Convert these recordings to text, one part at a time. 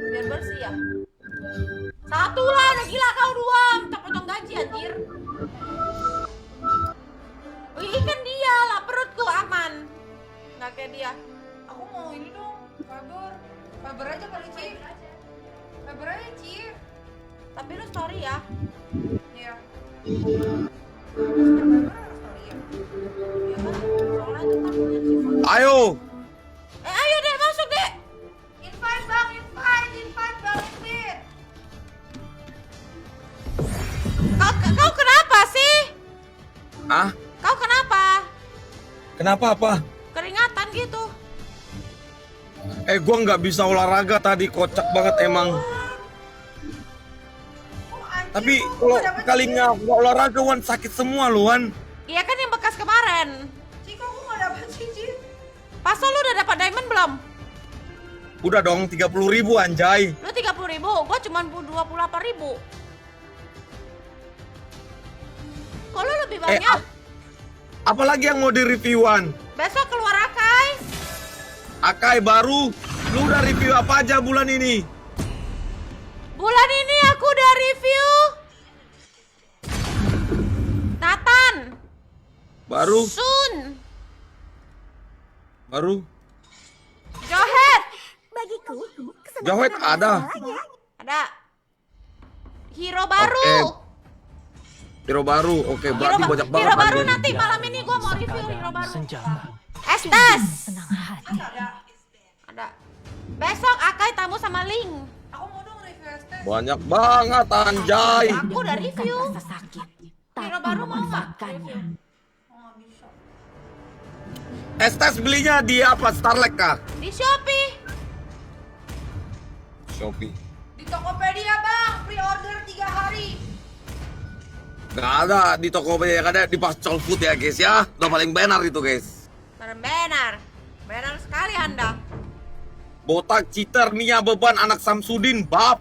Biar bersih ya. Satu lah, udah gila kau dua. Potong gaji anjir. Wih, ikan dia lah, perutku aman. Nggak kayak dia. Aku mau ini dong, Fiber aja kali Ci. Fiber aja Ci. Tapi lu story ya. Iya. Ya kan, soalnya itu kan punya sifat. Ayo. Ayo deh, masuk deh. Invite bang, invite bang, invite. Kau kenapa sih? Ah? Kau kenapa? Kenapa apa? Keringatan gitu. Gua nggak bisa olahraga tadi, kocak banget emang. Tapi kalau kalinya nggak olahraga, Wan, sakit semua lu, Wan. Iya kan yang bekas kemarin. Ci, kok aku nggak dapet sih Ci? Pasal lu udah dapat diamond belum? Udah dong, 30.000 anjay. Lu 30.000, gua cuma 28.000. Kok lu lebih banyak? Apalagi yang mau di-reviewan? Besok keluar Akai. Akai baru. Lu udah review apa aja bulan ini? Bulan ini aku udah review Nathan. Baru. Sun. Baru. Johet. Bagiku, Johet ada. Ada. Hero baru. Hero baru. Oke, berarti banyak banget. Hero baru hadiahnya. nanti malam ini gua mau review hero baru. Senjata. Estes. tenang hati. Ada. Besok Akai tamu sama Ling. Aku mau dong review ST. Banyak banget anjay. Aku udah review. Rasa sakit, Hero tapi baru mau nggak? memanfaatkannya. Oh, nggak bisa. Estes belinya di apa? Starlek kah? Di Shopee. Shopee. Di Tokopedia bang, pre-order 3 hari. Gak ada di Tokopedia, ada di Pascol Food ya guys ya. Udah paling benar itu guys. Benar. Benar sekali Anda. Botak, cheater, Nia, beban, anak Samsudin, bab.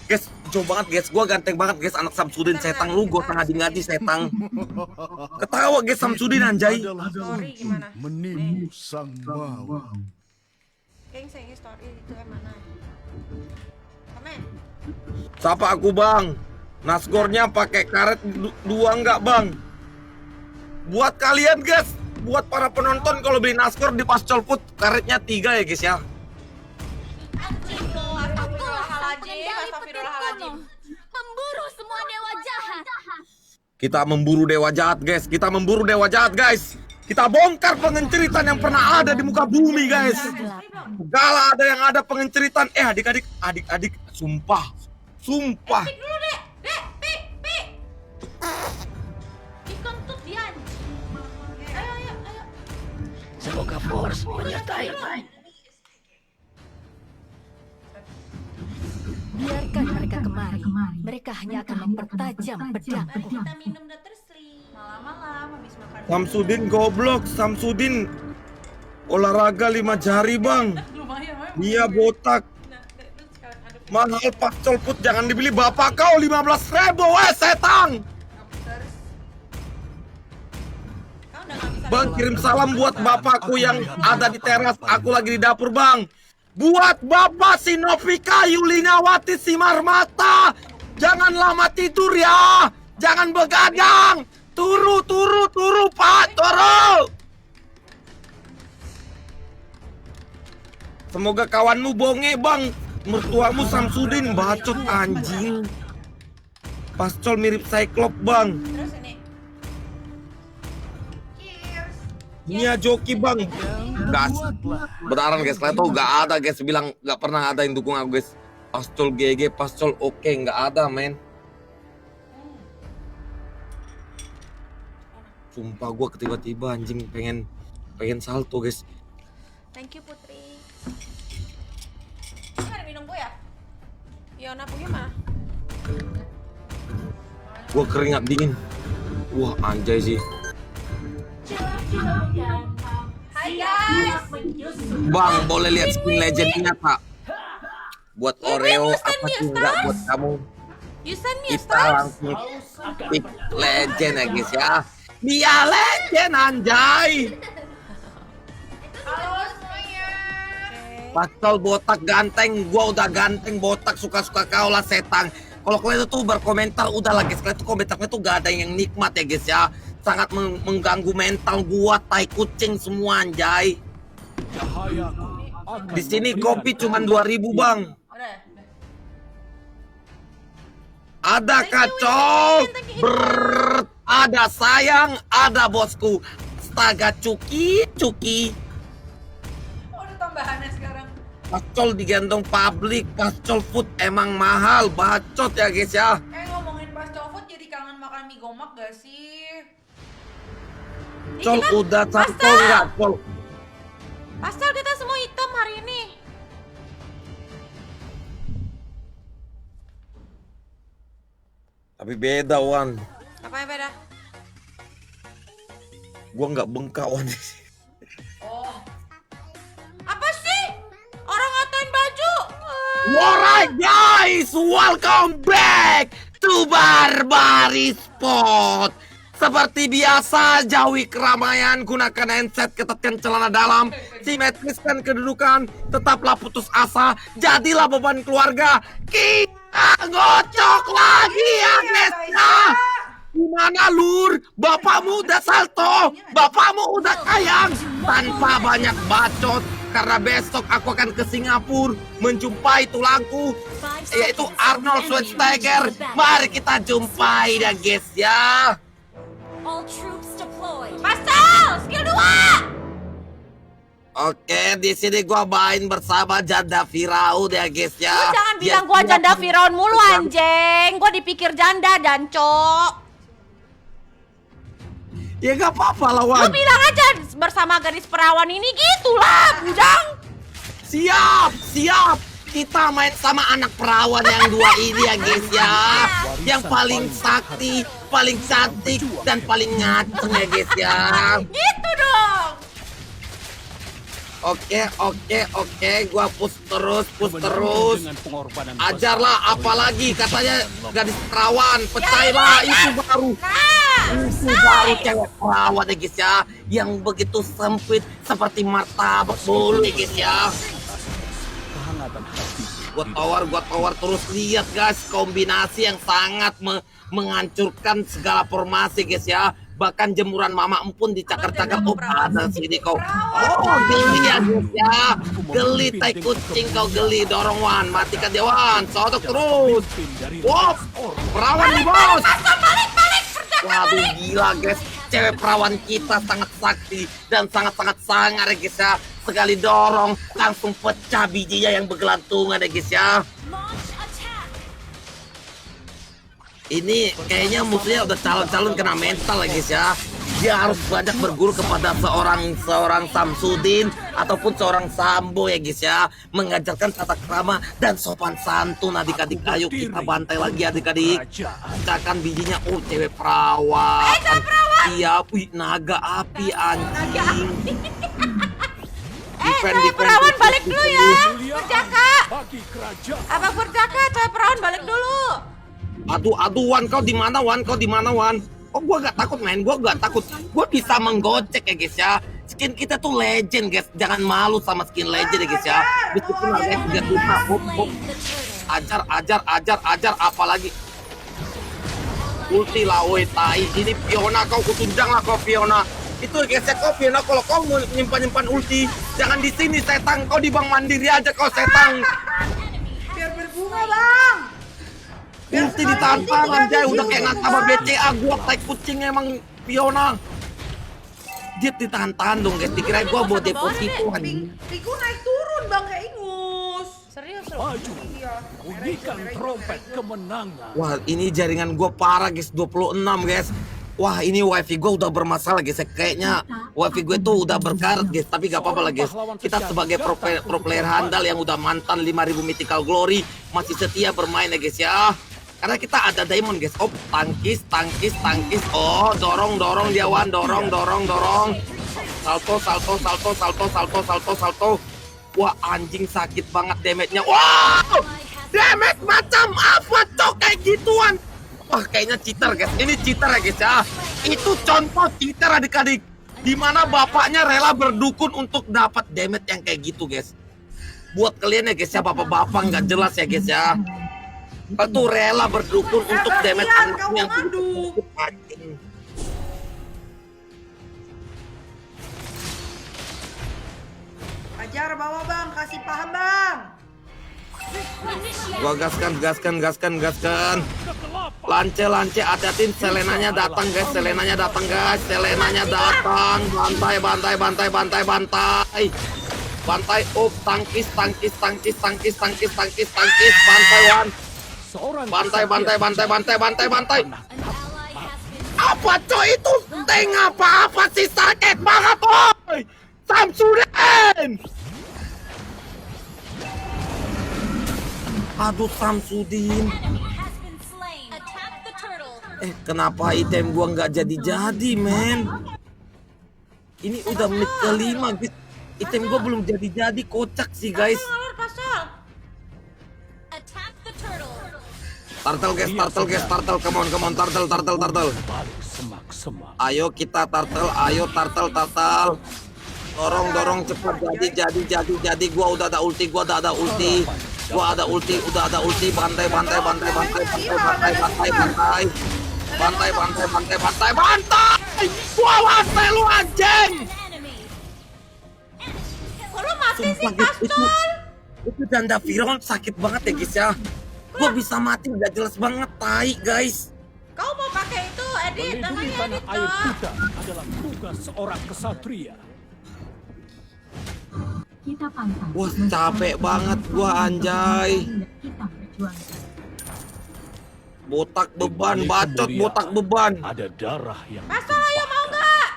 Guys, coba banget guys, gua ganteng banget guys, anak Samsudin, setang lu, gua ngadi-ngadi setang. Ketawa guys Samsudin anjay. Story gimana? Menipu sang mawa. Geng saya story itu mana? Komen. Siapa aku bang? Nasgornya pakai karet dua enggak bang? Buat kalian guys, buat para penonton kalau beli Nasgor di Pascol Food karetnya 3 ya guys ya. Astagfirullahaladzim. Memburu semua dewa jahat. Kita memburu dewa jahat guys, kita memburu dewa jahat guys. Kita bongkar pengenceritan yang pernah ada di muka bumi guys. Segala ada yang ada pengenceritan. Adik-adik, sumpah. Pik dulu deh. Pik. Dikentut dia anjing. Ayo. Semoga Force menyertai. Biarkan mereka kemari. Mereka hanya akan mempertajam pedang. Kita minum udah tersli. Malam-malam habis makan. Samsudin goblok, Samsudin olahraga 5 jari bang. Lumayan. Dia botak. Mahal Pascol Food, jangan dibeli bapak kau 15.000 setang. Bang kirim salam buat bapakku yang ada di teras, aku lagi di dapur bang. Buat bapak si Novika Yulinawati Simarmata, jangan lama tidur ya, jangan begadang. Turu pak, turu. Semoga kawanmu bonge bang. Mertuamu Samsudin, bacot anjing. Pascol mirip Cyclop bang. Terus ini. Nia joki bang. Gas. Beneran guys, kalian tau gak ada guys bilang gak pernah ada yang dukung aku guys. Pascol GG, Pascol oke, gak ada men. Sumpah gue tiba-tiba anjing pengen salto guys. Thank you Putri. Ini ada minum gue ya? Yona punya mana? Gue keringat dingin. Wah anjay sih. Hai guys. Bang boleh lihat skin legendnya tak? Buat Oreo apa sih enggak buat kamu? You send me a Kita stars. langsung pick legend ya guys ya. Dia legend anjay. Halo semuanya. Oke. Pasal botak ganteng, gua udah ganteng botak suka-suka kau lah setan. Kalau kalian tuh berkomentar udahlah guys, kalian tuh komentarnya tuh gak ada yang nikmat ya guys ya. Sangat mengganggu mental gua, tai kucing semua anjay. Cahayaku akan Di sini memberikan kopi cuma 2.000 bang. Udah. Ada Thank you, kacau, thank you. brrrr, ada sayang, ada bosku. Astaga cuki. Oh, ada tambahannya sekarang. Pacol digendong publik, pacol food emang mahal, bacot ya guys ya. Ngomongin pas food jadi kangen makan mie gomak gak sih? Col Ini kan udah pastel. cantol nggak col? Pastel kita semua hitam hari ini. Tapi beda Wan, Apa yang beda? gua nggak bengkak Wan. Oh, Apa sih? Orang ngatain baju. Alright guys, welcome back to Barbari Spot. Seperti biasa, jauhi keramaian, gunakan handset, ketatkan celana dalam, simetriskan kedudukan, tetaplah putus asa, jadilah beban keluarga. Kita ngocok lagi ya guys ya. Gimana lur? Bapakmu udah salto, bapakmu udah sayang. Tanpa banyak bacot, karena besok aku akan ke Singapura menjumpai tulangku, yaitu Arnold Schwarzenegger. Mari kita jumpai dah guys ya. All troops deployed. Pastel, skill 2. Oke, di sini gua main bersama janda Firaun ya guys ya. Lu jangan Dia bilang gua siap janda Firaun mulu anjing. Gua dipikir janda dan cok. Ya gak apa-apa Lu lawan. bilang aja bersama gadis perawan ini gitulah, bujang. Siap. Kita main sama anak perawan yang dua ini ya guys ya. Yang paling sakti, paling cantik, dan paling ngaceng ya guys ya. Gitu dong. Oke, gua push terus. dengan pengorbanan Ajarlah apalagi katanya gadis perawan, percayalah itu baru. Itu baru cewek perawan ya guys ya. Yang begitu sempit seperti martabak bolu ya guys ya. kehangatan hati. Gua tawar terus, lihat guys, kombinasi yang sangat menghancurkan segala formasi guys ya. Bahkan jemuran mama pun dicakar-cakar. Oh ada sini kau. Oh geli ya guys ya. Geli tai kucing kau, geli. Dorong Wan, matikan dia Wan. Sodok terus. Wow, perawan nih bos. Balik. Waduh gila guys, cewek perawan kita sangat sakti dan sangat-sangat sangar ya guys ya. Sekali dorong langsung pecah bijinya yang bergelantungan ya guys ya. Launch attack. Ini kayaknya musuhnya udah calon-calon kena mental ya guys ya. Dia harus banyak berguru kepada seorang Samsudin ataupun seorang Sambo ya guys ya. Mengajarkan tata krama dan sopan santun adik-adik. Ayo kita bantai lagi adik-adik. Pecahkan bijinya. Oh cewek perawan. Iya, wih naga api anjing. Cewek perawan balik dulu ya. Berjaka. Bagi kerajaan. Apa berjaka? Cewek perawan balik dulu. Aduh Wan, kau di mana Wan? Oh gua gak takut main, gua gak takut. Gua bisa menggocek ya guys ya. Skin kita tuh legend guys, jangan malu sama skin legend ya guys ya. Meskipun harganya 3 juta. Ajar, apalagi. Ulti lah woi tai. Ini Fiona kau kutunjang lah kau Fiona. Itu guys ya kau Fiona, kalau kau mau nyimpan ulti, jangan di sini setang. Kau di Bank Mandiri aja kau setang. biar berbunga bang. Ulti ditahan tangan Jay, udah kayak nasabah BCA. Gua tai kucing emang Fiona. Dia ditahan-tahan dong guys, dikirain gua buat deposito anjing. Piku naik turun bang kayak ingus. Serius Maju, Iya. bunyikan trompet kemenangan. Wah ini jaringan gua parah guys, 26 guys. Wah ini wifi gua udah bermasalah guys. Kayaknya wifi gue tuh udah berkarat guys. Tapi gak apa-apa lah guys. Kita sebagai pro player handal yang udah mantan 5000 mythical glory, masih setia bermain ya guys ya. Karena kita ada diamond guys. Oh tangkis. Oh dorong dia Wan. Dorong. Salto. Wah anjing sakit banget damage-nya. Wow, damage macam apa cok kayak gituan. Wah kayaknya cheater guys. Ini cheater ya guys ya. Itu contoh cheater adik-adik. Dimana bapaknya rela berdukun untuk dapat damage yang kayak gitu guys. buat kalian ya guys ya, bapak-bapak nggak jelas ya guys ya. Itu rela berdukun untuk damage kasihan, anaknya kamu yang ngadu. anjing. Ajar bawa bang, kasih paham bang. Gua gaskan. Lance, hati-hatin, Selenanya datang guys, Selenanya datang. Bantai, tangkis, bantai one. Seorang Bantai. Apa coy itu? Tank apa sih, sakit banget coy. Samsudin. Aduh Samsudin. Kenapa item gua nggak jadi men? Ini udah menit kelima guys. Item gua belum jadi kocak sih guys. Ngalur pasal. Turtle guys, come on, turtle. balik semak-semak. Ayo kita turtle. Dorong cepat jadi. Gua udah ada ulti. Bantai. Gua wasai lu anjing. Kok lu mati sih Sumpah guys, Pastor? itu janda Firon sakit banget ya guys ya. Gua bisa mati nggak jelas banget, tai guys. Kau mau pakai itu edit, Melindungi namanya tanah edit air toh. kita adalah tugas seorang kesatria. Kita pantang. Wah, capek banget gua anjay. Kita berjuang. Botak beban, Di balik bacot kemuliaan, botak beban. Ada darah yang Pastor ayo mau nggak?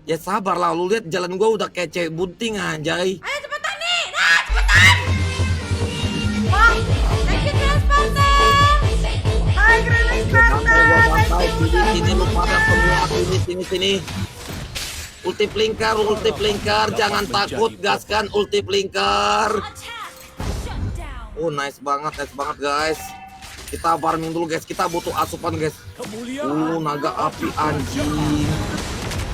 Ya sabar lah, lu lihat jalan gua udah kayak cewek bunting anjay. Ayo cepetan nih, nah cepetan. Wah, thank you Transpander. Hai Gremlin Bantai, sini lu pada semua, sini. Ulti plinkar, jangan takut, gaskan ulti plinkar. Oh, nice banget guys. Kita farming dulu guys, kita butuh asupan guys. kemuliaan. Naga api anjing.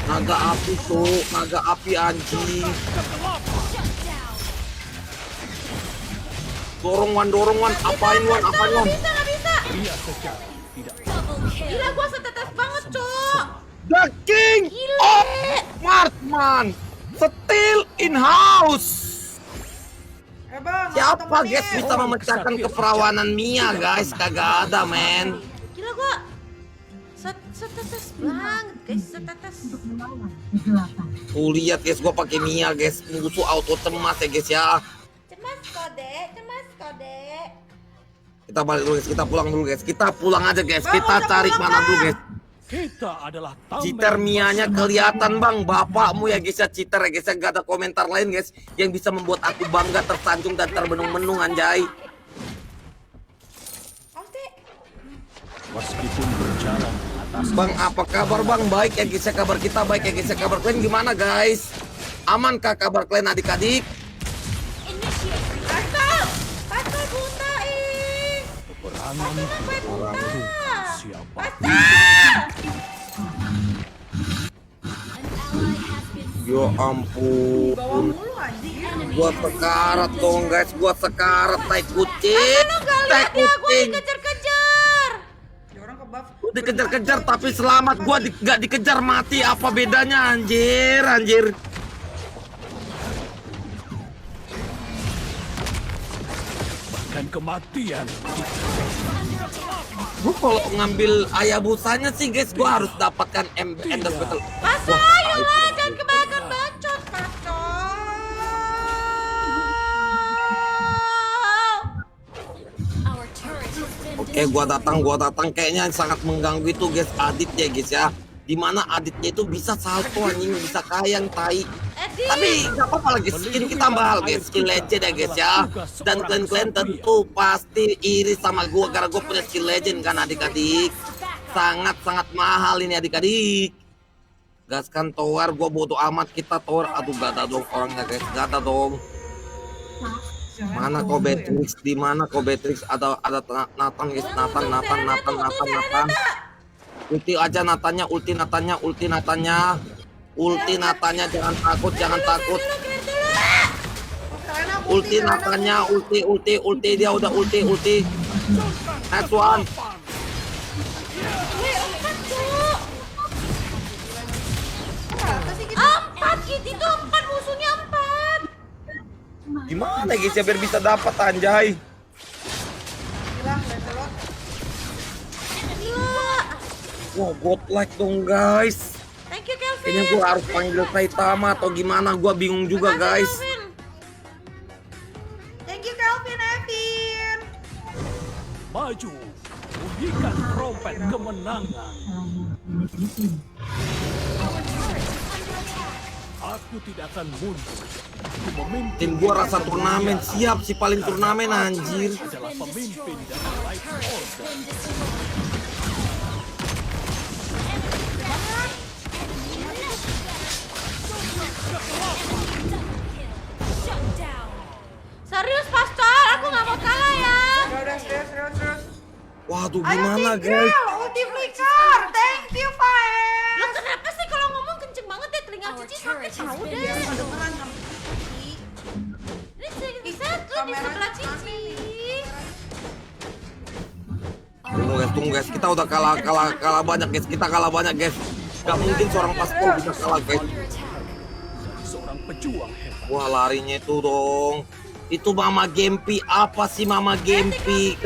Naga api anjing. Dorong wan, apain wan. Nggak bisa. Dia secara tidak Gila gua setetes banget cok. The King of Marksman, still in house. Bang, Siapa temenin. guys bisa memecahkan keperawanan Mia guys? Kagak ada men. Gila gua setetes banget guys, setetes. Untuk melawan kegelapan. Tuh lihat guys, gua pakai Mia guys, musuh auto cemas ya guys ya. Cemas kode. Kita balik dulu guys, kita pulang dulu guys. Kita pulang aja guys, Bang, kita udah cari pulang, mana Bang. dulu guys. Kita adalah tameng Cheater Mianya kelihatan bang, bapakmu ya guys ya cheater ya guys ya. Gak ada komentar lain guys yang bisa membuat aku bangga, tersanjung dan termenung-menung anjay. meskipun berjalan atas Bang, apa kabar bang? Baik ya guys ya, kabar kita baik ya guys ya. Kabar kalian gimana guys? Amankah kabar kalian adik-adik? Pastor buta ih. peperangan Buta. siapa Yo ampun. Bawa mulu anjing. Gua sekarat dong guys, gua sekarat tai kucing. Lu gak Tai lihat ya gua kucing. dikejar-kejar. Ya orang ke buff. Gua dikejar-kejar tapi selamat. Gua gak dikejar mati. Apa bedanya anjir. bahkan kematian Gua kalau ngambil ayabusanya sih guys, gua harus dapatkan Endless Battle. Pastor ayo lah, jangan kebanyakan bacot Pastor. Oke, gua datang kayaknya sangat mengganggu itu guys, Adit ya guys ya. Dimana Aditnya itu bisa salto anjing, bisa kayang tai. Edit. Tapi nggak apa-apa lagi, skin kita mahal guys, skin legend ya guys ya. Dan kalian tentu pasti iri sama gua karena gua punya skin legend kan adik-adik. Sangat-sangat mahal ini adik-adik. Gaskan tower, gua butuh amat kita tower. Aduh gak ada dong orangnya guys, gak ada dong. Mana kau Beatrix? Di mana kau Beatrix? Ada Nathan guys, Nathan. Ulti aja Natanya, ulti Natanya, jangan takut. Karena aku Ulti Natanya, ulti dia udah ulti. Next one. Empat Kit itu 4 musuhnya 4. Gimana guys ya biar bisa dapat anjay? Hilang Lancelot. Gila. Wah, godlike dong guys. Thank you Kelvin. Kayaknya gua harus panggil Saitama atau gimana, gua bingung juga Makasih, guys. Kelvin. Thank you Calvin Evin. Maju, bunyikan trompet kemenangan. Selain unit ini. Aku tidak akan mundur. Aku memimpin. Tim gua rasa turnamen, siap sih paling turnamen anjir. Adalah pemimpin dari Light Order. Serius Pastor, aku nggak mau kalah ya. Udah serius. Waduh Ayo gimana Tigreal, guys? ulti flicker. Thank you Lo Faes. kenapa sih kalau ngomong kenceng banget ya, telinga Cici sakit tahu deh. Kedengeran sama Cici. Ini bisa tuh di sebelah Cici. Tunggu guys, kita udah kalah banyak guys, kita kalah banyak guys. Gak mungkin seorang Pascal bisa kalah guys. Seorang pejuang hebat. Wah larinya itu dong. Itu Mama Gempi, apa sih Mama Gempi?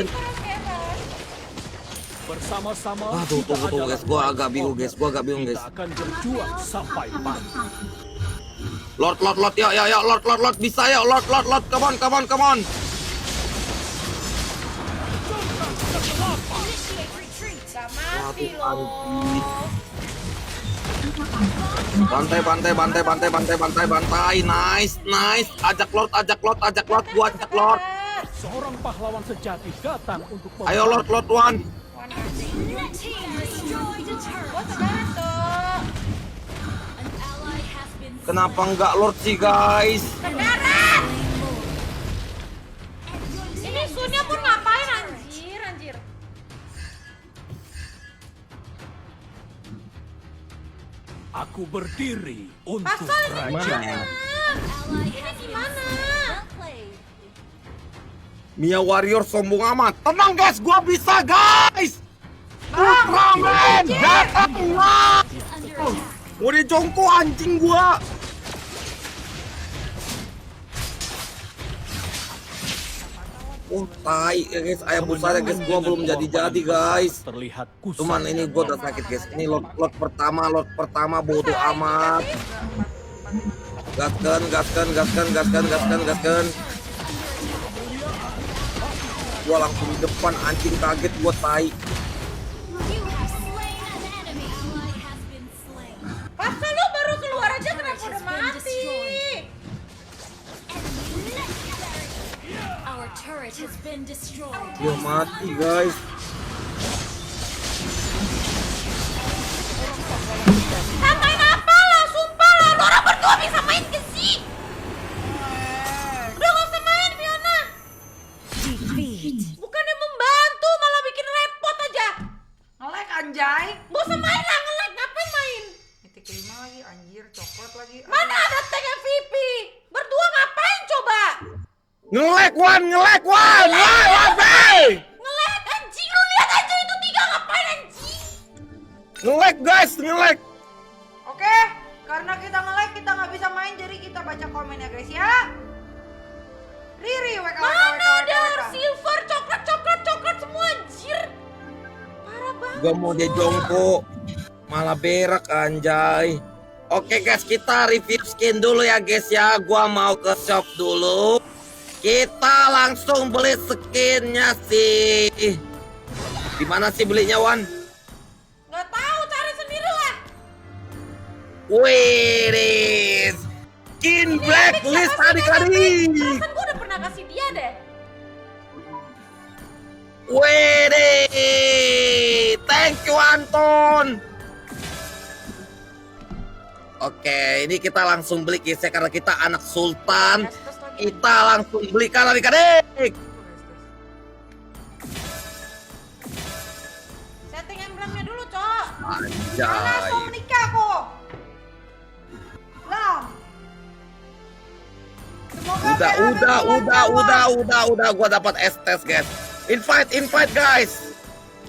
Bersama-sama. Aduh, kita tunggu guys, gua adalah agak bingung Order. guys, gua agak bingung guys. Kita akan berjuang sampai mati. Lord, ya, Lord, bisa ya, Lord, come on. Gak mati Waduh, loh. Bantai, nice. Ajak Lord, gua ajak Lord. Seorang pahlawan sejati datang untuk Ayo Lord one. Gua sekarang tuh. Kenapa enggak Lord sih guys? Sekarang. Ini Sunnya pun ngapain anjir. Aku berdiri untuk Pasal ini kerajaan. Ini gimana? Mia Warrior sombong amat. Tenang guys, gua bisa guys. Ultraman datang lah. Udah jongko anjing gua. Oh tai ya guys, ayam busanya guys, gua belum jadi guys. Terlihat kusam. Cuman ini gua udah sakit guys. Ini lot pertama bodoh amat. Gaskan. Gua langsung di depan anjing, kaget gua tai. Pasal lu baru keluar aja kenapa udah mati? Dia mati guys. Samain apa lah, sumpah lah. Lu orang berdua bisa main ke sih? Udah gak usah main, Fiona. Bukannya membantu, malah bikin repot aja. Nge-lag anjay. Gak usah main lah, nge-lag. Ngapain main? Titik 5 lagi anjir, coklat lagi. Mana ada tag MVP? Berdua ngapain coba? Nge-lag one. Nge-lag anjing, lu lihat aja itu 3 ngapain anjing? Nge-lag guys, nge-lag. Oke, karena kita nge-lag kita nggak bisa main, jadi kita baca komen ya guys ya. Riri, WK. Mana ada silver, coklat semua anjir. Parah banget. Gua mau dia jongko, malah berak anjay. Oke guys, kita review skin dulu ya guys ya. Gua mau ke shop dulu. Kita langsung beli skinnya sih. Di mana sih belinya Wan? Nggak tahu, cari sendiri lah. Wih, skin blacklist adik-adik. Perasaan gue udah pernah kasih dia deh. Wih, thank you Anton. Oke, ini kita langsung beli guys ya, karena kita anak sultan. Kita langsung beli kan adik-adik. Setting emblemnya dulu, Cok. Mana Anjay. Sonika kok? Lah. Semoga Udah, gua dapat estes, guys. Invite, guys.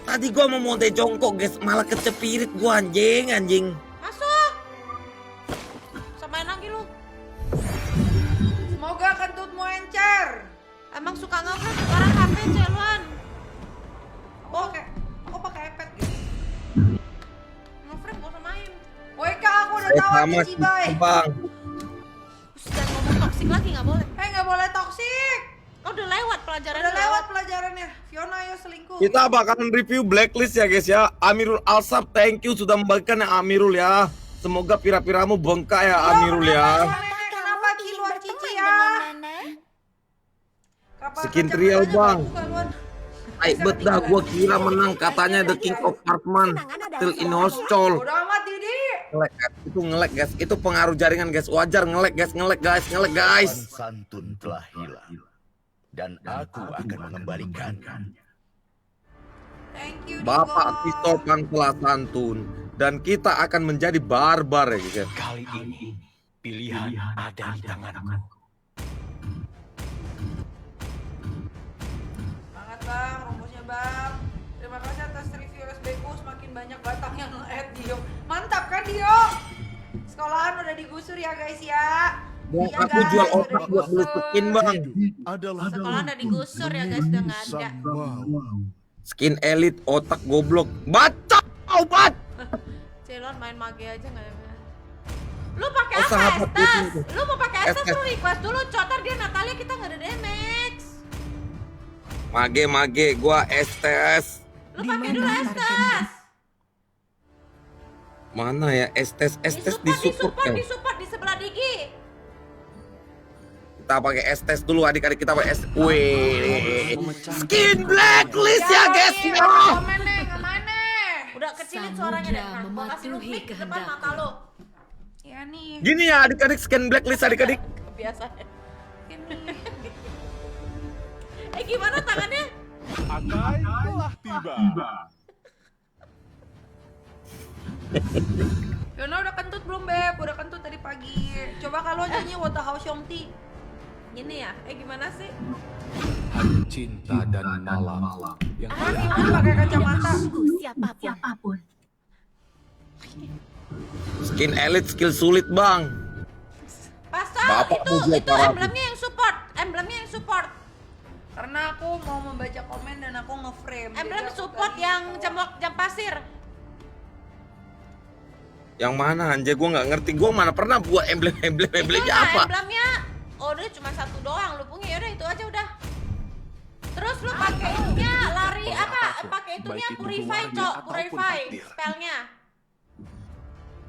Tadi gua mau monte jongkok, guys, malah kecepirit gua anjing. Masuk. Samain lagi lu. Semoga kentutmu encer. Emang suka ngeframe sekarang HP Celuan. Aku pakai iPad gitu. Ngeframe gak usah main. Woi kak, aku udah Saya tahu sama Cici Bay. Bang. Terus jangan ngomong toksik lagi gak boleh. Nggak boleh toksik. Oh, udah lewat pelajaran. Udah lewat pelajarannya. Fiona ayo selingkuh. Kita bakalan review Blacklist ya, guys ya. Amirul Alsab, thank you sudah membagikan ya Amirul ya. Semoga pira-piramu bengkak ya Amirul ya. Kenapa kiluan Cici ya? Skin trial, Bang. Bet dah, gua kira menang katanya The King of Parkman. Still in hostile. Udah amat Didi. Ngelek guys, itu pengaruh jaringan guys, wajar ngelek guys. Santun telah hilang dan aku akan mengembalikan. Thank you Bapak Digo. Kristopan telah santun dan kita akan menjadi barbar ya guys. Kali ini pilihan ada di tanganku. Semangat bang, rumusnya bang. Terima kasih atas review SBku, semakin banyak batang yang nge-add Dio. Mantap kan Dio? Sekolahan udah digusur ya guys ya. Bang, Iya, aku guys, jual udah otak buat beli digusur. skin bang. Adalah Sekolah udah digusur ya guys, udah nggak ada. Skin elite otak goblok. Baca obat. Celon main mage aja nggak ya? Lu pakai Oh, apa sahabat Estes? itu. Lu mau pakai Estes Estes. lu request dulu, cotor dia Natalia kita nggak ada damage. Mage, gua estes. Lu pakai dulu Estes. Mana ya estes di support ya. Di support di sebelah Digi. Kita pakai estes dulu adik-adik, kita pakai estes. Wih, skin Blacklist ya guys ya. Komen nih, kemana? Udah kecilin suaranya deh. Nah, gua kasih lu mic di depan mata lu. Ya nih. Gini ya adik-adik, skin Blacklist adik-adik. Kebiasaan. Ini. Gimana tangannya? Akai telah tiba. Fiona udah kentut belum Beb? Udah kentut tadi pagi. Coba kalau nyanyi What the House Yongti. Gini ya? Gimana sih? Hanya cinta dan malam yang Gimana pakai kacamata? Siapapun. Skin elite skill sulit bang. Pasal Bapak itu mau jual parah. emblemnya yang support. Emblemnya yang support. Karena aku mau membaca komen dan aku nge-frame. Emblem Jadi aku support tadi yang mau- jam pasir. Yang mana anjay, gua nggak ngerti, gua mana pernah buat emblemnya Itulah apa. emblemnya. Oh, udah cuma satu doang lu punya. Yaudah itu aja udah. Terus lu pakai itunya lari apa? Pakai itunya purify, Cok. Purify spellnya.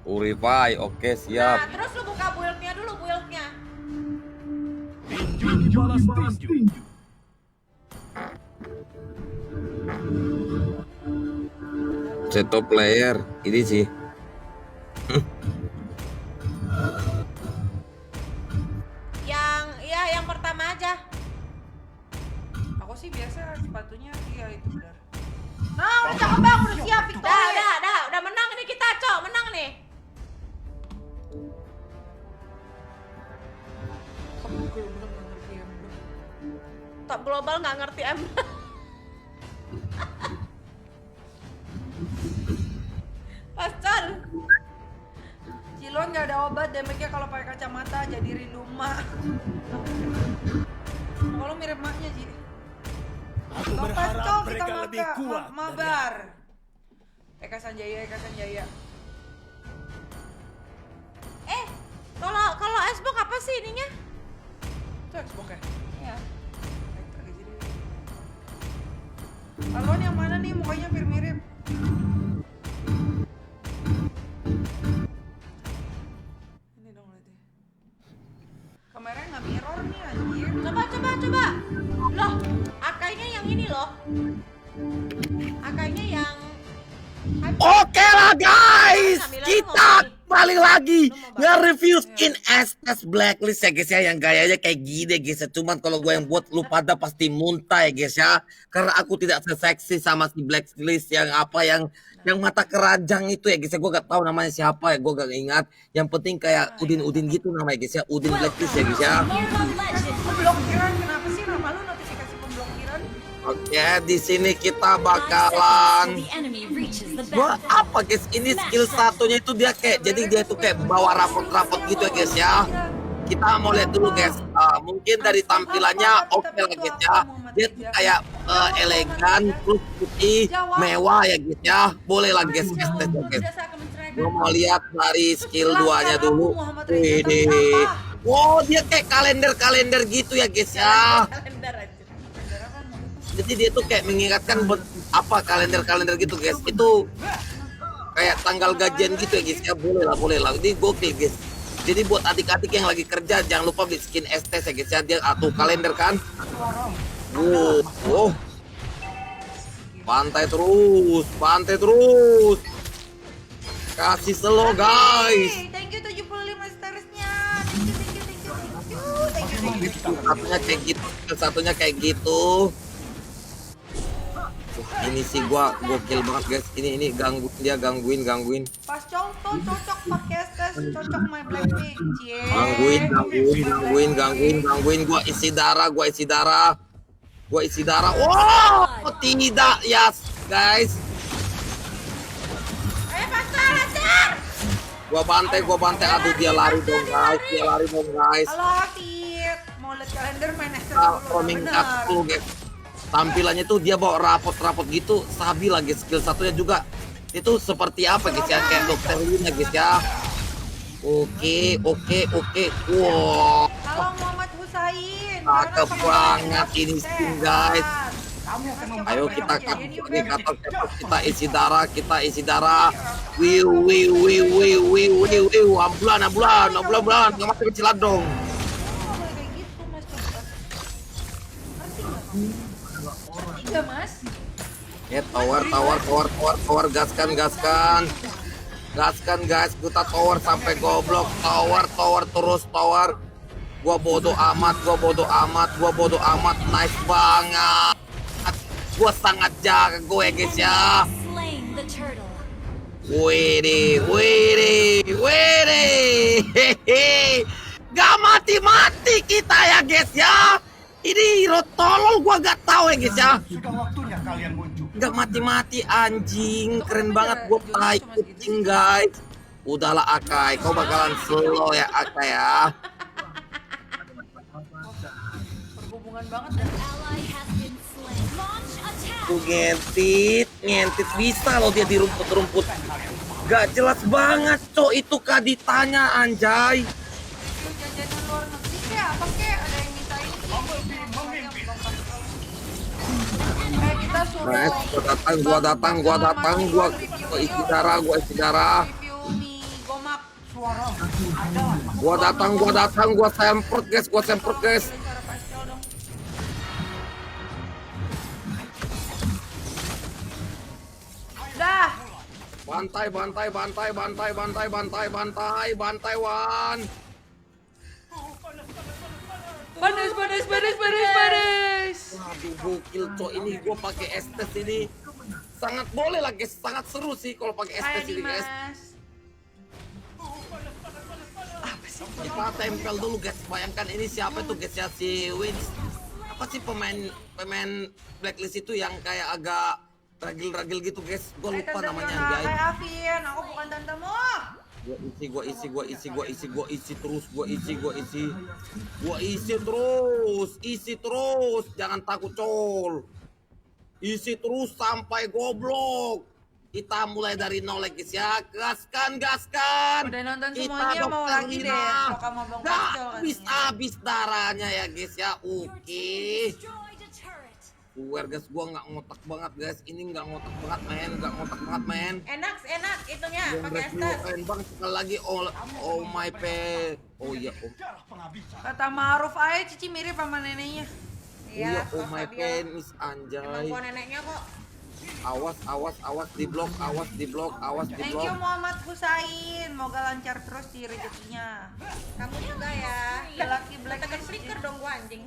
Purify, oke Nah, siap. terus lu buka build-nya dulu, build-nya. tinju dibalas tinju. Seto player, ini sih. Yang pertama aja. Aku sih biasa sepatunya iya itu benar. Nah, udah cakep bang, udah siap Victoria. Udah menang nih kita, Cok. Menang nih. Top global nggak ngerti emblem. Pascal. Cilon nggak ada obat, damage-nya kalau pakai kacamata jadi rindu emak. Kalau mirip emaknya Ji. Aku Bang berharap Pascal, mereka kita lebih kuat. mabar. Eka Sanjaya. Kalau Xbox apa sih ininya? Itu Xbox ya? Iya. Alon yang mana nih? Mukanya mirip-mirip. Ini dong lihat deh. Kameranya nggak mirror nih anjir. Coba. Loh, akainya yang ini loh. Akainya yang Oke lah guys, kita balik lagi nge-review skin Estes Blacklist ya guys ya, yang gayanya kayak gini guys ya. Cuman kalau gue yang buat lu pada pasti muntah ya guys ya, karena aku tidak seseksi sama si Blacklist yang apa yang mata keranjang itu ya guys ya. Gue gak tahu namanya siapa ya, gue gak ingat. Yang penting kayak Udin gitu namanya guys ya, Udin Blacklist ya guys ya. Pemblokiran, kenapa sih nama lu notifikasi pemblokiran? Oke, di sini kita bakalan gua apa guys? Ini skill satunya itu dia kayak, jadi dia tuh kayak bawa rapot-rapot gitu ya guys ya. Kita mau lihat dulu guys. Mungkin dari tampilannya oke lah guys ya. Dia tuh kayak elegan, terus putih, mewah ya guys ya. Boleh lah guys, guys. Gua mau lihat dari skill 2-nya dulu. Ini. Wow, dia kayak kalender gitu ya guys ya. Jadi dia tuh kayak mengingatkan apa kalender gitu guys. Itu kayak tanggal gajian gitu ya guys ya. Boleh lah. Ini gokil guys. Jadi buat adik-adik yang lagi kerja jangan lupa beli skin Estes ya guys ya. Dia atau kalender kan. Wow. Pantai terus. Kasih slow guys. Thank you 75 starsnya. Satunya kayak gitu. Ini sih gua gokil banget guys. Ini gangguin. Pas cocok pakai Estes, cocok my Blackpink. Gangguin. Gua isi darah. Wow, tidak ya guys. Gua bantai. Aduh, dia lari dong guys. Halo Afif, mau lihat kalender main Estes Roaming aku guys. Tampilannya tuh dia bawa rapot gitu, stabil lagi. Skill satunya juga itu seperti apa guys ya, kayak dokter Lina guys ya. Oke. Wow, Halo Muhammad Husain. cakep banget ini skin guys. Ayo kita isi darah. Wiu. Ambulan. Nggak masuk kecilan dong. Iya mas. Ya tower, gaskan guys, kita tower sampai goblok, tower terus. Gua bodoh amat, nice banget. Gua sangat jago ya guys ya. Wede. Gak mati kita ya guys ya. Ini hero tolol gua gak tahu ya guys ya. Sudah waktunya kalian muncul. Gak mati anjing, keren banget. Gua tai kucing guys. Udahlah Akai, kau bakalan slow ya Akai ya. Berhubungan banget dah. Tuh ngentit bisa loh dia di rumput. Gak jelas banget cok itu kaditanya anjay. Jajanan luar negeri kayak apa kayak ada yang minta ini. Kayak kita suruh. Guys, gua datang, gua isi darah. Review mie gomak. Gua datang, gua semprot guys. Cara pastel dong. Dah. Bantai Wan. Panas. Waduh gokil cok, ini gua pakai Estes ini sangat boleh lah guys, sangat seru sih kalau pakai Estes Hai ini guys. Dimas. Kita tempel dulu guys. Bayangkan ini siapa itu guys ya, si Wins. Apa sih pemain Blacklist itu yang kayak agak ragil gitu guys. Gue lupa namanya guys. Hai Afin, aku bukan tantemu. Gua isi terus. Jangan takut col. Isi terus sampai goblok. Kita mulai dari nol guys ya. Gaskan. Udah nonton semuanya, mau lagi deh. Kalau kamu belum kasih Habis darahnya ya guys ya. Oke. Guys, gua nggak ngotak banget guys. Ini nggak ngotak banget men. Enak itunya pakai Review Estes. keren banget sekali lagi. Oh my pet. Oh iya. Kata Ma'ruf aja Cici mirip sama neneknya. Oh my penis anjay. Emang gua neneknya kok. Awas di blok, awas di blok. Thank you Muhammad Husain. Moga lancar terus di rezekinya. Kamu juga ya. Laki black Tekan flicker dong gua anjing.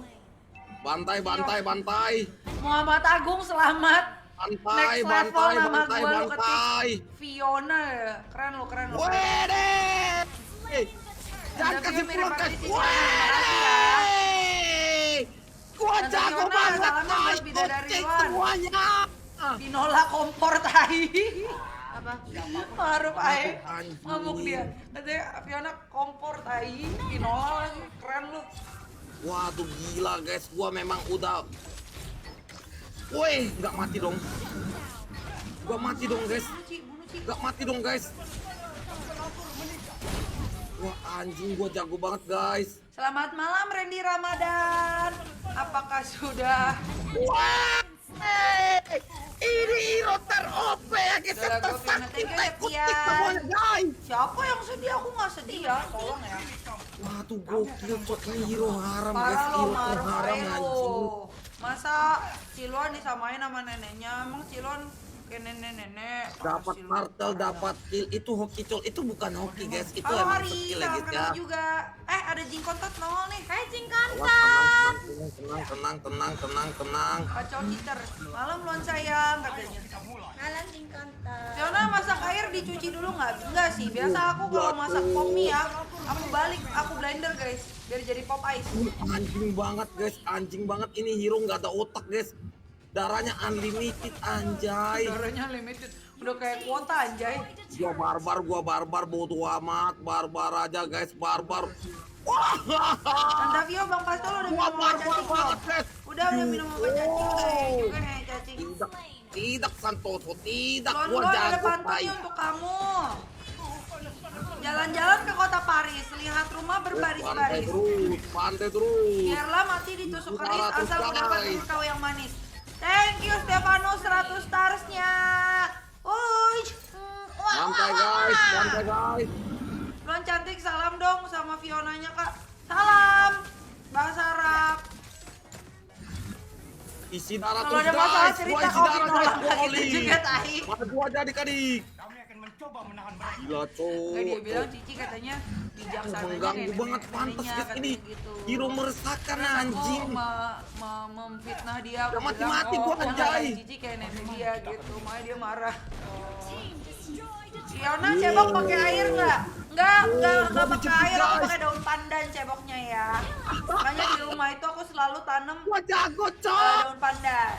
Bantai. Muhammad Agung selamat. Next level nama gue lu ketik Fiona ya. Keren lu. Wede. Jangan Ada kasih view mirip pelukan. artis ya. Gua Tante jago Fiona, banget. salamnya buat Guys, bidadari kucing luar. semuanya. Pinola kompor tai. Apa? Maruf ae. Anjing. Ngamuk dia. Katanya Fiona kompor tai. Pinola lagi. Keren lu. Waduh gila guys, gua memang udah. Woi, nggak mati dong. Gua mati dong guys. Bunuh Ci. Nggak mati dong guys. Wah anjing, gua jago banget guys. Selamat malam Randy Ramadan. Apakah sudah? Wah, ini hero ter-OP ya guys. Udah, gua Tersakti, Fiona, thank you, kucing Cian. semuanya guys. Siapa yang sedih? Aku nggak sedih ya. Tolong ya. Waduh gokil cok, ini hero haram guys. Parah lo Hero Maruf terharam ae anjing. lo. Masa Cilon disamain sama neneknya? Emang Cilon kayak nenek-nenek. Dapat Cilon. martel, dapat kill, itu hoki col, itu bukan hoki guys, itu Halo emang Hari, skill ya salam guys ya. kenal juga. Ada jingkontot nongol nih. Hai Awas, jingkontot. tenang. Kacau cheater. Malam luan sayang katanya. Malam jingkontot. Fiona masak air dicuci dulu nggak? Enggak sih. Biasa aku kalau masak pop mie ya, aku blender guys, biar jadi pop ice. Anjing banget ini hero nggak ada otak guys. Darahnya unlimited anjay. Darahnya limited. Udah kayak kuota anjay. Gua barbar bodo amat, barbar aja guys, barbar. Tante Vio, Bang Pastol udah minum obat cacing belum? banget guys. Udah minum obat cacing juga nih cacing. Tidak Santoso, tidak Lon gua ada jago pantun tai. untuk kamu. Jalan-jalan ke kota Paris, lihat rumah berbaris-baris. Pantai terus. Biarlah mati ditusuk keris Utara terus, asal mendapat guys. kau yang manis. Thank you Stefano 100 starsnya. Uy. Santai guys. Lon cantik, salam dong sama Fionanya kak. Salam. Bahasa Arab. Isi darah Kalau terus ada masalah guys. Gua cerita isi kau darah Finola guys. kayak gitu Oli. juga tai. Maju aja adik-adik. Gila cowok. Nggak, dia bilang Cici katanya bijaksananya Mengganggu banget, pantas guys ini hero meresahkan anjing. Memfitnah dia. Udah Aku mati-mati bilang, gua, jangan anjay." kayak Cici kayak nenek dia gitu, makanya dia marah. Fiona cebok pakai air nggak? Nggak pakai air, aku guys. pakai daun pandan ceboknya ya. Makanya di rumah itu aku selalu tanam Gua jago cok. daun pandan.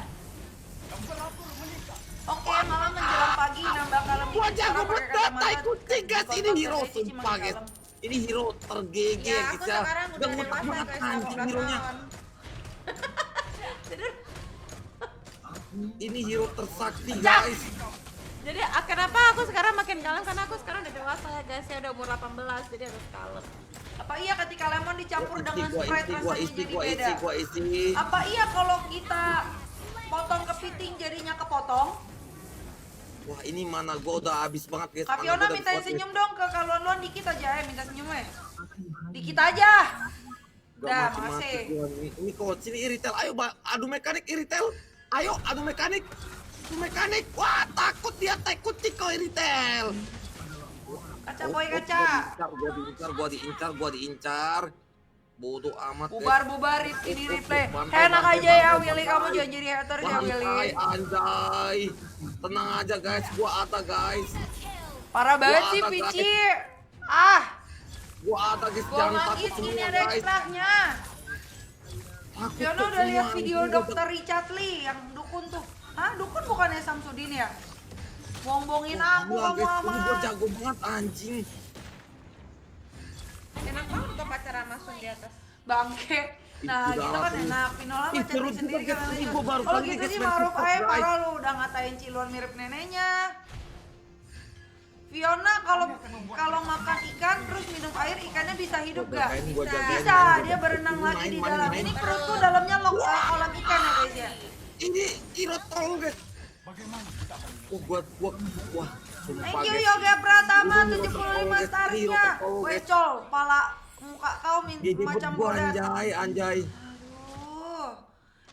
Oke, malam menjelang pagi nambah kalem Gua dikit, jago sekarang pakai betul kacamata. tai kucing guys. Ini Kontak hero katanya Cici sumpah makin guys. kalem. Ini hero tergege Ya, ya aku guys ya. sekarang Udah udah ngutak dewasa banget guys, anjing 18 hero-nya. tahun. Ini hero tersakti guys. Jadi kenapa aku sekarang makin kalem? Karena aku sekarang udah dewasa ya guys, saya udah umur 18 jadi harus kalem. Apa iya ketika lemon dicampur dengan Sprite Gua rasanya isi. jadi beda? Apa iya kalau kita potong kepiting jadinya kepotong? Wah ini mana gua udah habis banget guys. Kak Mana Fiona gua udah mintain kuat, guys. senyum dong ke kaluan-luan dikit aja ya, minta senyum ya. Dikit aja. Gak Dah, mati-mati makasih. gua nih. Ini coach, sini iritel. Ayo adu mekanik iritel. Ayo adu mekanik. Wah takut dia tai kucing kau iritel. Kaca boy kaca. Gua diincar. Bodoh amat. Bubar ini replay. Enak aja ya Willy, kamu jangan jadi hater ya Willy. Anjay. Tenang aja guys, gua ada guys. Parah banget sih Wah, Pici. Ah, Gua ada guys, gua jangan manggil takut ini semua ada guys. ekstraknya. Takut Fiona tuh udah lihat semua, video anjing, dokter Richard Lee yang dukun tuh. Hah, dukun bukannya Samsudin ya? Bohong-bohongin aku Gila, kamu guys, ini gua amat. jago banget anjing. Enak banget kok pacaran langsung di atas. Bangke. Nah, Ih, gitu udah kan aku. enak. Pinola Ih, mah seru cantik sendiri juga, kan. guys. Ini gua baru Kalau kali gitu guys sih main Maruf TikTok, aja guys. parah lu udah ngatain Cilon mirip neneknya. Fiona kalau makan ikan terus minum air ikannya bisa hidup gak? Gua jagain, Bisa, main, dia gua berenang jagain. lagi di Main, dalam. main. Ini perut tuh dalamnya kolam ikan ya guys ya. Ini hero tolong guys. Wah, wah. Sumpah, Thank you guys. Yoga Pratama Ini 75 guys, starnya. hero tolong, guys. Wecol, pala muka kau Gigi macam gua bodas. anjay. Aduh.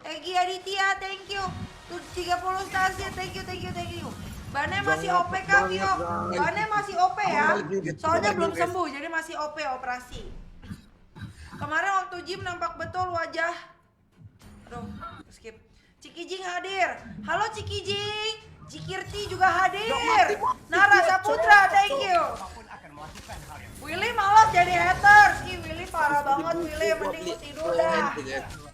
Egi Aditya, thank you. Tuh 30 stasiun, thank you. Bane masih OP Kak Vio. Bane masih OP ya. Soalnya belum sembuh, jadi masih OP operasi. Kemarin waktu gym nampak betul wajah. Aduh, skip. Cikijing hadir. Halo Cikijing. Cikirti juga hadir. Nara Saputra, thank you. Willy malah jadi haters. Ih, Willy parah banget Willy, mending lu tidur dah.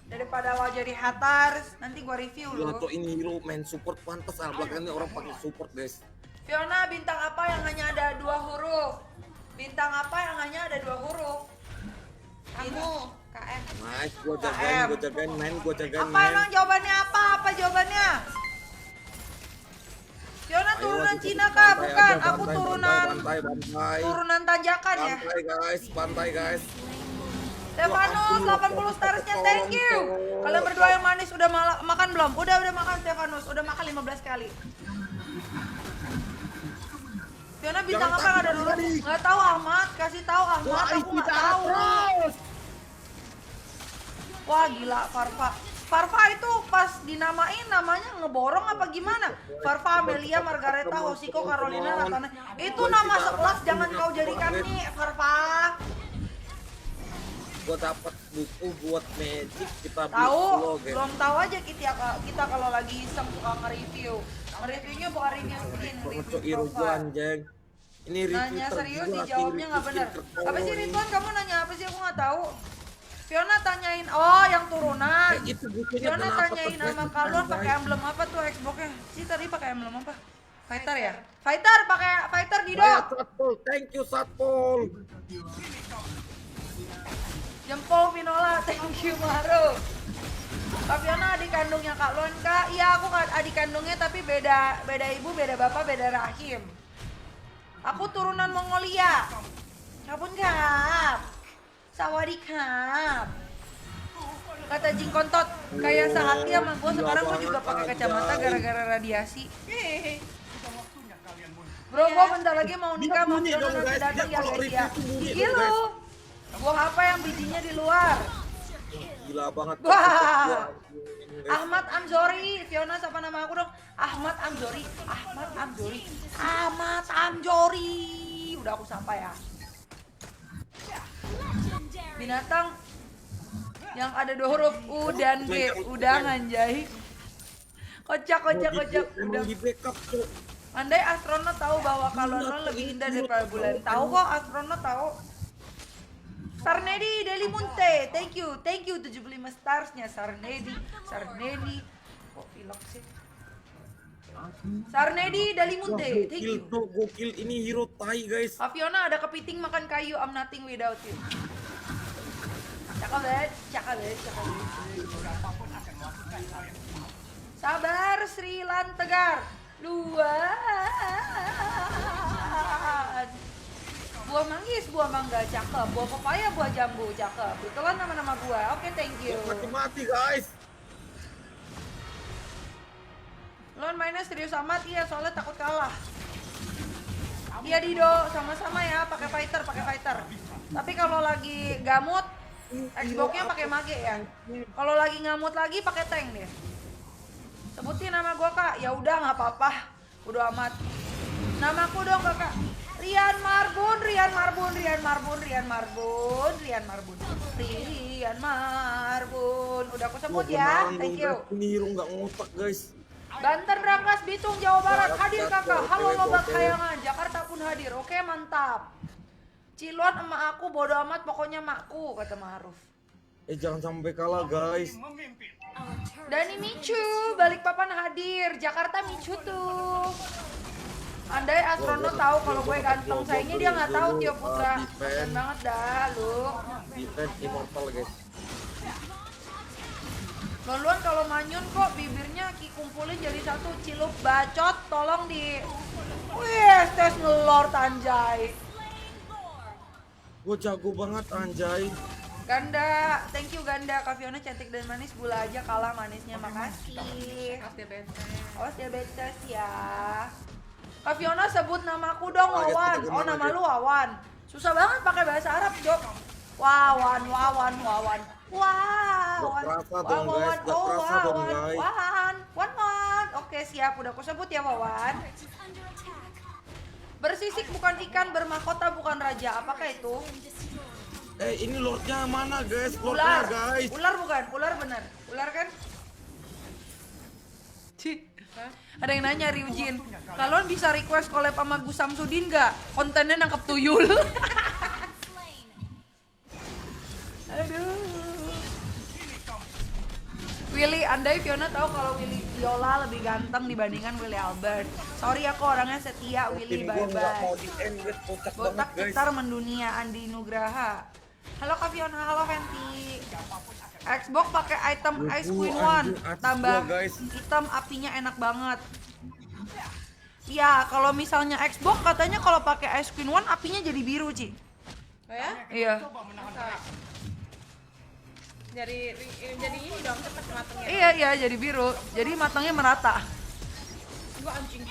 Daripada lo jadi haters, nanti gua review lu. Atau ini hero main support pantas belakangnya orang pakai support, guys. Fiona, bintang apa yang hanya ada 2 huruf? Bintang apa yang hanya ada 2 huruf? Kamu, KM. Nice, gua jagain main. Apa emang jawabannya apa? Apa jawabannya? Fiona turunan Cina kah? Bukan, aku turunan tanjakan ya. Pantai guys. Stefanus 80 starsnya, thank you. Kalian berdua yang manis udah makan belum? Udah makan Stefanus, udah makan 15 kali. Fiona bintang apa yang ada dulu? Nggak tahu Ahmad, kasih tahu Ahmad, aku nggak tahu. Wah gila Farfa. Farfa itu pas dinamain namanya ngeborong apa gimana? Farfa, Amelia, Margareta, Hosiko, Carolina, Ratana. Itu nama sekelas, jangan kau jadikan nih Farfa. Gua dapat buku buat magic, kita Tahu, belum tahu aja kita kalau lagi iseng suka nge-review. Nge-reviewnya bukan review skin, review profile. Ini review Nanya serius dijawabnya nggak bener. Apa sih Ridwan, kamu nanya apa sih, aku nggak tahu. Fiona tanyain, oh yang turunan. Fiona tanyain sama kalian pakai emblem apa tuh Xbox-nya? Sih tadi pakai emblem apa? Fighter ya? Fighter, pakai Fighter Dido. Thank you Satpol. Jempol Vinola, thank you Maru. Kak Fiona adik kandungnya Kak Lon Kak? Iya aku adik kandungnya tapi beda ibu, beda bapak, beda rahim. Aku turunan Mongolia. Kapun kap. Sawadikap. Kata Jing Kontot, kayak sehati sama gue, sekarang gue juga pakai kacamata gara-gara radiasi. Bro, gue bentar lagi mau nikah, mau nanti datang ya guys ya. Gigi lu. Buah apa yang bijinya di luar? Gila banget. Wah. Ahmad Amzori, Fiona siapa nama aku dong? Ahmad Amzori. Udah aku sampai ya. Binatang yang ada 2 huruf U dan G, udang anjay. Kocak. Udah. Di backup tuh. Andai astronot tahu bahwa kalorien lebih indah daripada bulan. Tahu kok astronot tahu. Sarnedi Deli Munte, thank you 75 starsnya Sarnedi. Kok pilek sih? Sarnedi Deli Munte, thank you. Gokil ini hero tai guys. Fiona ada kepiting makan kayu, I'm nothing without you. Cakep. Sabar Sri Lantegar. Buah manggis, buah mangga, cakep. Buah pepaya, buah jambu, cakep. Itulah nama-nama buah. Oke, thank you. Mati guys. Lon mainnya serius amat, iya soalnya takut kalah. Iya Dido, sama-sama ya, pakai fighter. Tapi kalau lagi gamut, Xbox-nya pakai mage ya. Kalau lagi ngamut lagi pakai tank dia. Sebutin nama gua Kak. Ya udah nggak apa-apa. Udah amat. Namaku dong Kakak. Rian Marbun. Udah aku sebut ya. Thank you. Ini hero nggak ngotak guys. Banten Rangkas Bitung Jawa Barat hadir Kakak. Halo Lobat Kayangan, Jakarta pun hadir. Oke, mantap. Ciluan emak aku bodo amat pokoknya makku kata Ma'ruf. Jangan sampai kalah guys. Dani Micu, Balikpapan hadir. Jakarta Micu tuh. Andai astronot tahu kalau gue ganteng, sayangnya dia nggak tahu Tio Putra. Keren banget dah lu. Defense immortal guys. Luluan kalau manyun kok bibirnya kumpulin jadi satu. Cilup bacot tolong di. Wih, tes ngelor anjay. Gue jago banget anjay. Ganda, thank you Ganda. Kak Fiona cantik dan manis, gula aja kalah manisnya, makasih. Awas diabetes ya. Kak Fiona sebut namaku dong Wawan. Oh nama lu Wawan. Susah banget pakai bahasa Arab Jok. Wawan. Wow. Gak kerasa dong, guys. Gak kerasa dong, guys. One. Oke, siap. Udah aku sebut ya, Wawan. Bersisik bukan ikan, bermahkota bukan raja. Apakah itu? Ini lordnya mana, guys? Lordnya, Ular. guys. Ular bukan? Ular bener. Ular kan? Cih. Ada yang nanya Ryujin, kalian bisa request collab sama Gus Samsudin gak? Kontennya nangkep tuyul. Aduh. Willy, andai Fiona tahu kalau Willy Viola lebih ganteng dibandingkan Willy Albert. Sorry aku orangnya setia, Willy, Gua nggak mau bye-bye. di end, guys. Kocak Botak banget, guys. gitar mendunia, Andi Nugraha. Halo Kak Fiona, halo Fenty. Xbox pakai item Ice Queen One, tambah hitam apinya enak banget. Ya, kalau misalnya Xbox katanya kalau pakai Ice Queen One apinya jadi biru, Ci. Oh ya? Iya. Jadi ini dong cepet matengnya. Iya, jadi biru. Jadi matangnya merata. Gua anjing.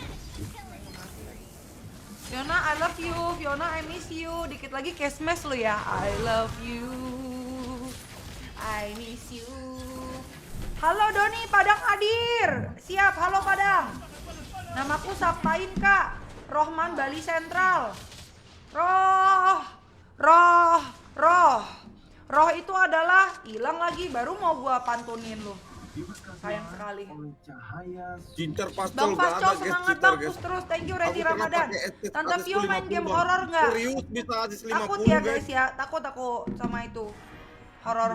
Fiona, I love you. Fiona, I miss you. Dikit lagi case smash lu ya. I love you. I miss you. Halo Doni, Padang hadir. Siap, halo Padang. Namaku Saptain Kak. Rohman Bali Sentral. Roh itu adalah hilang lagi, baru mau gua pantunin lu. Sayang sekali. Cinter pastel Bang gak ada, Pascal guys. semangat Cinter, Bang, guys. push terus. Thank you Aku Randy pernah Ramadan. pakai ST Tante Vio main 150, game Bang. horor nggak? Serius bisa asis 50, Takut ya guys ya, takut aku sama itu. Horor,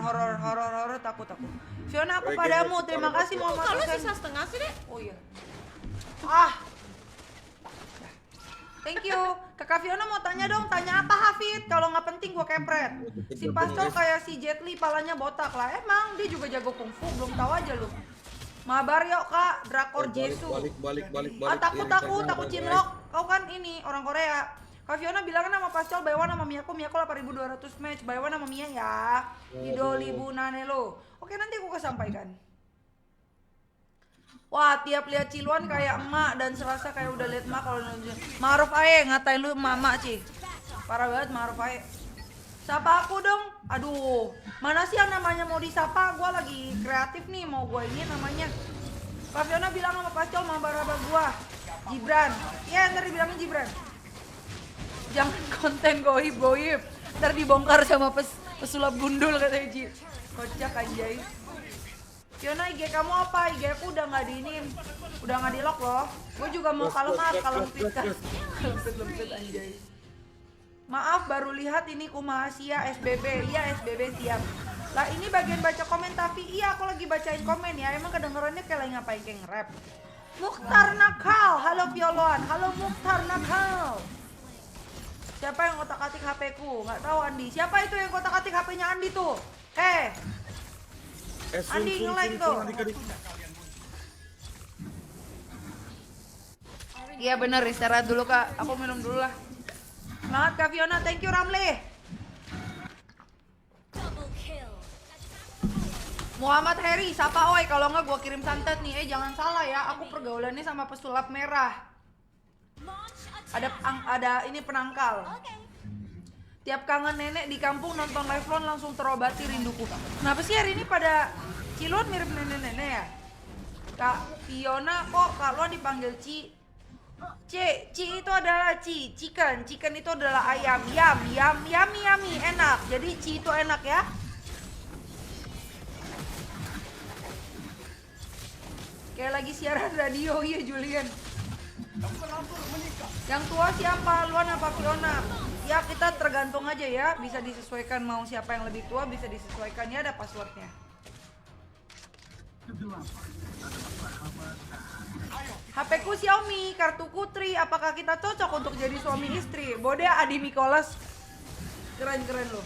takut aku. Fiona, aku Kayak padamu. game Terima kasih Kok Muhammad kalau Hussein. sisa setengah sih deh? Oh iya. Thank you. Kakak Fiona mau tanya dong, tanya apa Hafid? Kalau nggak penting gua kepret. Si Pastor kayak si Jet Li, palanya botak lah. Emang dia juga jago kungfu, belum tahu aja lu. Mabar yuk Kak, Drakor Jesu. Balik. Takut cinlok. Kau kan ini orang Korea. Kak Fiona bilang nama Pascal by one sama Miyako 8.200 match. By one sama Mia ya. Idolibu Nanelo. Oke, nanti aku kesampaikan. Wah, tiap lihat Ciluan kayak emak dan serasa kayak udah lihat emak kalau nunjuk. Ma'ruf ae ngatain lu emak Ci. Parah banget Ma'ruf ae. Sapa aku dong. Aduh, mana sih yang namanya mau disapa? Gua lagi kreatif nih, mau gua ini namanya. Kak Fiona bilang sama Pascal mabar-mabar gua. Gibran. Ya, ntar dibilangin Gibran. Jangan konten goib. Ntar dibongkar sama pesulap gundul katanya Ji. Kocak anjay. Fiona, IG kamu apa? IG aku udah nggak diinin, udah nggak di lock loh. Gue juga mau kalem fit kan. Lempit anjay. Maaf baru lihat ini kumaha sia SBB. Iya SBB siap. Lah ini bagian baca komen tapi iya aku lagi bacain komen ya. Emang kedengerannya kayak lagi ngapain kayak nge-rap. Mukhtar Nakal, halo Violoan. Halo Mukhtar Nakal. Siapa yang otak-atik HP ku? Nggak tahu Andi. Siapa itu yang otak-atik HP-nya Andi tuh? Andi nge-like tuh. Iya bener, istirahat dulu Kak. Aku minum dulu lah. Semangat Kak Fiona, thank you Ramli. Muhammad Heri, sapa oi. Kalau nggak gua kirim santet nih. Jangan salah ya, aku pergaulannya sama pesulap merah. Ada ini penangkal. Tiap kangen nenek di kampung nonton live lon langsung terobati rinduku. Kenapa sih hari ini pada Ciluan mirip nenek-nenek ya? Kak Fiona kok Kak Luan dipanggil Ci? Ci itu adalah chicken itu adalah ayam. Yummy, enak. Jadi Ci itu enak ya. Kayak lagi siaran radio, iya Julian. Yang tua siapa? Luan apa Fiona? Ya kita tergantung aja ya, bisa disesuaikan mau siapa yang lebih tua bisa disesuaikan ya, ada passwordnya. HP ku Xiaomi, kartuku Tri, apakah kita cocok untuk jadi suami istri? Bode Adi Mikolas, keren lo.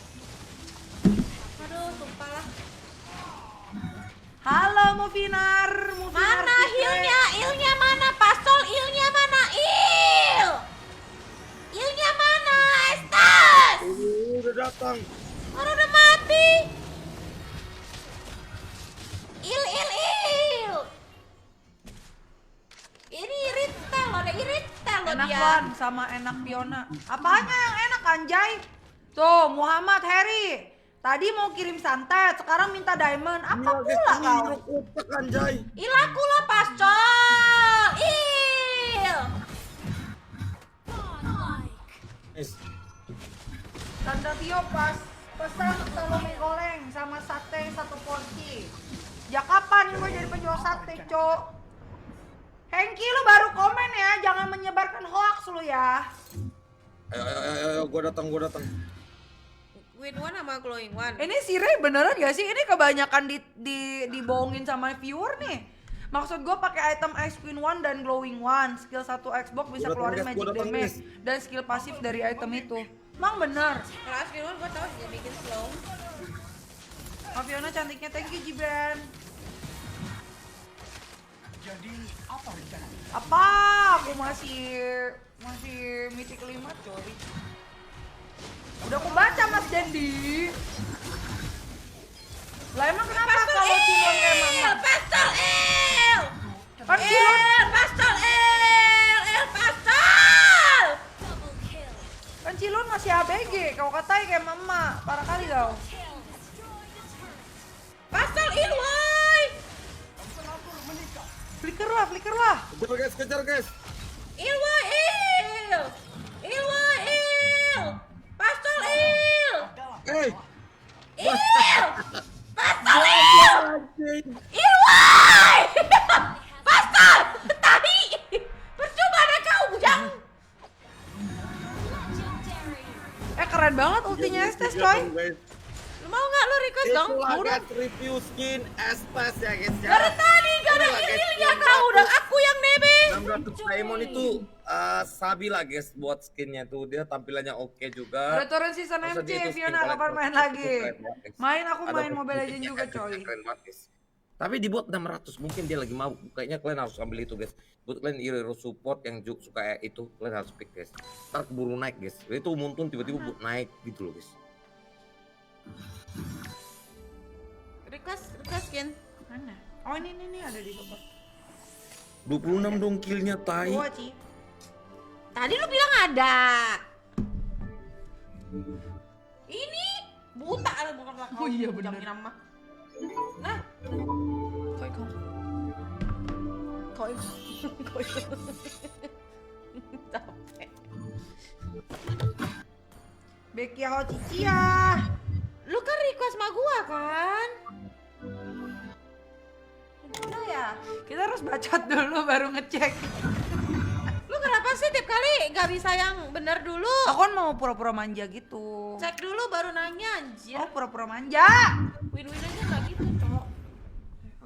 Aduh, sumpah lah. Halo Mufinar Mana ilnya mana? Pasol ilnya mana? Ilnya mana? Estas! Udah datang. Orang udah mati. Il. Ini irital, ada irital loh enak dia. Wan sama enak Fiona. Apanya yang enak anjay? Tuh Muhammad Heri. Tadi mau kirim santet, sekarang minta diamond. Apa Gila, guys, pula ini kau? hero kotak anjay. Ilaku lah pascol. Il. Guys, Tante Tio pas pesan telur goreng sama sate 1 porsi. Ya kapan gue jadi penjual sate, Cok? Hengki lu baru komen ya, jangan menyebarkan hoax lu ya. ayo, gua datang. Win one sama glowing one. Ini si Ray beneran gak sih? Ini kebanyakan dibohongin sama viewer nih. Maksud gue pakai item Ice Queen One dan Glowing One. Skill 1 Xbox bisa Gua keluarin datang, magic guys, damage dan skill pasif dari item itu. Emang bener. Kalau Askin one gue tau dia bikin slow. Fiona cantiknya, thank you Jibran. Apa? Aku masih mythic 5 coy. Udah aku baca Mas Dendi. Lah emang kenapa kalau Cilon kayak mama? Pastel il. Kan Cilon Pastel il pastel. kan Cilon masih ABG, kau katai kayak mama. Parah kali kau. Pastel il woi. Flicker lah. Kejar guys. Il woi il. Il woi il. Pastel il. Eh, Pastel il. Il woi. Pastel. Tadi. Percuma ada kau bujang. Keren banget ultinya Estes coy. guys. Lu mau nggak lu request dong? Itulah guys review skin Estes ya guys ya. Dari tadi gak ada Itulah, guys, ilnya kau dan aku yang nebeng. 600 diamond itu sabi lah guys buat skinnya tuh, dia tampilannya oke juga. Udah turun season Masa MC, dia itu Fiona skin kapan collector main itu lagi? keren banget, guys. Main aku Ada main Mobile posisinya Legends juga coy. keren banget guys. Tapi dibuat 600 mungkin dia lagi mau, kayaknya kalian harus ambil itu guys. Buat kalian hero support yang suka itu kalian harus pick guys. Ntar keburu naik guys. Itu muntun tiba-tiba buat naik gitu loh guys. Request skin. Mana? Oh ini ada di support. 26 dong killnya tai. Dua Ci. Tadi lu bilang ada. Ini buta lah bukan lah kau. Oh iya, bener. Jangan nama. Nah, koi. Capek. Bekia Ho Cici ya. Lu kan request sama gua kan? Udah ya. Kita harus bacot dulu baru ngecek. Lu kenapa sih tiap kali gak bisa yang bener dulu? Aku kan mau pura-pura manja gitu. Cek dulu baru nanya anjir. Oh pura-pura manja. Win-win aja gak gitu cowok.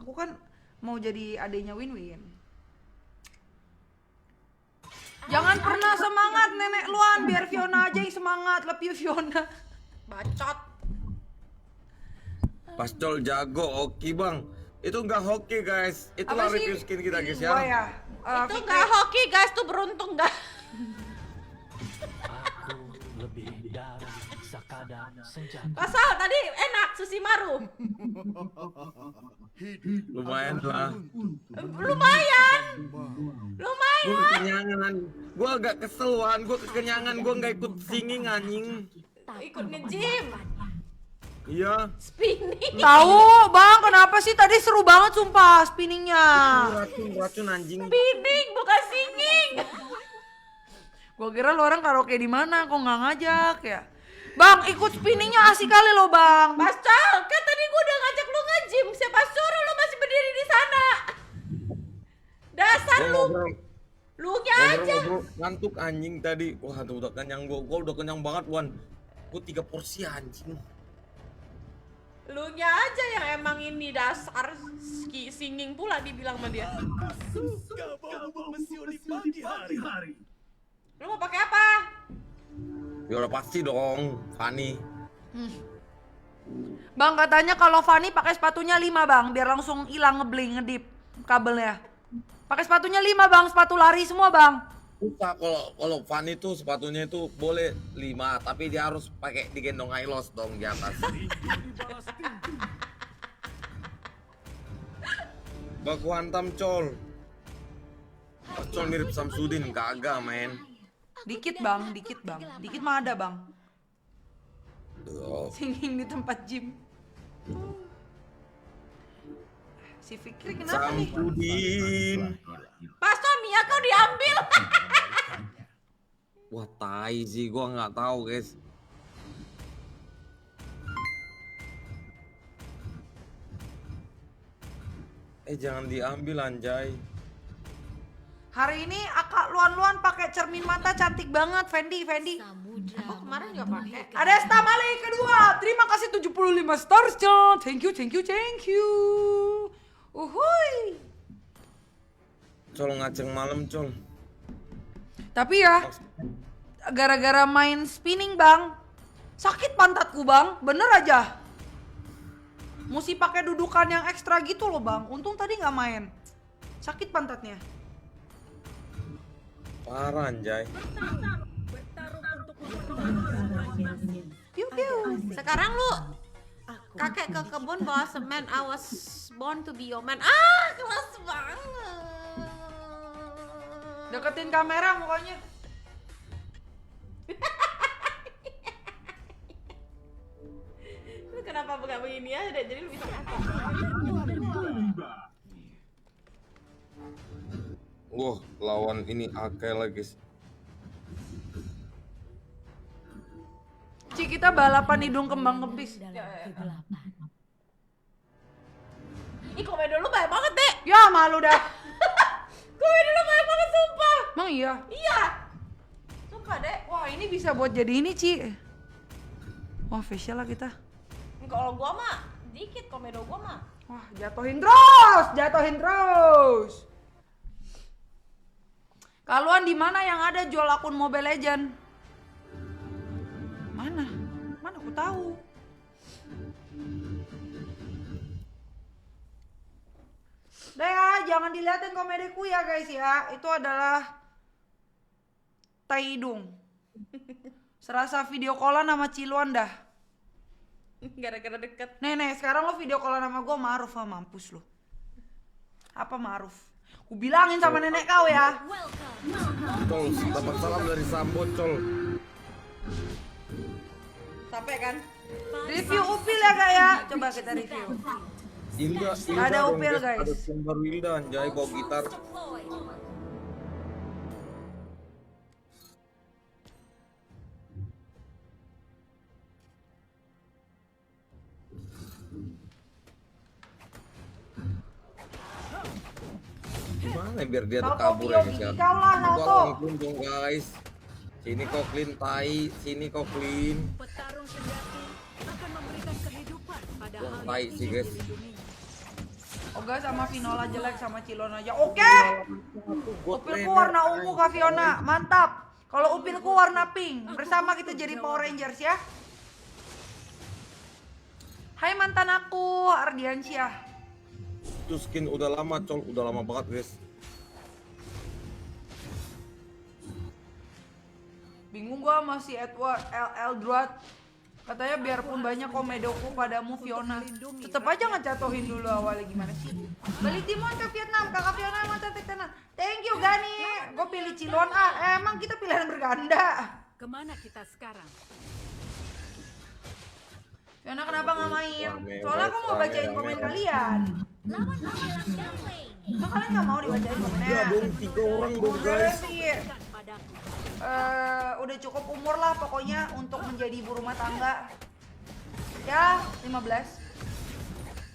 Aku kan mau jadi adenya Win-Win. Jangan pernah semangat nenek Luan, biar Fiona aja yang semangat. Love you Fiona. Bacot. Pascol jago, oke bang. Itu enggak hoki guys. Itulah Apa sih? review skin kita guys Gua ya. Itu gak hoki guys, tuh beruntung dah. Aku lebih dari sekadar senjata. Pasal tadi enak sushi maru. Lumayan lah. Lumayan. Gue kekenyangan. Gue agak kesel Wan. Gue kekenyangan. Gue nggak ikut singing anjing. Ikut nge-gym. Iya. Spinning. Tahu bang, kenapa sih tadi seru banget sumpah spinningnya. Racun anjing. Spinning bukan singing. Gua kira lu orang karaoke di mana, kok nggak ngajak ya? Bang, ikut spinningnya asik kali lo bang. Pascal, kan tadi gua udah ngajak lu nge-gym. Siapa suruh lu masih berdiri di sana? Dasar lu. Lu nya aja. Ngobrol, ngantuk anjing tadi. Wah, tuh udah kenyang gue udah kenyang banget Wan. Gue 3 porsi anjing. Lu nya aja yang emang ini dasar singing pula dibilang sama dia. Suka bau mesiu di pagi hari. Lu mau pakai apa? Ya udah pasti dong, Fanny. Bang katanya kalau Fanny pakai sepatunya 5 bang, biar langsung hilang ngebling ngedip kabelnya. Pakai sepatunya 5 bang, sepatu lari semua bang. Susah kalau Fanny tuh sepatunya itu boleh 5, tapi dia harus pakai digendong Ailos dong di atas. Baku hantam col. Col mirip Samsudin, kagak men. Dikit bang, dikit mah ada bang. Singing di tempat gym. Si Fikri kenapa nih? Samsudin. Pastor Mia kau diambil. Wah, tai sih, gua nggak tahu, guys. Jangan diambil anjay. Hari ini Akak Luan-Luan pakai cermin mata cantik banget, Fendi. Samudra. Aku kemarin juga pakai. Ada Stamali kedua. Terima kasih 75 stars, John. Thank you. Uhuy. Col ngaceng malam, Col. Tapi ya, gara-gara main spinning, Bang, sakit pantatku, Bang. Bener aja. Mesti pakai dudukan yang ekstra gitu loh, Bang. Untung tadi nggak main. Sakit pantatnya. Parah anjay. Piu piu. Sekarang lu kakek ke kebun bawa semen. I was born to be your man. Kelas banget. Deketin kamera mukanya. Lu kenapa bukan begini aja? Jadi lu bisa apa? Wah, lawan ini Akai lagi. Ci, kita balapan hidung kembang kempis. Dalam kegelapan. Ih, komedo lu banyak banget, Dek. Ya malu dah. Komedo lu banyak banget, sumpah. Emang iya? Iya. Sumpah, Dek. Wah, ini bisa buat jadi ini, Ci. Wah, facial lah kita. Kalau gua mah dikit komedo gua mah. Wah, jatuhin terus. Kaluan di mana yang ada jual akun Mobile Legend? Mana aku tahu. Udah ya, jangan dilihatin komediku ya guys ya. Itu adalah tai hidung. Serasa video callan sama Ciluan dah. Gara-gara deket. Nenek, sekarang lo video callan sama gue, Ma'ruf, mampus lo. Apa Ma'ruf? Ku bilangin sama nenek kau ya. Col, dapat salam dari Sambo, Col. Capek kan? Review Upil ya kak ya. Coba kita review. Ilda Ada dong, Upil, guys. Ada sumber Wilda anjay bawa gitar. Gimana biar dia Salto kabur Pio ya gigi guys. kau lah, Salto. Dong guys. Sini kau clean tai, sini kau clean. Petarung sejati akan memberikan kehidupan pada Wah, hal tai yang sih, ingin guys. dilindunginya. Oga sama Vinola jelek, sama Cilon aja. Oke. Upilku warna ungu Kak Fiona, mantap. Kalau upilku warna pink, bersama kita jadi Power Rangers ya. Hai mantan aku, Ardiansyah. Itu skin udah lama, Col, udah lama banget guys. Bingung gua masih Edward Eldred. Katanya biarpun banyak komedoku padamu Fiona, tetep aja ngejatuhin dulu awalnya, gimana sih? Balik Timon ke Vietnam, kakak Fiona emang cantik tenan. Thank you Gani. Gue pilih Cilon. Emang kita pilihan berganda. Kemana kita sekarang? Fiona kenapa nggak main? Soalnya aku mau bacain komen kalian. Kok kalian nggak mau dibacain komennya? Ya dong, 3 orang dong Udah guys. sih. Udah cukup umur lah pokoknya untuk menjadi ibu rumah tangga. Ya, 15.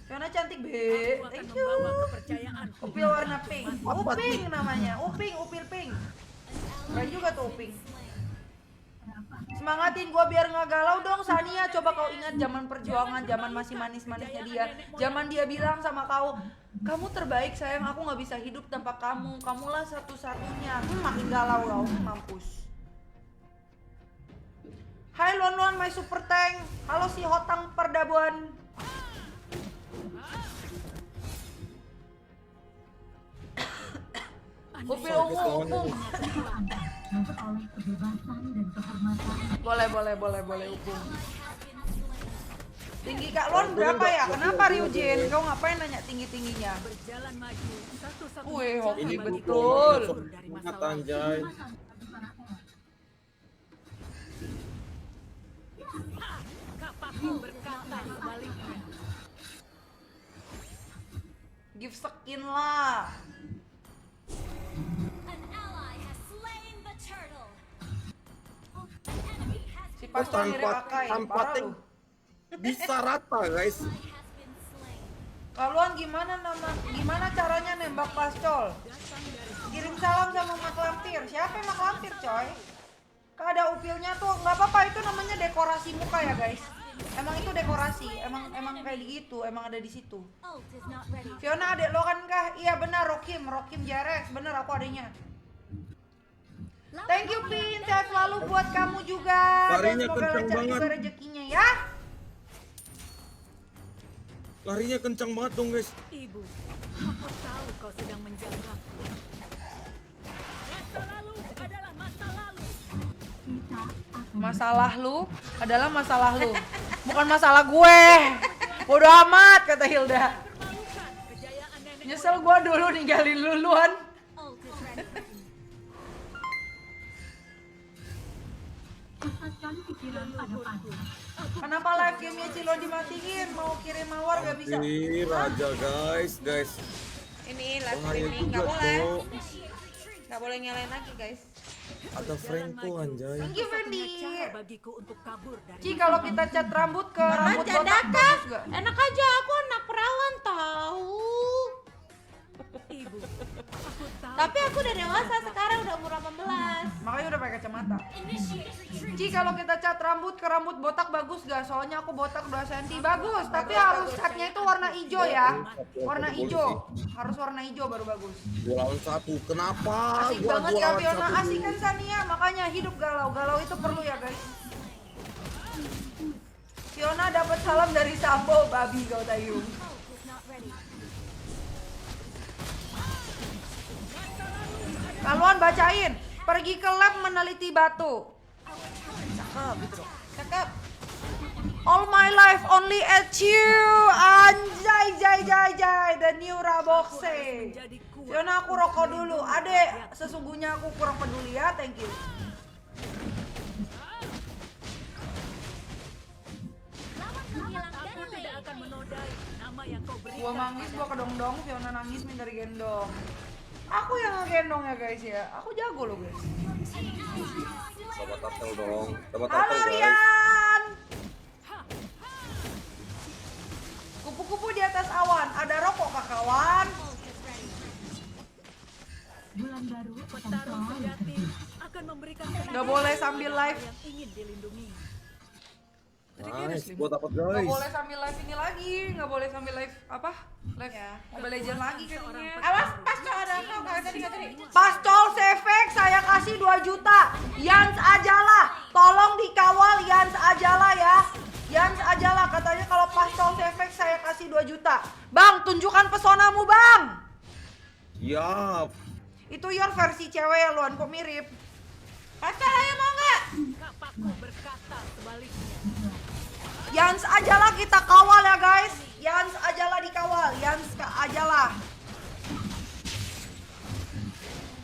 Fiona cantik, Be. Aku akan Thank you. membawa kepercayaanku. Upil warna pink. Uping namanya. Upil pink. Keren juga tuh Uping. Semangatin gua biar nggak galau dong, Sania. Coba kau ingat zaman perjuangan, zaman masih manis-manisnya dia. Zaman dia bilang sama kau, kamu terbaik sayang, aku nggak bisa hidup tanpa kamu. Kamulah satu-satunya. Makin galau kau, mampus. Hai Luan-Luan my super tank. Halo si Hotang Perdabuan. Upil ungu. Boleh Upung. Tinggi Kak Luan berapa ya? Kenapa Ryujin? Kau ngapain nanya tinggi-tingginya? Berjalan maju satu-satunya Wih, jalan hoki Ini bagi betul. keluar dari Banget masalah. anjay. berkata sebaliknya. Give skin lah. Si Pascal mirip Akai, tanpa parah tank lu. bisa rata guys. Kaluan gimana caranya nembak Pascal? Kirim salam sama Mak Lampir. Siapa yang Mak Lampir, coy? Kak ada upilnya tuh, nggak apa-apa, itu namanya dekorasi muka ya guys. Emang itu dekorasi, emang kayak gitu, emang ada di situ. Fiona adek lo kan kah? Iya benar, Rokim Jarex, bener aku adeknya. Thank you Pin, sehat selalu buat kamu juga. Dan Larinya semoga kenceng lancar juga banget. rezekinya ya. Larinya kencang banget dong guys. Ibu, aku tahu kau sedang menjangkaku. Masa lalu adalah masa lalu. Masalah lu adalah masalah lu, bukan masalah gue. Bodo amat kata Hilda. Permalukan kejayaan nenek. Nyesel gue dulu ninggalin luluan. Kenapa live gamenya Cilo dimatiin? Mau kirim mawar gak bisa? Ih, raja guys. Ini live Bahaya streaming juga nggak boleh. tuh. Nggak boleh nyalain lagi guys. Ada Franco anjay. Thank you Fendi. Cara bagiku untuk kabur dari. Ci kalau kita cat rambut ke Kan rambut botak jadaka. bagus gak? Enak aja, aku anak perawan tahu. Ibu, aku tahu. Tapi aku udah dewasa sekarang, udah umur 18. Makanya udah pakai kacamata. Ci kalau kita cat rambut ke rambut botak bagus gak? Soalnya aku botak 2 cm. Bagus, tapi harus catnya itu warna hijau ya. Warna hijau. Harus warna hijau baru bagus. 2 lawan 1. Kenapa? Asik Gua banget 2 ya lawan Fiona, 1 asik dulu. kan Sania, makanya hidup galau. Galau itu perlu ya guys. Fiona dapat salam dari Sambo, babi kau tayu. Kaluan bacain, pergi ke lab meneliti batu. Cakep gitu. Cakep. All my life only at you. Anjay, jay, the new Raboxe. Fiona aku rokok dulu. Adek, sesungguhnya aku kurang peduli ya, thank you. Aku tidak akan menodai nama yang kau berikan. Gua manggis, gua kedong-dong, Fiona nangis minta digendong. Aku yang ngegendong ya guys ya. Aku jago loh guys. Sahabat Tartel dong. Sahabat Halo Tartel guys. Rian. Kupu-kupu di atas awan. Ada rokok kah kawan? Petarung sejati akan memberikan Gak boleh sambil live. yang ingin dilindungi. Nice, gua dapat Gak guys. boleh sambil live ini lagi. Gak boleh sambil live apa? Live Ya. Mobile Legend lagi kayaknya. Awas, pas cok ada kau nggak tadi. Pascol Sefek saya kasih 2 juta. Yans Ajala, tolong dikawal Yans Ajala ya. Yans Ajala katanya kalau Pascol Sefek saya kasih 2 juta. Bang, tunjukkan pesonamu bang. Yap. Itu your versi cewek ya Luan, kok mirip. Pacar ayo mau nggak? Kapakku berkata sebaliknya. Yans Ajala kita kawal ya guys. Yans Ajala dikawal. Yans Ajala.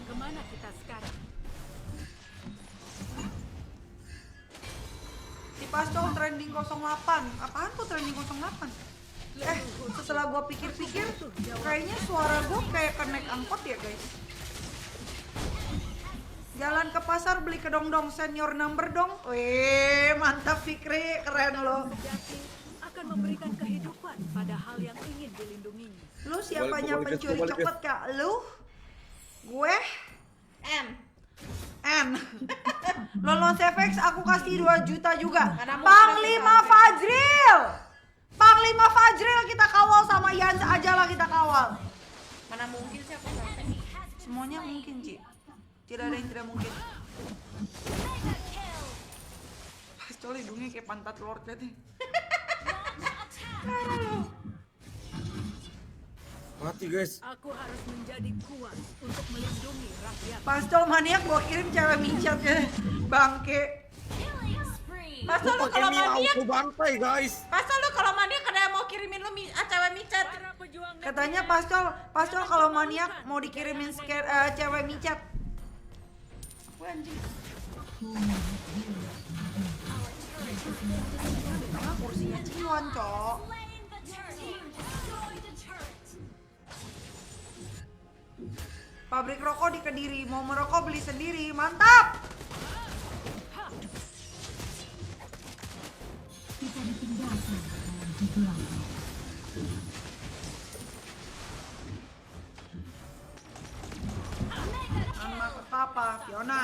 Kemana kita sekarang? Si Pascol trending 08. Apaan tuh trending 08? Setelah gua pikir-pikir kayaknya suara gua kayak naik angkot ya guys. Jalan ke pasar beli kedong-dong senior number dong. Wih, mantap Fikri, keren lo. Sejati akan memberikan kehidupan pada hal yang ingin dilindunginya. Lu siapanya Balik, pencuri balik, coklat kak? Lu? Gue? M. N. Lolo Sefex aku kasih 2 juta juga. Mana mungkin Panglima kasih Fajril. Panglima Fajril kita kawal sama Yans Ajala kita kawal. Mana mungkin sih aku sampai. Semuanya mungkin, Ci. Tidak ada yang tidak mungkin. Pascol hidungnya kayak pantat lord tadi. Mati guys. Aku harus menjadi kuat untuk melindungi rakyat. Pascol maniak gua kirim cewek micat ya. Bangke. Pasal lu Pakai kalau mie maniak, auto bantai guys. pasal lu kalau maniak ada mau kirimin lu cewek micat. Para pejuang Katanya Pascol kalau maniak mau dikirimin cewek micat. Wah, anjing. Tengah kursinya Ciwan, Cok. Pabrik rokok di Kediri, mau merokok beli sendiri, mantap. Anak apa, Fiona?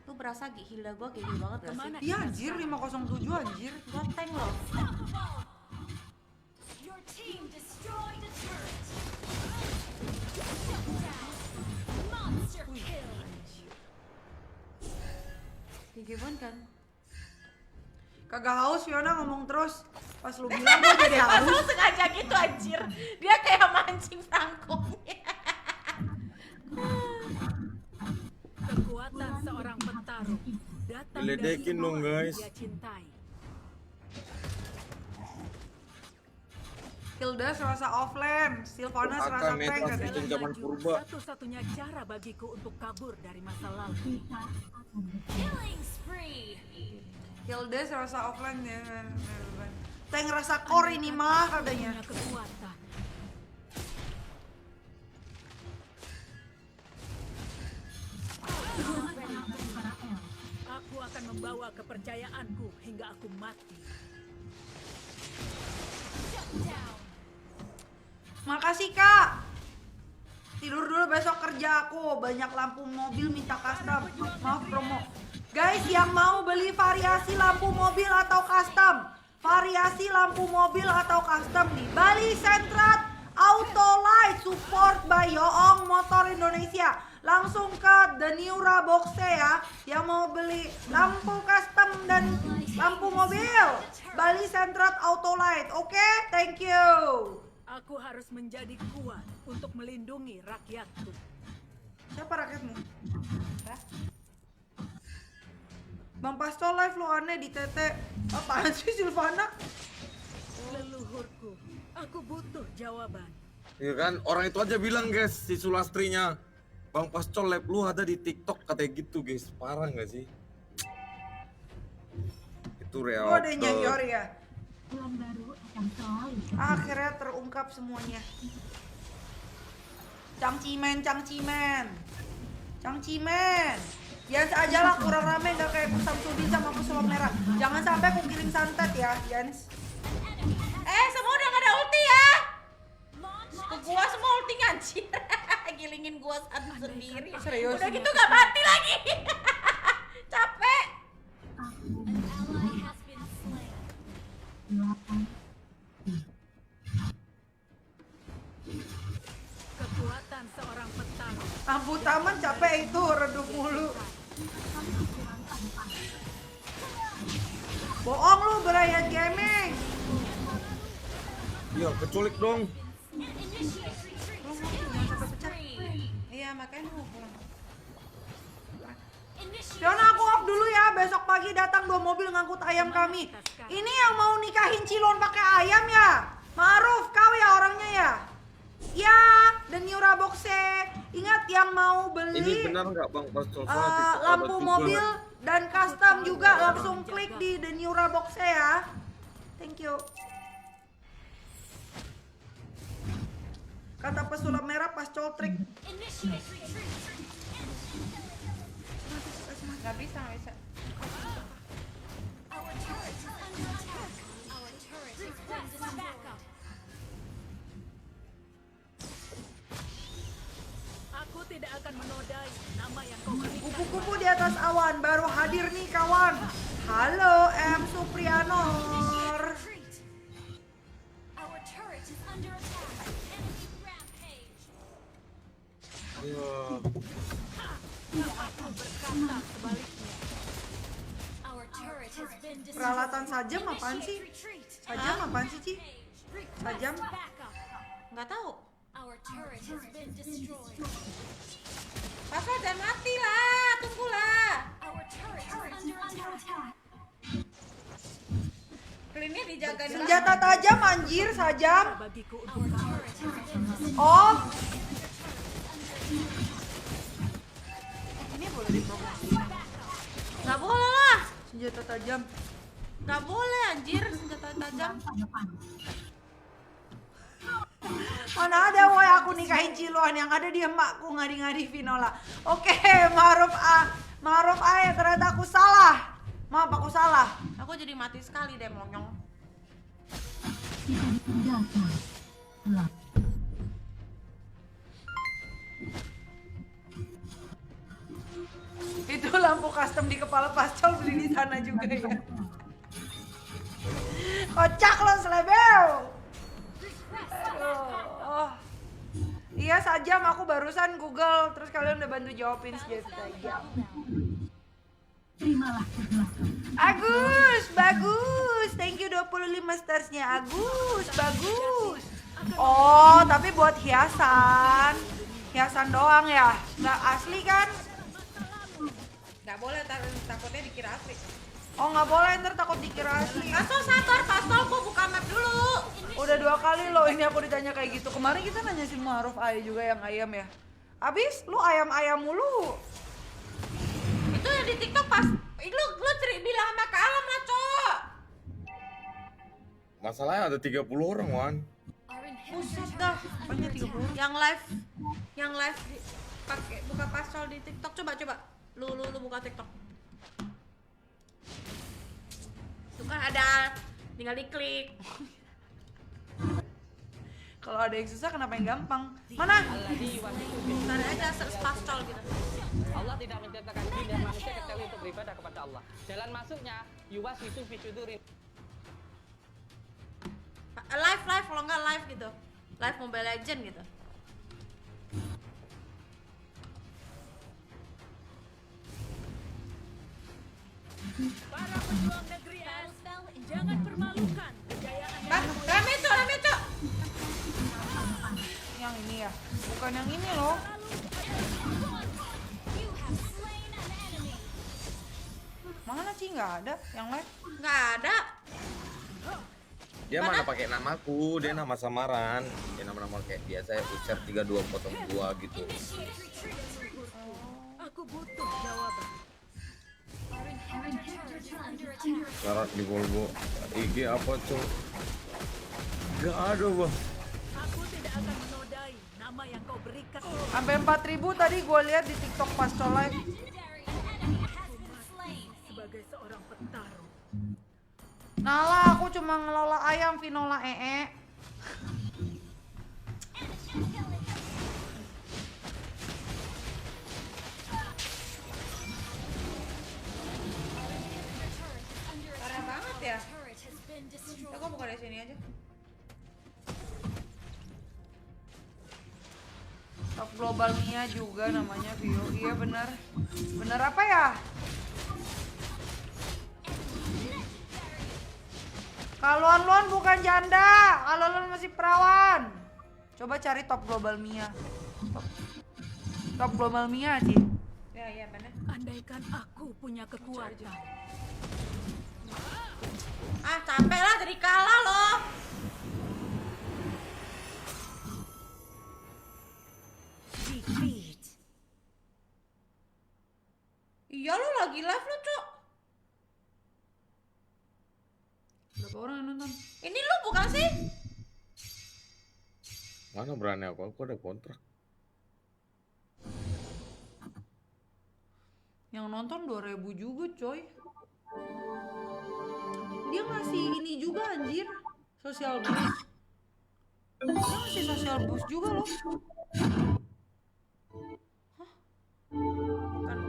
Tuh berasa Hilda gua gini banget gak sih? Iya anjir, 507 anjir. Gua tank loh. Gimana kan? Kagak haus Fiona ngomong terus. Pas lu bilang gua jadi Pas haus. lu sengaja gitu anjir. Dia kayak mancing rangkumnya. Kekuatan seorang petarung datang dari Diledekin dong, orang guys. dia cintai. Hilda serasa offline, Silvana serasa Akan prank meta katanya. sistem zaman Maju, purba. satu-satunya cara bagiku untuk kabur dari masa lalu. Hilda serasa offline ya. Saya ngerasa core ini mah katanya. Punya kekuatan. Aku akan membawa kepercayaanku hingga aku mati. Makasih Kak. Tidur dulu besok kerja aku. Banyak lampu mobil minta custom. Maaf promo. Guys yang mau beli variasi lampu mobil atau custom, variasi lampu mobil atau custom nih, Bali Sentrat Auto Light support by Yoong Motor Indonesia. Langsung ke The New Raboxe ya, yang mau beli lampu custom dan lampu mobil. Bali Sentrat Auto Light. Oke, thank you. Aku harus menjadi kuat untuk melindungi rakyatku. Siapa rakyatmu? Hah? Bang Pasto live lu aneh di tete. Apaan sih Silvana? Leluhurku, aku butuh jawaban. Ya kan, orang itu aja bilang guys, si Sulastrinya, Bang Pascol lab lu ada di TikTok katanya gitu guys, parah nggak sih? Itu Lu real. ada nyanyor ya? Akhirnya terungkap semuanya. Cangcimen, cangcimen. Cangcimen. Jans aja lah kurang rame gak kayak Kusam Sudin sama Pesulap Merah. Jangan sampai aku kirim santet ya, Jans. Semua udah gak ada ulti ya. Ke gua semua ulti anjir. Gilingin gua satu sendiri. Serius? Udah gitu gak mati lagi. Capek. Kekuatan seorang petarung. Lampu taman capek itu, redup mulu. Bohong lu Brian Gaming. Iya, keculik dong. Jangan sampai pecah. Iya makanya lu pulang. Fiona aku off dulu ya, besok pagi datang 2 mobil ngangkut ayam kami. Ini yang mau nikahin Cilon pakai ayam ya? Ma'ruf kau ya orangnya ya? Ya, The New Raboxe. Ingat yang mau beli Ini benar nggak Bang Pascol? lampu mobil dan custom juga langsung klik di The New Raboxe ya. Thank you. Kata pesulap merah pas coltrik. Gak bisa, gak bisa. Aku tidak akan menodai nama yang kau berikan. Kupu-kupu di atas awan baru hadir nih kawan. Halo M Suprianor. Iya. Aku berkata sebaliknya. Peralatan sajam apaan sih? Sajam apaan sih Ci? Sajam? Nggak tahu. Pasal jangan mati lah, tunggulah. Klinnya dijaga dulu. Senjata tajam anjir sajam. Bagiku untuk kabur. Oh, senjata tajam. Nggak boleh anjir senjata tajam. Mana ada woy aku nikahin Ciluan, yang ada dia emakku ngadi-ngadi Vinola. Oke, Maruf A ya, ternyata aku salah. Maaf, aku salah. Aku jadi mati sekali deh monyong. Itu lampu custom di kepala pascal beli di sana juga ya. Kocak lo selebel. Oh. Iya sajam, aku barusan Google, terus kalian udah bantu jawabin sajam. Agus, bagus. Thank you 25 starsnya Agus, bagus. Oh, tapi buat hiasan. Hiasan doang ya, nggak asli kan? Nggak boleh, takutnya dikira asli. Oh nggak boleh, ntar takut dikira asli. Pasol sabar, Pasol, gua buka map dulu. Udah 2 kali loh ini aku ditanya kayak gitu. Kemarin kita nanya si Maruf Ayah juga yang ayam ya. Abis lu ayam-ayam mulu. Itu yang di TikTok pas lu bilang sama Kak Alam lah, Cok. Masalahnya ada 30 orang, Wan. Buset dah. Banyak 30. Yang live pakai buka Pasol di TikTok. Coba. Lu buka TikTok. Tuh kan ada, tinggal diklik. Kalau ada yang susah kenapa yang gampang? Mana? Cari aja search Pasol gitu. Allah tidak menciptakan jin dan manusia kecuali untuk beribadah kepada Allah. Jalan masuknya yuwaswisu fi sudurin. Live kalau nggak live gitu. Live Mobile Legend gitu. Para pejuang negeri es, jangan permalukan kejayaan Rame, Cok. Yang ini ya? Bukan yang ini loh. Mana sih nggak ada yang live? Nggak ada. Dia mana pakai namaku, dia nama samaran. Dia nama-nama kayak biasa ya, ucap 3242 gitu. Aku butuh jawaban. Syarat di Volvo. IG apa, Cok? Gak ada, Bang. Aku tidak akan menodai nama yang kau berikan. Sampai 4.000 tadi gue lihat di TikTok pas live. Sebagai seorang petarung, Nala, aku cuma ngelola ayam Vinola ee. Parah banget ya. Aku buka dari sini aja. Top Global Mia juga namanya Vio. Iya benar. Benar apa ya? Kalau Luan bukan janda, kalau Luan masih perawan. Coba cari Top Global Mia. Top Global Mia sih. Ya, benar. andaikan aku punya kekuatan. Ah, capek lah jadi kalah loh. Defeat. Iya lo lagi live lo, Cok. Berapa orang yang nonton? Ini lu bukan sih? Mana berani aku ada kontrak. Yang nonton 2.000 juga coy. Dia ngasih ini juga anjir, social boost. Dia ngasih social boost juga loh. Hah? Bukan.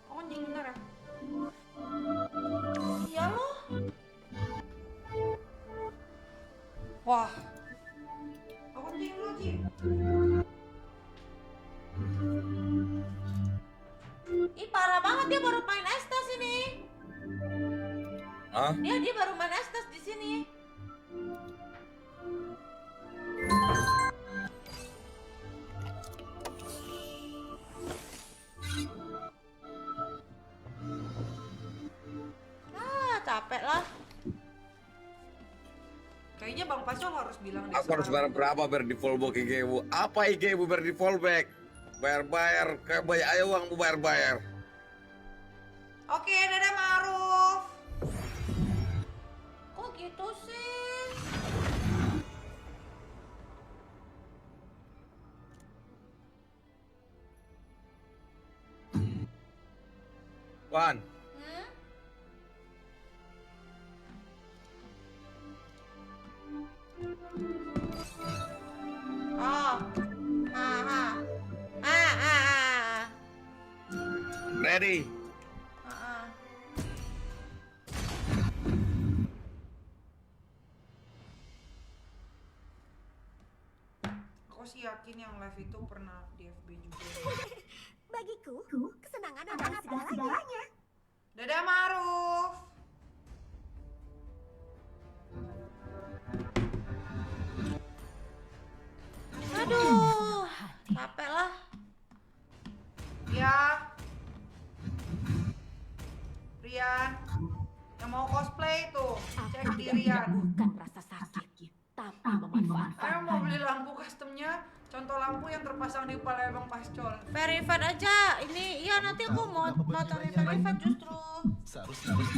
Oh anjing bentar ya. Iya lo. Wah. Aku anjing lu Ci. Ih parah banget, dia baru main Estes ini. Hah? Dia baru main Estes di sini. Ah, capek lah. Kayaknya Bang Pasol harus bilang deh. Aku harus bayar berapa biar di fallback IG-mu? Apa IG-mu biar di fallback? Bayar kayak banyak ayo uangmu bayar. Oke, dadah Maruf. Kok gitu sih? Wan, Hmm? Oh. ready? Aku sih yakin yang live itu pernah di FB juga. Bagiku, kesenangan adalah segala-galanya. Dadah Maruf. Aduh, capek lah. Ya. Rian. Yang mau cosplay tuh, cek di Rian. Bukan rasa sakit, tapi memanfaatkan. Saya mau beli lampu customnya, contoh lampu yang terpasang di kepala Bang Pascol. Verified aja. Ini iya nanti aku mau cari verified justru.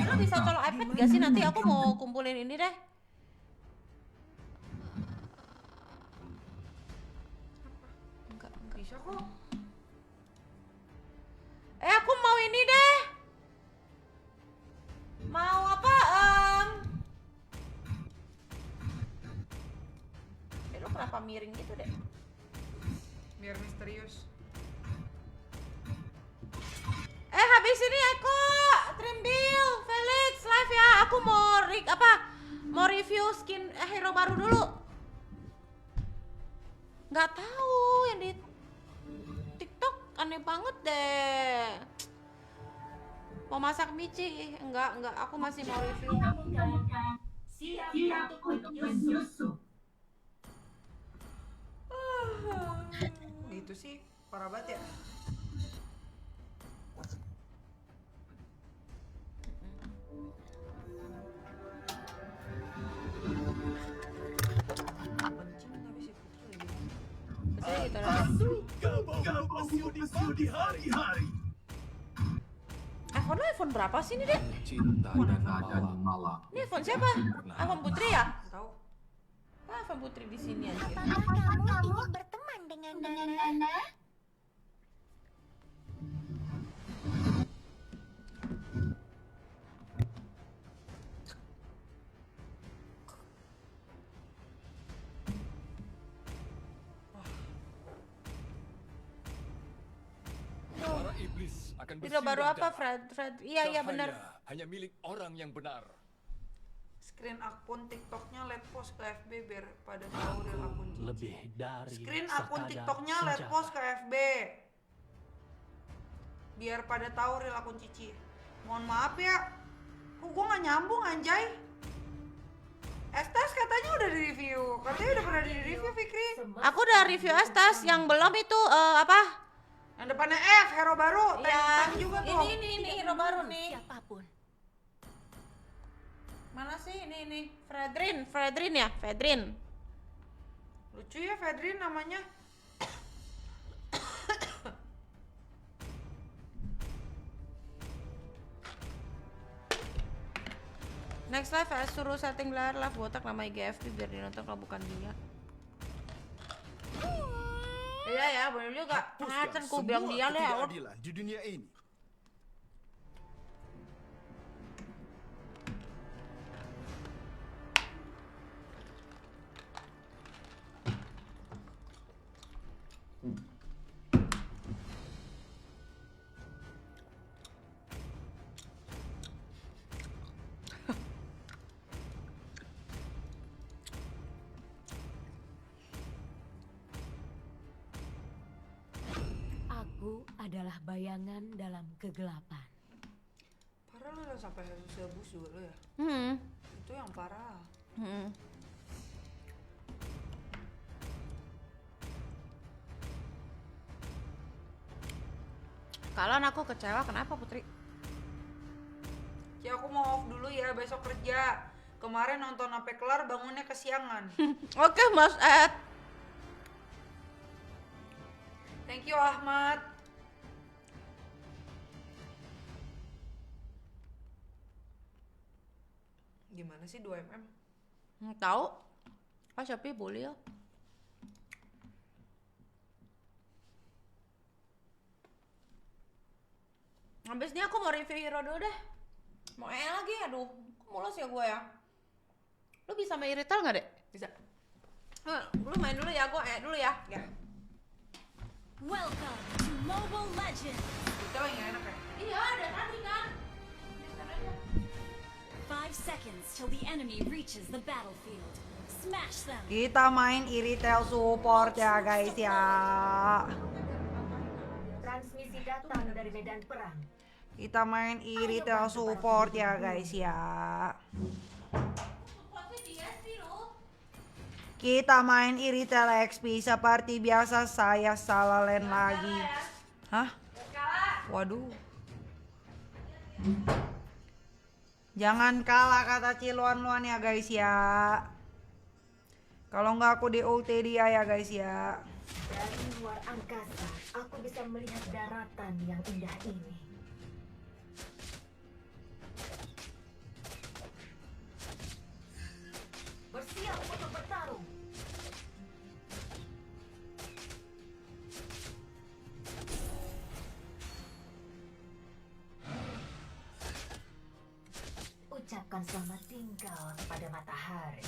Lo bisa tolong iPad gak sih, nanti aku mau kumpulin ini deh. Enggak. Bisa kok. Aku mau ini deh. Mau apa? Lo kenapa miring gitu deh? Biar misterius. Habis ini Eko, Trimbil, Felix, live ya. Aku mau review skin hero baru dulu. Nggak tahu yang di TikTok aneh banget deh. Mau masak mici? Enggak, aku masih mau review. Gitu sih, parah banget ya. iPhone berapa sih ini deh? Ini iPhone siapa? iPhone Putri ya? Tahu? iPhone Putri di sini aja. Apakah kamu ingin berteman dengan Nana? Para iblis akan Video baru bersimbah apa, darah. Fred? Iya benar. Cahaya hanya milik orang yang benar. Screen akun TikToknya let post ke FB biar pada tahu real akun Cici. Lebih dari Screen akun sekadar TikToknya let senjata. post ke FB biar pada tahu real akun Cici. Mohon maaf ya, kok gue nggak nyambung anjay. Estes katanya udah di review, katanya udah pernah di review Fikri. Aku udah review Estas, yang belum itu apa? Yang depannya F, hero baru, Ya, tank juga tuh. ini hero baru nih. Siapapun. Mana sih ini? Fredrin ya, Fedrin. Lucu ya Fedrin namanya. Next live suruh setting layar live botak nama IGFB biar dinonton kalau bukan dia. Iya ya, bener juga. Ngacen ku bilang dia lewat. ketidakadilan di dunia ini. Aku adalah bayangan dalam kegelapan. Parah lu sampai harus gabus juga lu ya. Hmm. Itu yang parah. Hmm. Kalian aku kecewa kenapa Putri? Ya aku mau off dulu ya, besok kerja. Kemarin nonton sampai kelar bangunnya kesiangan. Oke, Mas Ed. Thank you Ahmad. Gimana sih 2 mm? Tahu? Ah, Shopee boleh ya. Habis ini aku mau review hero dulu deh. Mau lagi, aduh, mulas ya gue ya. Lu bisa main retail nggak dek? Bisa. Lu main dulu ya, gue dulu ya. Ya. Welcome to Mobile Legends. Itu yang enak ya. Iya, ada tadi kan. 5 seconds till the enemy reaches the battlefield. Smash them. Kita main Iritel support ya guys ya. Transmisi datang dari medan perang. Kita main Iritel support ya guys ya. Kita main Iritel XP seperti biasa. Saya salah lane lagi. Hah? Waduh. Jangan kalah kata Ciluan-luan ya guys ya. Kalau nggak aku di ulti dia ya guys ya. Dari luar angkasa, aku bisa melihat daratan yang indah ini. Bersiap untuk bertarung. Ucapkan selamat tinggal kepada matahari.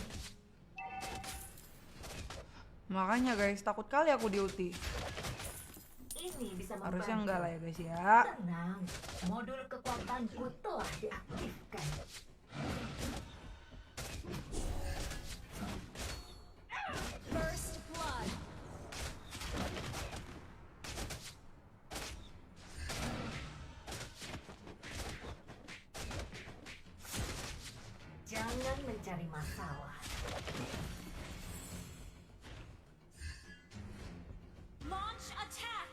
Makanya guys, takut kali aku di ulti. Ini bisa Harusnya enggak lah ya guys ya. Tenang, modul kekuatanku telah diaktifkan. First blood. Jangan mencari masalah. Launch attack.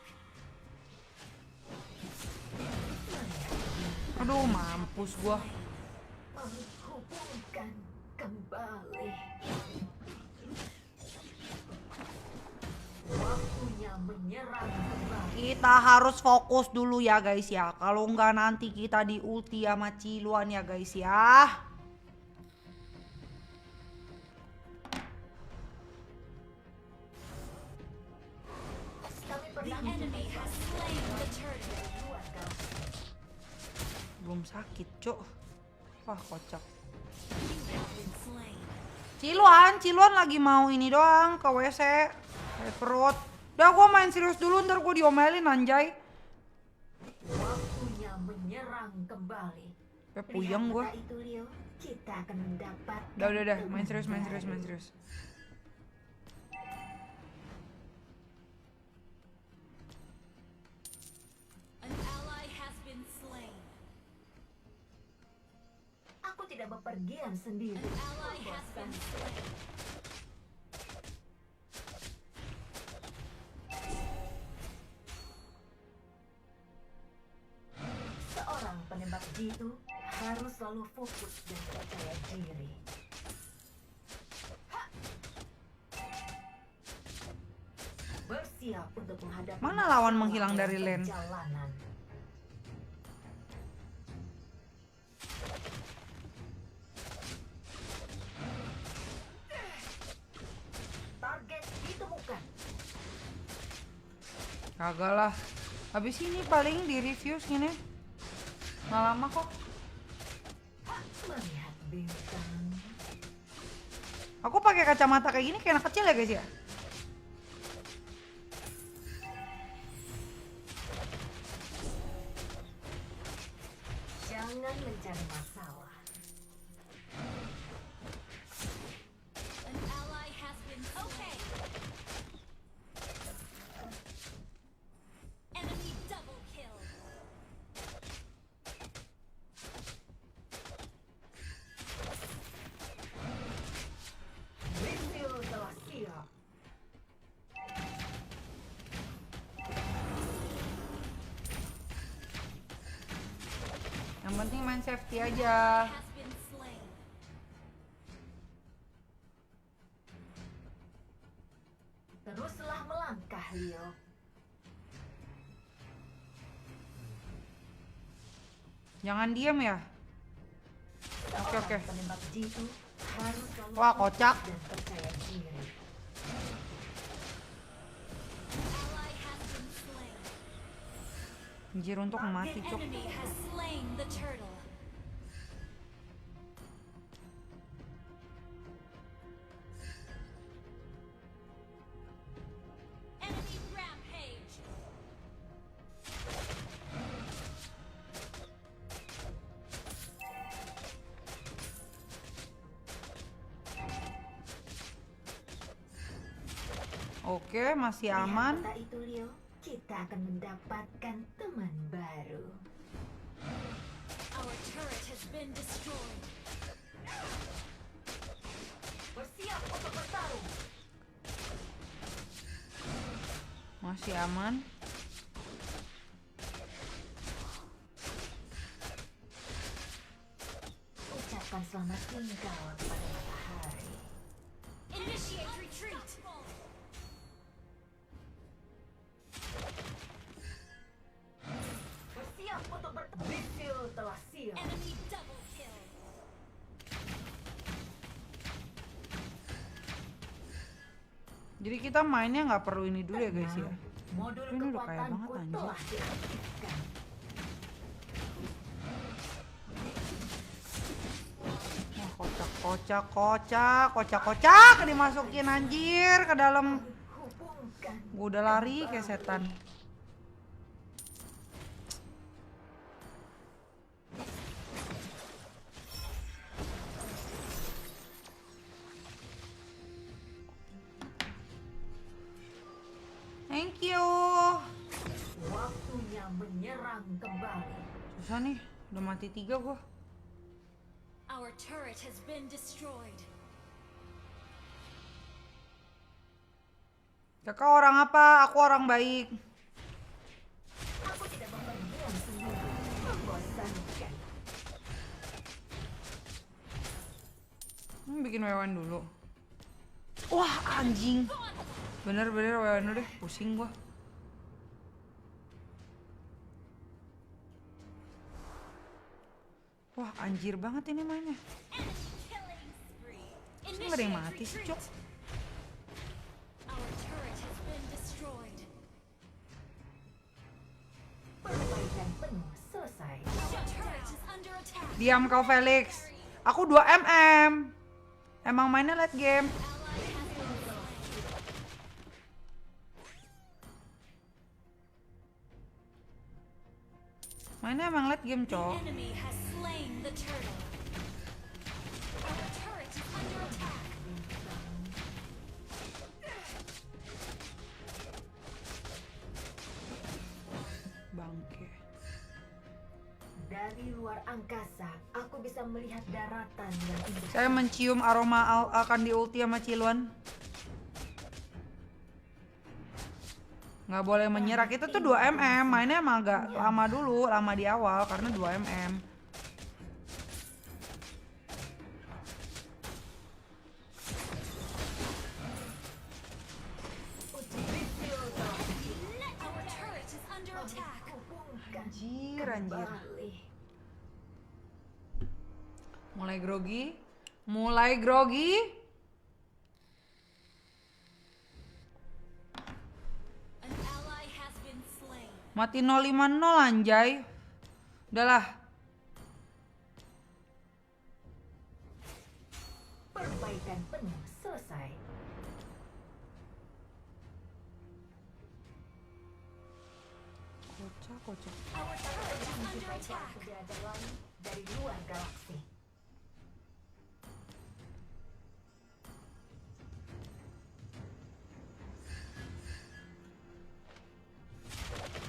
Aduh, mampus gua. Menghubungkan kembali. Waktunya menyerang kembali. Kita harus fokus dulu ya guys ya. Kalau enggak nanti kita di ulti sama Ciluan ya guys ya. The enemy has slain the turtle. Belum sakit, Cuk. Wah, kocak. You have been slain. Ciluan lagi mau ini doang ke WC. Kayak perut. Udah gua main serius dulu, ntar gua diomelin anjay. Waktunya menyerang kembali. Puyeng gua. Lihat itu, Leo. Kita akan mendapat. Udah, main serius. An ally has been slain. Aku tidak bepergian sendiri. An ally has been slain. Seorang penembak jitu harus selalu fokus dan percaya diri. Bersiap untuk menghadapi Mana lawan menghilang dari lane? perjalanan. Target ditemukan. Kagak lah. Habis ini paling di review sini. Nggak lama kok. Melihat bintang. Aku pakai kacamata kayak gini kayak anak kecil ya guys ya. Jangan mencari masalah. An ally has been okay. Enemy double kill. Misil telah siap. Yang penting main safety aja. Has been slain. Jangan diam ya. Oke. Seorang penembak jitu harus selalu Wah, kocak. fokus dan percaya diri. Anjir, untuk mati, cok. Oke, masih aman. Lihat peta itu, Leo. Kita akan mendapatkan teman baru. Bersiap untuk bertarung. Masih aman. Ucapkan selamat tinggal kepada matahari. Bersiap untuk bertarung. Bisil telah siap. Jadi kita mainnya nggak perlu ini dulu ya guys ya. Modul Ini udah kaya banget, kekuatanku anjir. telah diaktifkan. Wah, kocak dimasukin anjir ke dalam. Hubungkan. Gua udah lari kayak setan. Thank you. Waktunya menyerang kembali. Susah nih, udah mati 3 gua. Our turret has been destroyed. Kakak orang apa? Aku orang baik. Aku tidak berpergian sendiri. Membosankan. Bikin wewan dulu. Wah, anjing. Bener-bener wewan dulu deh, pusing gua. Wah, anjir banget ini mainnya. Nggak ada yang mati sih, Cok. Our turret has been destroyed. Perbaikan penuh selesai. Our turret is under attack. Diam kau, Felix. Aku 2 mm. Emang mainnya late game. Mainnya emang late game, Cok. Enemy has slain the turtle. Our turret is under attack. Bangke. Dari luar angkasa, aku bisa melihat daratan yang indah. Saya mencium aroma akan di ulti sama Ciluan. Nggak boleh menyerah. Kita tuh 2 mm. Mainnya emang agak lama dulu. Lama di awal karena 2 mm. Our turret is under attack. Hubungkan Anjir. kembali. Mulai grogi. An ally has been slain. Mati 050 anjay. Udahlah. Perbaikan penuh selesai. Kocak. Our turret is under Menjumpai para attack. penjelajah lain dari luar galaksi.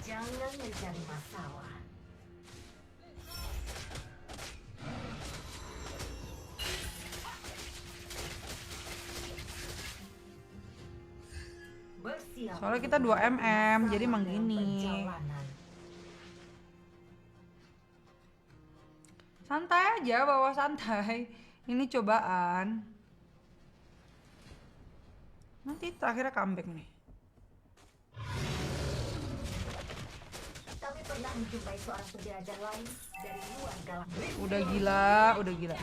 Jangan mencari masalah. Bersiap Soalnya kita untuk 2 mm, jadi bersama emang dalam gini. perjalanan. Santai aja, bawa santai. Ini cobaan. Nanti terakhirnya comeback nih. Kami pernah menjumpai seorang penjelajahan lain dari luar galaktik. Udah gila, udah gila.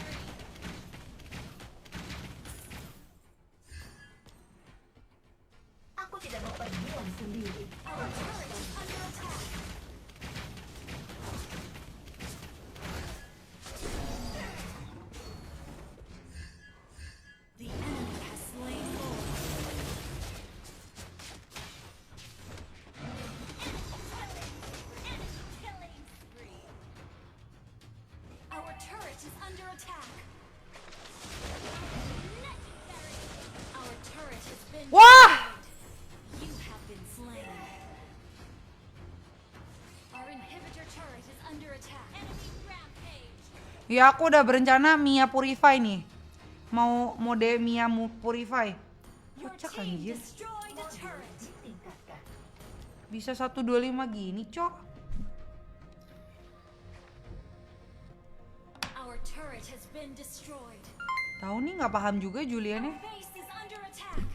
Aku tidak mau perjuang sendiri. Our turret is under attack. The enemy has slain Lord. Our turret is under attack. Our turret has been Wah! You have been slain. Our inhibitor turret is under attack. Enemy rampage. Ya aku udah berencana Mia Purify nih. Mau mode Mia Purify. Your Kocak team anjir. destroyed a turret. Tingkatkan. Bisa 125 gini, Cok. Our turret has been destroyed. Tahu nih nggak paham juga Juliannya. Base is under attack.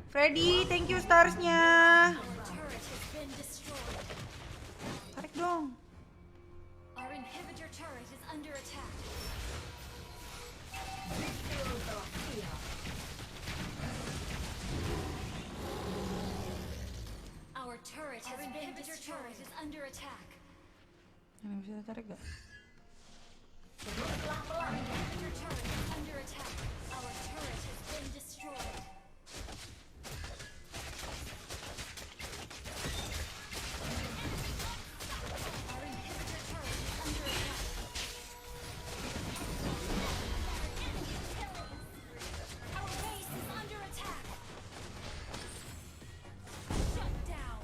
Freddy, thank you starsnya. Our turret has been destroyed. Tarik dong. Our inhibitor turret is under attack. Our turret has been destroyed. Turret is under attack. Ini bisa tarik gak? Our inhibitor turret is under attack. Our turret has been destroyed. Our inhibitor turret is under attack. Our base is under attack. Shut down.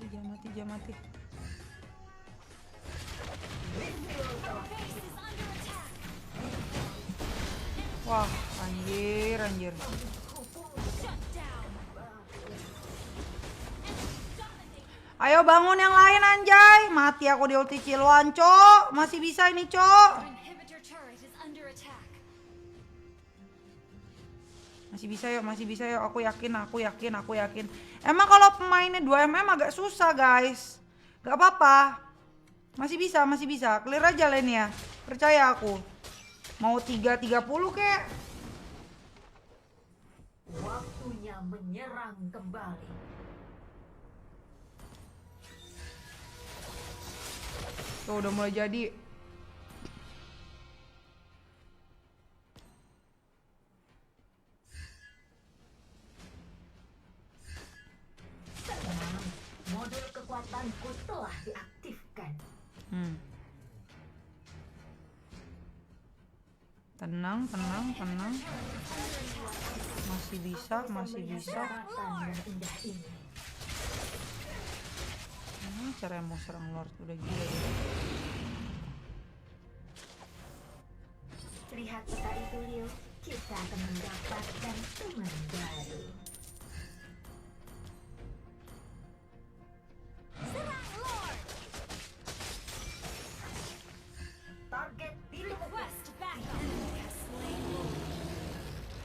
Jangan mati, jangan mati. Our base is under attack. Wah, anjir, anjir. Shut down. Ayo bangun yang lain anjay. Mati aku di ulti Ciluan, Cok. Masih bisa ini, Cok. Our inhibitor turret is under attack. Masih bisa yuk, masih bisa yuk. Aku yakin, aku yakin, aku yakin. Emang kalau pemainnya 2 agak susah, guys. Gak apa-apa. Masih bisa, masih bisa. Clear aja lane ya. Percaya aku. Mau 3-30 kek. Waktunya menyerang kembali. Tuh udah mulai jadi. Tenang, modul kekuatanku telah diaktifkan. Tenang, tenang, tenang. Masih bisa, masih bisa. Daratan yang indah ini. Cara mau serang Lord udah gila ya. Lihat peta itu, Leo. Kita akan mendapatkan teman baru. Target ditemukan. Request backup. Enemy has slain Lord.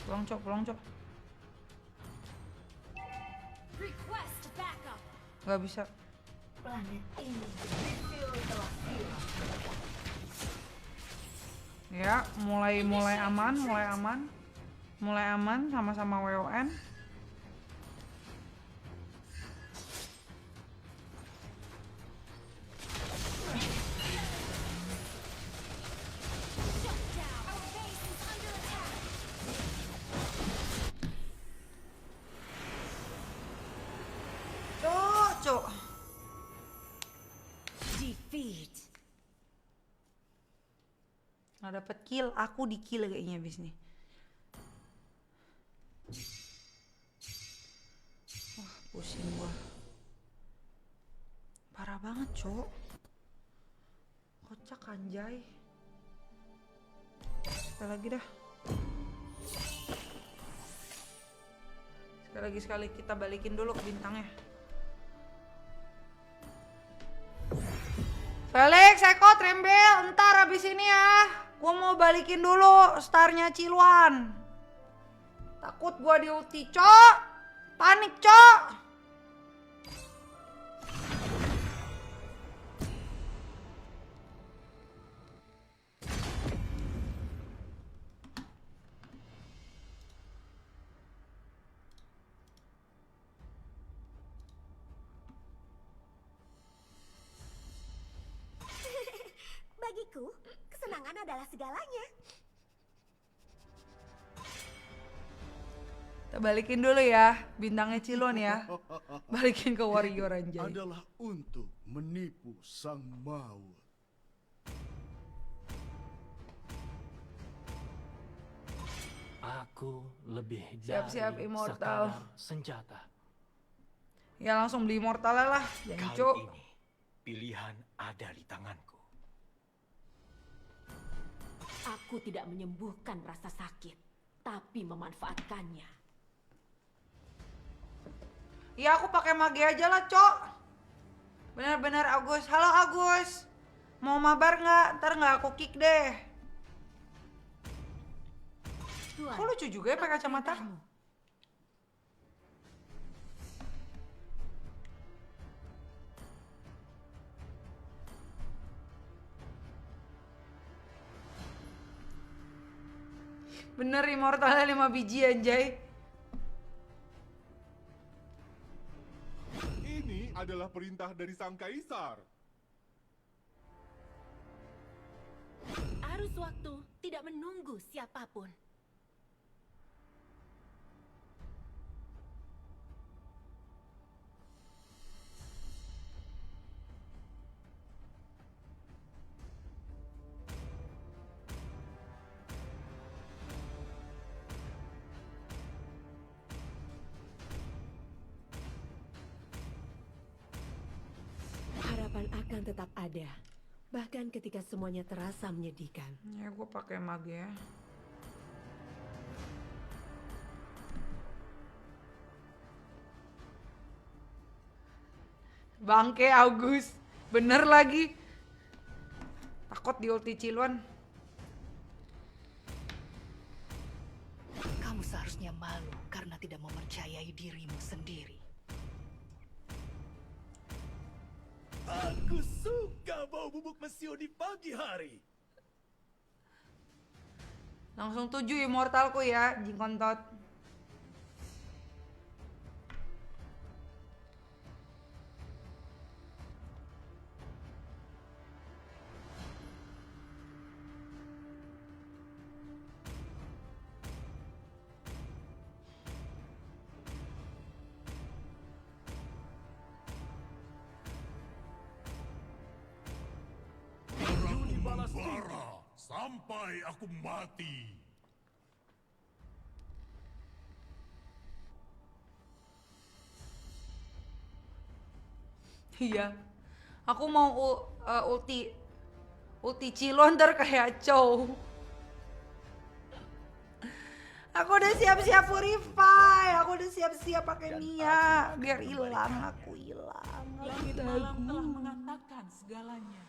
Pulang, Cok, pulang, Cok. Request backup. Gak bisa. Planet ini telah hilang. Ya, mulai aman, mulai aman. Mulai aman sama-sama WON. Shut down. Our base is under attack. Cok. Defeat. Nggak dapet kill, aku di kill kayaknya abis nih. Wah, pusing gua. Parah banget, Cok. Kocak anjay. Sekali lagi dah. Sekali kita balikin dulu ke bintangnya. Felix, Eko, Trembel, entar abis ini ya. Gua mau balikin dulu starnya Ciluan. Takut gua di ulti, Cok. Panik, Cok. Bagiku, kesenangan adalah segalanya. Kita balikin dulu ya bintangnya Cilon ya. Balikin ke warrior anjay. Adalah untuk menipu sang maut. Aku lebih Siap-siap dari immortal. sekadar senjata. Ya langsung beli immortal lah. Kali Jancu. ini pilihan ada di tanganku. Aku tidak menyembuhkan rasa sakit, tapi memanfaatkannya. Ya aku pakai mage aja lah, Cok. Bener-bener Agus. Halo Agus. Mau mabar nggak? Ntar nggak aku kick deh. Tuan, Kok lucu juga ya pakai kacamata? perintahmu. Bener immortalnya 5 biji anjay. Ini adalah perintah dari sang kaisar. Arus waktu tidak menunggu siapapun. Harapan akan tetap ada, bahkan ketika semuanya terasa menyedihkan. Ya gue pakai mage ya. Bangke Agus. Bener lagi. Takut di ulti Cilon. Kamu seharusnya malu karena tidak mempercayai dirimu sendiri. Aku suka bau bubuk mesio di pagi hari. Langsung 7 immortalku ya, Jingkontot. Bara sampai aku mati. Iya. Aku mau ulti Cilon ntar kayak Chow. Aku udah siap-siap purify. Aku udah siap-siap pakai Mia biar hilang aku hilang. Langit malam telah mengatakan segalanya.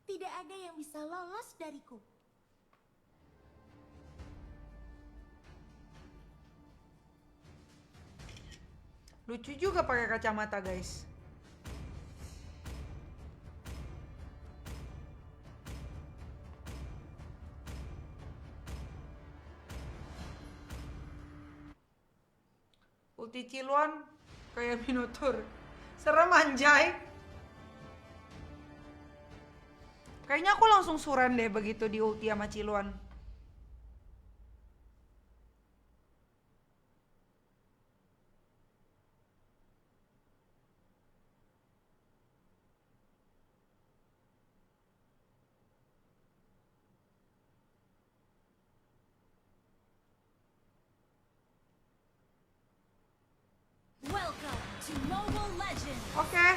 Tidak ada yang bisa lolos dariku. Lucu juga pakai kacamata, guys. Ulti Cilon kayak Minotaur. Serem anjay. Kayaknya aku langsung suren deh begitu di ulti sama Cilon. Welcome to Mobile Legends. Oke.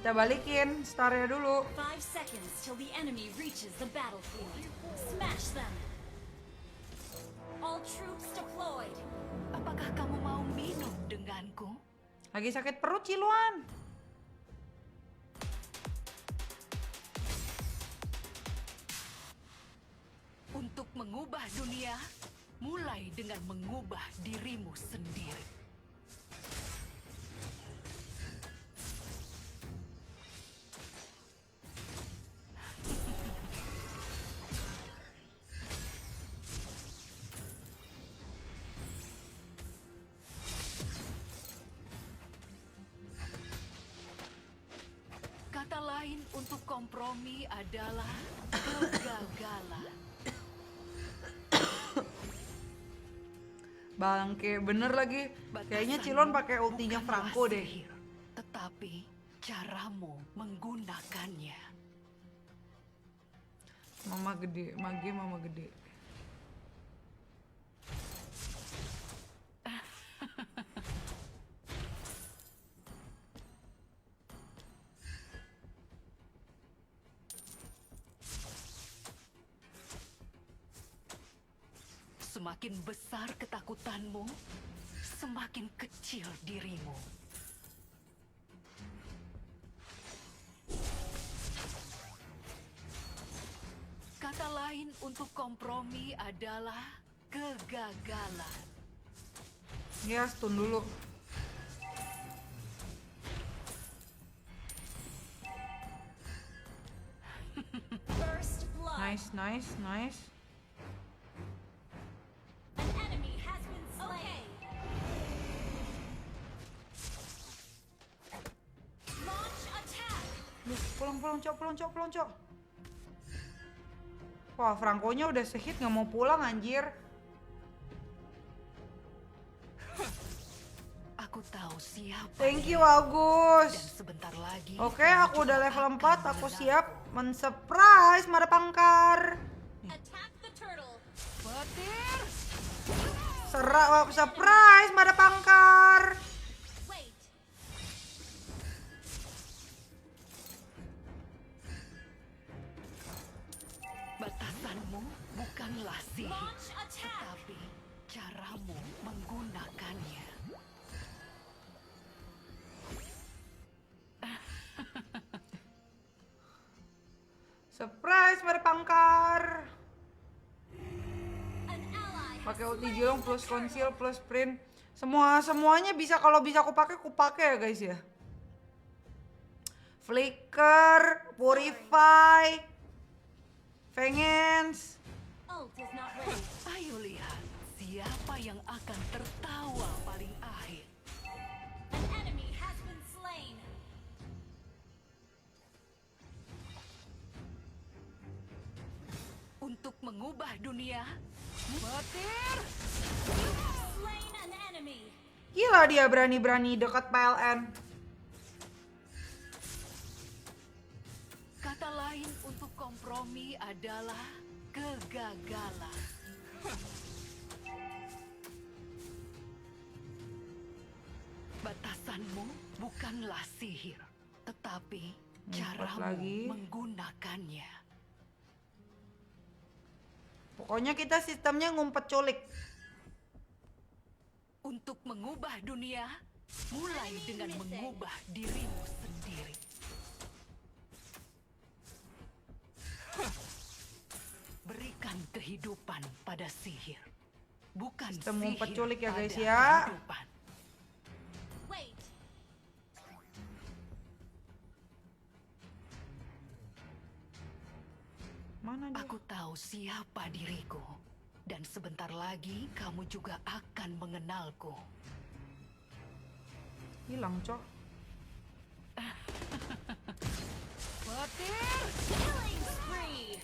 Kita balikin starnya dulu. 5 seconds till the enemy reaches the battlefield. Smash them. All troops deployed. Apakah kamu mau minum denganku? Lagi sakit perut Cilon. Untuk mengubah dunia, Mulai dengan mengubah dirimu sendiri. Kata lain untuk kompromi adalah kegagalan. Bangke, bener lagi. Kayaknya Cilon pakai ultinya Franco deh. Sihir, tetapi caramu menggunakannya. Mama gede, mama gede. Semakin besar ketakutanmu, semakin kecil dirimu. Kata lain untuk kompromi adalah kegagalan. Ya, stun dulu. First blood. Nice, nice, nice. An enemy has been slain. Launch attack. Duh, pulang, Cok. Wah, Franco-nya udah sehit nggak mau pulang anjir. Aku tahu siapa. Thank you, Dan Agus. sebentar lagi. Oke, aku udah level 4, aku siap men-surprise Madapangkar. Attack the turtle. Petir. Surprise Madapangkar. Wait. Batasanmu bukanlah sihir, Launch attack. tapi caramu menggunakannya. Surprise Madapangkar. An ally has Pakai ulti slain Jilong the plus turtle. conceal plus sprint. Semuanya bisa, kalau bisa aku pakai ya guys ya. Flicker, Purify, Vengeance. Ult is not ready. Ayo lihat siapa yang akan tertawa paling akhir. An enemy has been slain. Untuk mengubah dunia, petir. Slain an enemy. Gila dia berani-berani dekat PLN. Kata lain untuk kompromi adalah kegagalan. Batasanmu bukanlah sihir, tetapi Ngumpet caramu lagi. menggunakannya. Pokoknya kita sistemnya ngumpet culik. Untuk mengubah dunia, mulai dengan mengubah dirimu sendiri. Berikan kehidupan pada sihir, bukan Sistem sihir ngumpet culik ya, guys, pada ya. kehidupan. Wait. Mana dia? Aku tahu siapa diriku, dan sebentar lagi kamu juga akan mengenalku. Hilang, Cok. Petir. Killing spree.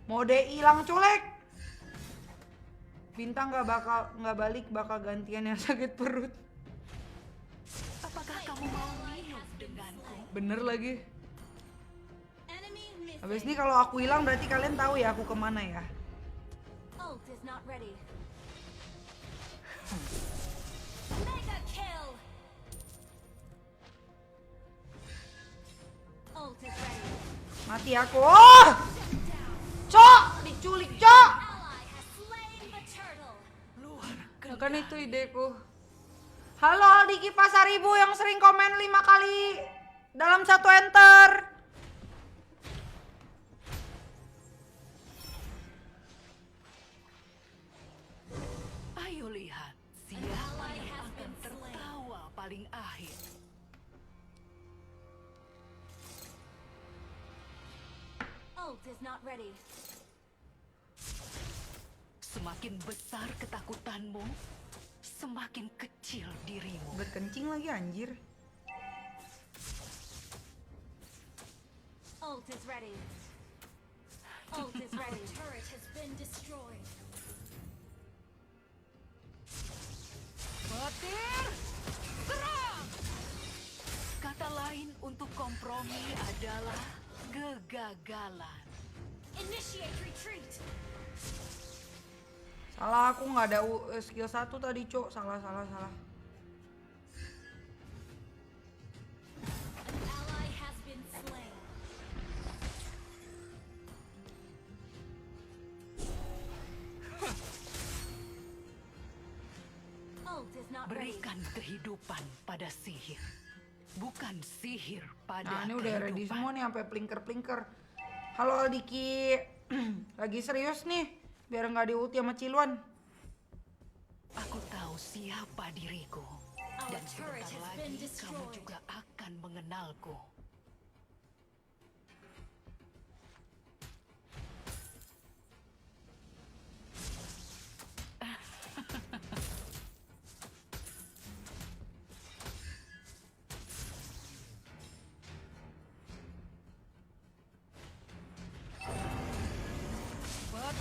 Mode hilang culik. Bintang nggak balik, bakal gantian yang sakit perut. Apakah kamu mau minum denganku? Bener lagi. Enemy missing. Habis ini kalau aku hilang berarti kalian tahu ya aku kemana ya. Ult is not ready. Mega kill. Ult is ready. Mati aku. Oh! Cok, diculik, Cok. Ally has slain the turtle. Ya kan itu ideku. Halo Aldiki Pasaribu yang sering komen 5 kali dalam satu enter. Ult is not ready. Semakin besar ketakutanmu, semakin kecil dirimu. Berkencing lagi anjir. Ult is ready. Ult is ready. Turret has been destroyed. Petir, serang! Kata lain untuk kompromi adalah kegagalan. Initiate retreat. Salah, aku nggak ada skill 1 tadi, Cok. Salah. An ally has been slain. Ult is not ready. Berikan kehidupan pada sihir, bukan sihir pada Nah, ini udah ready kehidupan. semua nih sampai plinker. Halo Aldiki. Lagi serius nih, biar nggak diulti sama Ciluan. Aku tahu siapa diriku, dan turret sebentar has been lagi kamu destroyed. juga akan mengenalku.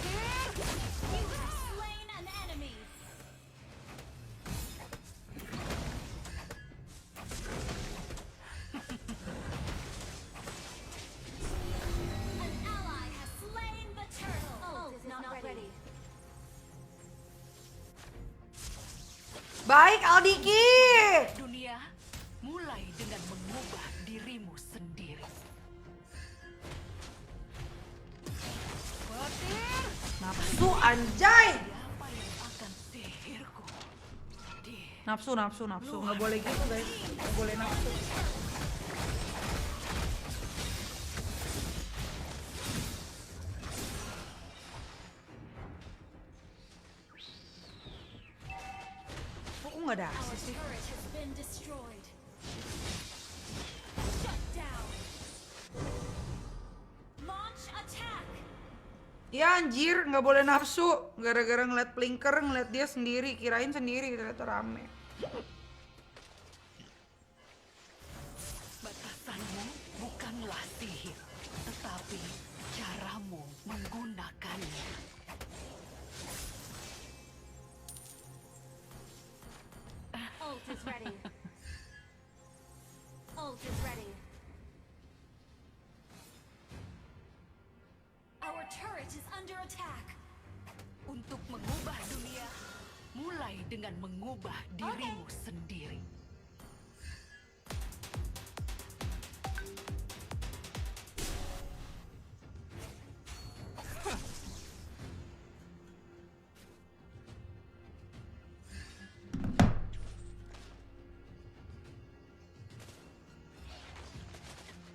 You have slain an enemy. An ally has slain the turtle. Ult is not ready. Baik Aldiki. Dunia, mulai dengan mengubah dirimu sendiri. Petir, Nafsu anjay. siapa yang akan sihirku? Nafsu. Nggak boleh gitu guys. Nggak boleh nafsu. Kok nggak ada Our asis sih? turret has been destroyed. Shut down. Launch attack. Ya anjir, nggak boleh nafsu. Gara-gara ngeliat plinker, ngeliat dia sendiri. Kirain sendiri, ternyata rame. Batasanmu bukanlah sihir, tetapi caramu menggunakannya. Ult is ready. Ult is ready. Our turret is under attack. Untuk mengubah dunia, mulai dengan mengubah dirimu sendiri.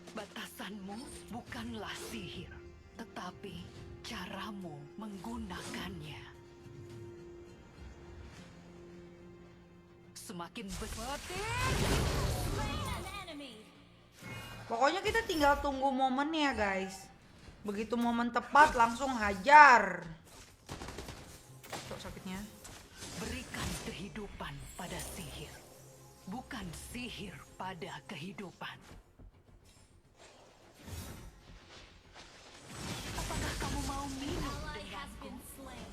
Batasanmu bukanlah sihir, tetapi caramu menggunakannya. Semakin petir, Slain an enemy. Pokoknya kita tinggal tunggu momennya guys. Begitu momen tepat langsung hajar. Cok sakitnya. berikan kehidupan pada sihir, bukan sihir pada kehidupan. Apakah kamu mau minum Ally has denganku? been slain.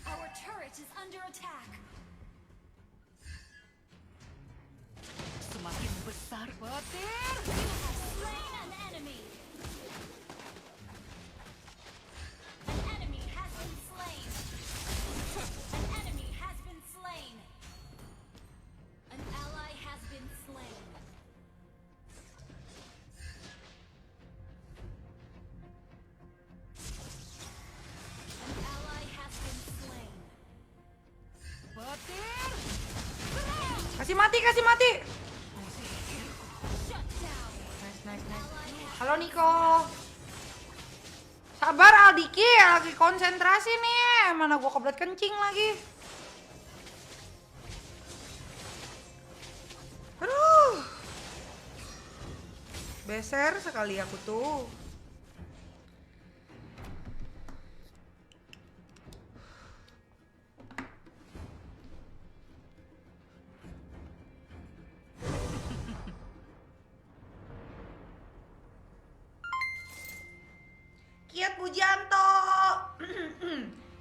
Our turret is under attack. Semakin besar petir, You have slain an enemy. An enemy has been slain. An enemy has been slain. An ally has been slain. An ally has been slain. petir, Kasih mati, kasih mati. Shut down. Nice. Halo Niko. Sabar Aldiki, lagi konsentrasi nih. Mana gua kebelet kencing lagi. Aduh. Beser sekali aku tuh. Kiat Pujianto.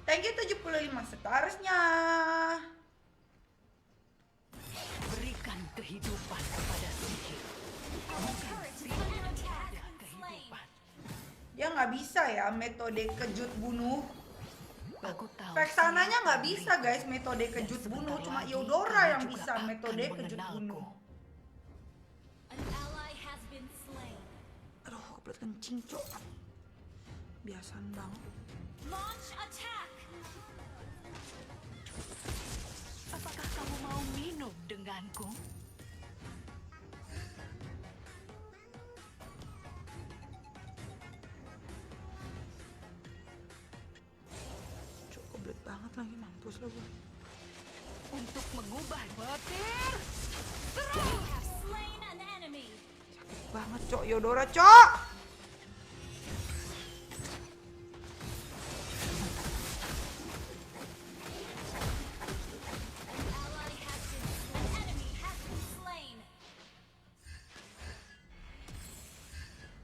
Thank you 75 starsnya. Berikan kehidupan kepada sihir. Bukan sihir pada kehidupan. Dia nggak bisa ya metode kejut bunuh. Aku tahu. Vexananya nggak bisa guys metode kejut bunuh. Cuma Eudora yang bisa metode kejut bunuh. An ally has been slain. Aduh, kebelet kencing cok. Biasaan banget. Launch attack. Apakah kamu mau minum denganku? Cok, kebelet banget lagi, mampus lah gue. Untuk mengubah petir. You have slain an enemy. Banget cok, Eudora cok. Ally has been slain. Enemy has been slain.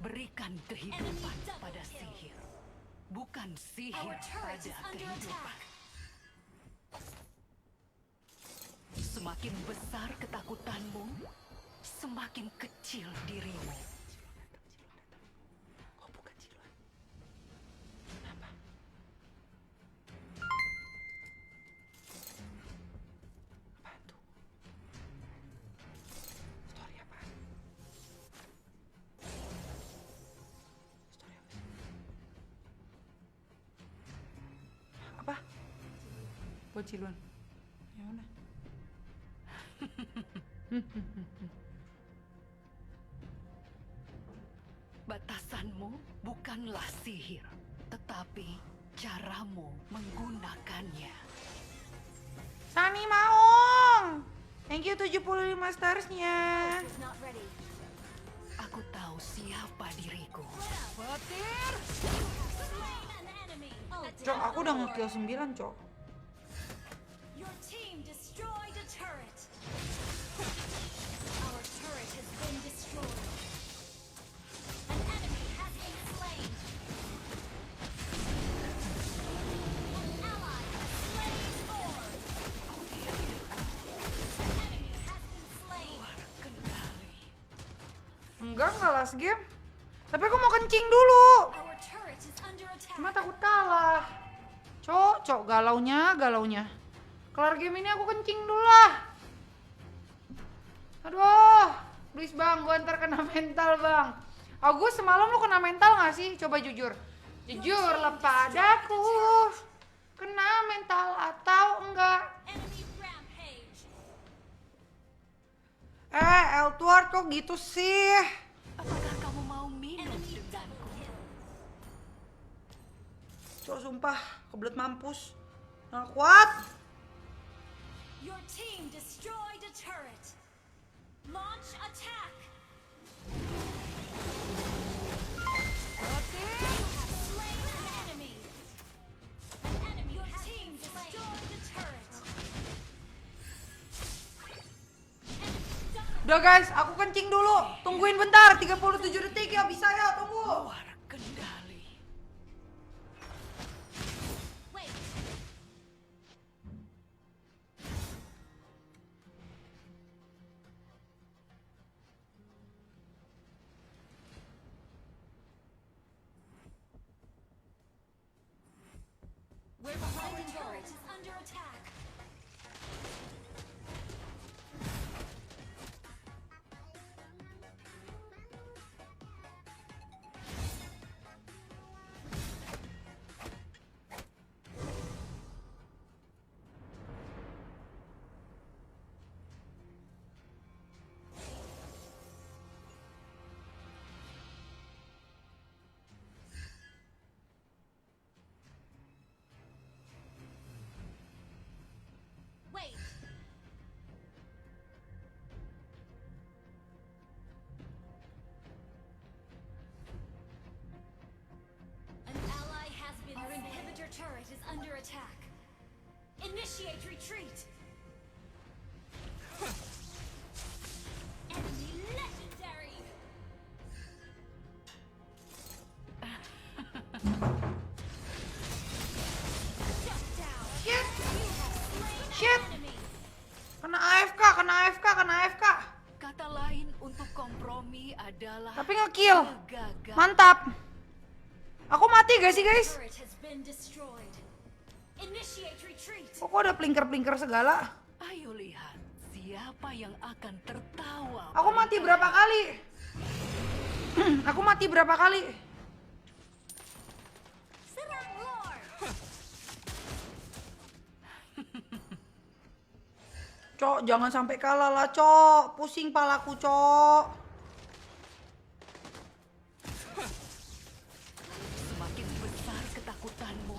Berikan kehidupan pada sihir. Bukan sihir Our turret pada is under kehidupan. attack. Semakin besar ketakutanmu, semakin kecil dirimu. Oh, bukan Ciluan. Kenapa? Apaan tuh? Story apaan? Story apa? Apa? Buat Ciluan. Ya udah. Batasanmu bukanlah sihir, tetapi caramu menggunakannya. Sani Maung. Thank you 75 starsnya. Not ready. Aku tahu siapa diriku. Petir. You have slain an enemy. Cok, aku udah nge-kill 9, Cok. Your team destroyed a turret. Our turret has been destroyed. An enemy has been slain. An ally has slain Orb. An enemy has been slain. Enggak last game. Tapi aku mau kencing dulu. Our turret is under attack. Cuma takut kalah. Cok, galaunya. Kelar game ini aku kencing dulu lah. Aduh, please bang, gue ntar kena mental bang. Agus, semalam lu kena mental gak sih? Coba jujur. Jujur lah padaku. Kena mental atau enggak? Enemy rampage. Eltuard kok gitu sih? Apakah kamu mau minum denganku? Cok, sumpah, kebelet mampus. Nggak kuat. Your team destroyed a turret. Launch attack. You have slain an enemy. An enemy. Your team destroyed a turret. Udah guys, aku kencing dulu. Tungguin bentar, 37 detik ya, bisa ya, tunggu. Luar kendali. Wait. We're behind Our the goal. turret is under attack. under attack. Initiate retreat. Enemy legendary. Shut down. Shit. You have slain Shit. an enemy. Kena AFK. Kata lain untuk kompromi adalah Tapi nge-kill. kegagalan. Mantap. Aku mati gak sih guys? Turret has been destroyed. Initiate retreat. Kok ada plinker-plinker segala? Ayo lihat siapa yang akan tertawa. Aku mati berapa kali? Aku mati berapa kali? Serang Lord. Cok, jangan sampai kalah lah, Cok. Pusing palaku, Cok. Semakin besar ketakutanmu,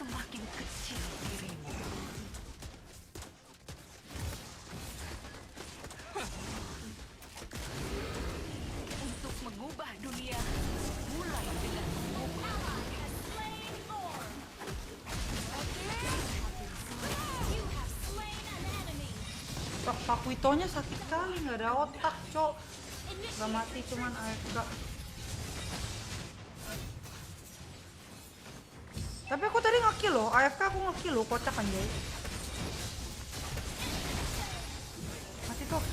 semakin kecil dirimu. Untuk mengubah dunia, mulai dengan mengubah. You have slain an enemy. Cok, Pakuitonya sakit kali, nggak ada otak, Cok. Gak mati, cuman AFK. Tapi aku tadi nge-kill loh, AFK aku nge-kill loh, kocak anjay. Mati tuh.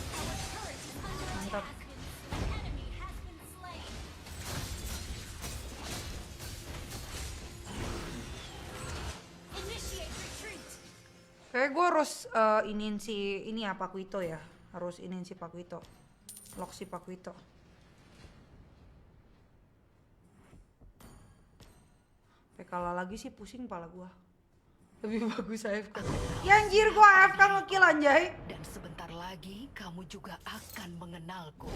Mantap. An enemy has been slain. Initiate retreat. Kayak gue harus iniin si ini ya Pakuito ya. Harus iniin si Pakuito. Lock si Pakuito. Sampai kalah lagi sih pusing pala gua. Lebih bagus AFK. Ya anjir gua AFK nge-kill anjay. Dan sebentar lagi kamu juga akan mengenalku.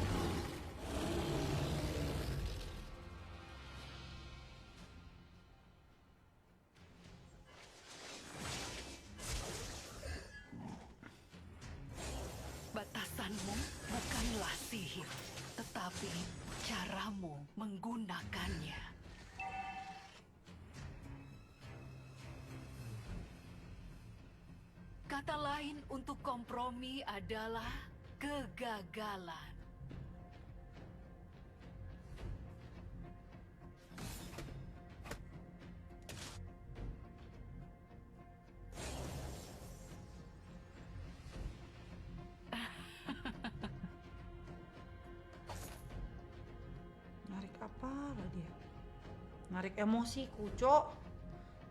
Batasanmu bukanlah sihir, tetapi caramu menggunakannya. Kata lain untuk kompromi adalah kegagalan. Narik apa lah dia? Narik emosiku, Cok.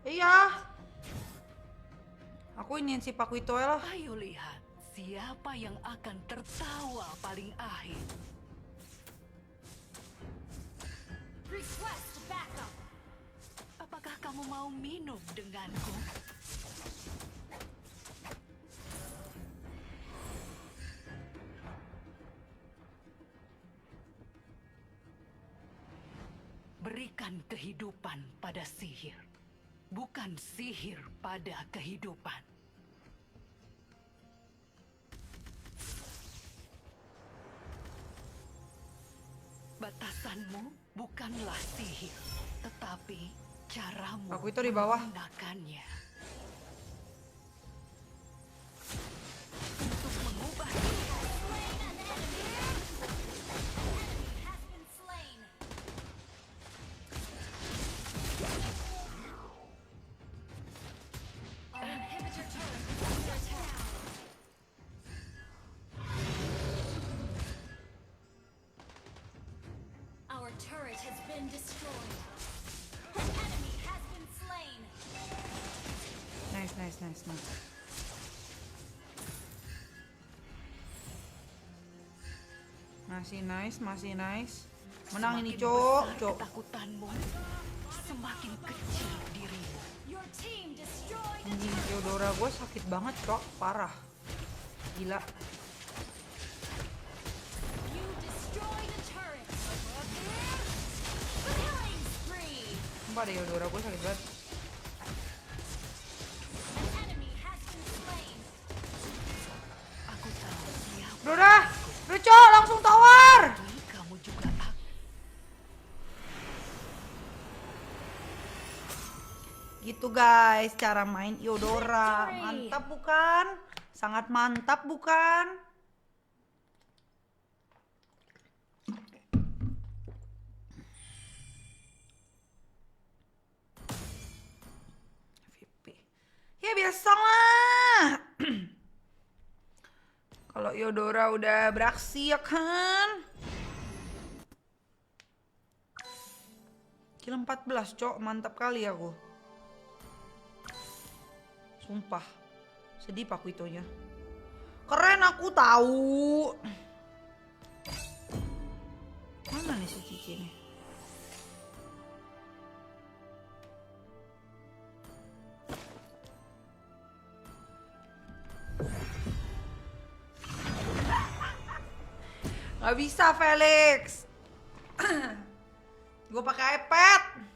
Iya. Aku iniin si Pakuito lah. Ayo lihat siapa yang akan tertawa paling akhir. Request backup. Apakah kamu mau minum denganku? Berikan kehidupan pada sihir, bukan sihir pada kehidupan. Batasanmu bukanlah sihir, tetapi caramu Aku itu di bawah. menggunakannya. Untuk mengubah Has been slain. Our inhibitor turret is under attack. Our turret has been destroyed. An enemy has been slain. Nice. Masih nice. Menang ini, Semakin Cok. besar ketakutanmu, semakin kecil dirimu. Your team destroyed a Anjing Theodora gue sakit banget, Cok. Parah. Gila. You destroyed a turret. Killing spree. Sumpah Theodora gue sakit banget. An enemy has been slain. Aku tahu siapa. Udah, Cok, langsung tower. Kamu juga Gitu guys, cara main Eudora. Mantap bukan? Sangat mantap bukan? VP. Ya biasalah. Kalau Eudora udah beraksi ya kan? Kill 14, cok. Mantap kali aku. Sumpah. Sedih aku itunya. Keren aku tahu. Mana nih si Cici nih? Gak bisa Felix. Gue pakai iPad.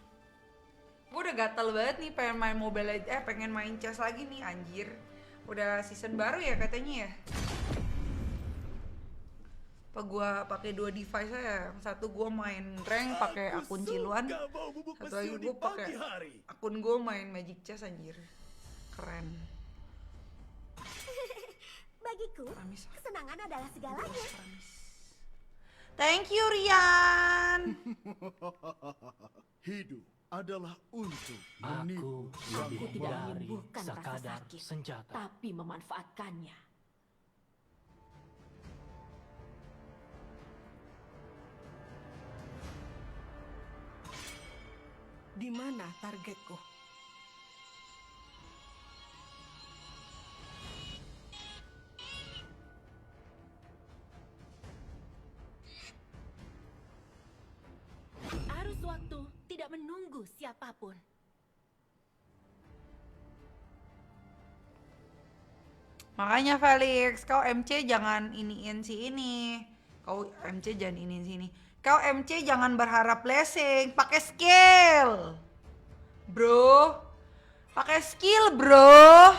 Gue udah gatel banget nih pengen main Mobile Legends, pengen main chess lagi nih anjir. Udah season baru ya katanya ya. Apa gue pakai 2 device aja. Yang satu gue main rank pakai akun Ciluan. Satu lagi gue pakai akun gue main Magic Chess anjir. Keren. Bagiku, kesenangan adalah segalanya. Thank you Rian. Hidup adalah untuk Aku tidak menyembuhkan rasa sakit, tapi memanfaatkannya. Di mana targetku? Arus waktu tidak menunggu siapapun. Makanya Felix, kau MC jangan iniin si ini. Kau MC jangan iniin si ini. Kau MC jangan berharap blessing, pakai skill. Bro. Pakai skill, bro.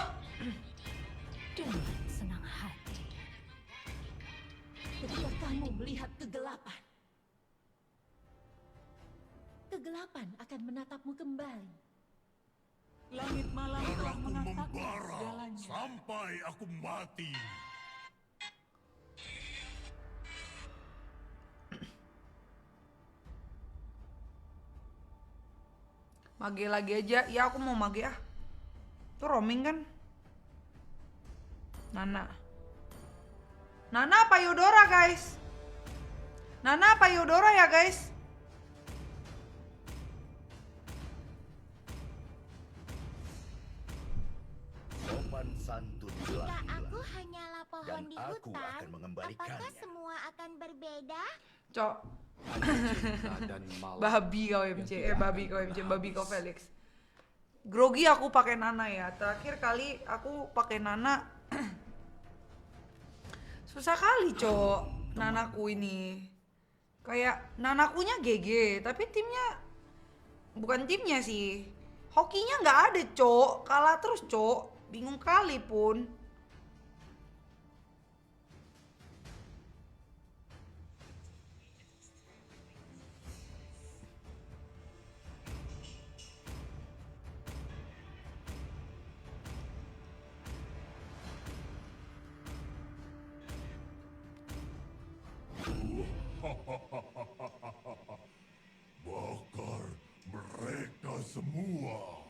Dengan senang hati. Ketika kamu melihat kegelapan, kegelapan akan menatapmu kembali. Langit malam telah Aku mengatakan membara segalanya. sampai aku mati. Mage lagi aja. Ya aku mau mage ah. Itu roaming kan? Nana. Nana apa Eudora guys? Nana apa Eudora ya guys? Sopan santun Jika telah aku hilang. hanyalah pohon Dan di aku hutan, akan mengembalikannya. apakah semua akan berbeda? Cok. Babi kau MC, babi kau MC, babi kau Felix. Grogi aku pakai Nana ya. Terakhir kali aku pakai Nana. Susah kali, Cok. Nanaku ini. Kayak Nanakunya GG, tapi timnya bukan timnya sih. Hokinya nggak ada, Cok. Kalah terus, Cok. Bingung kali pun. Bakar mereka semua.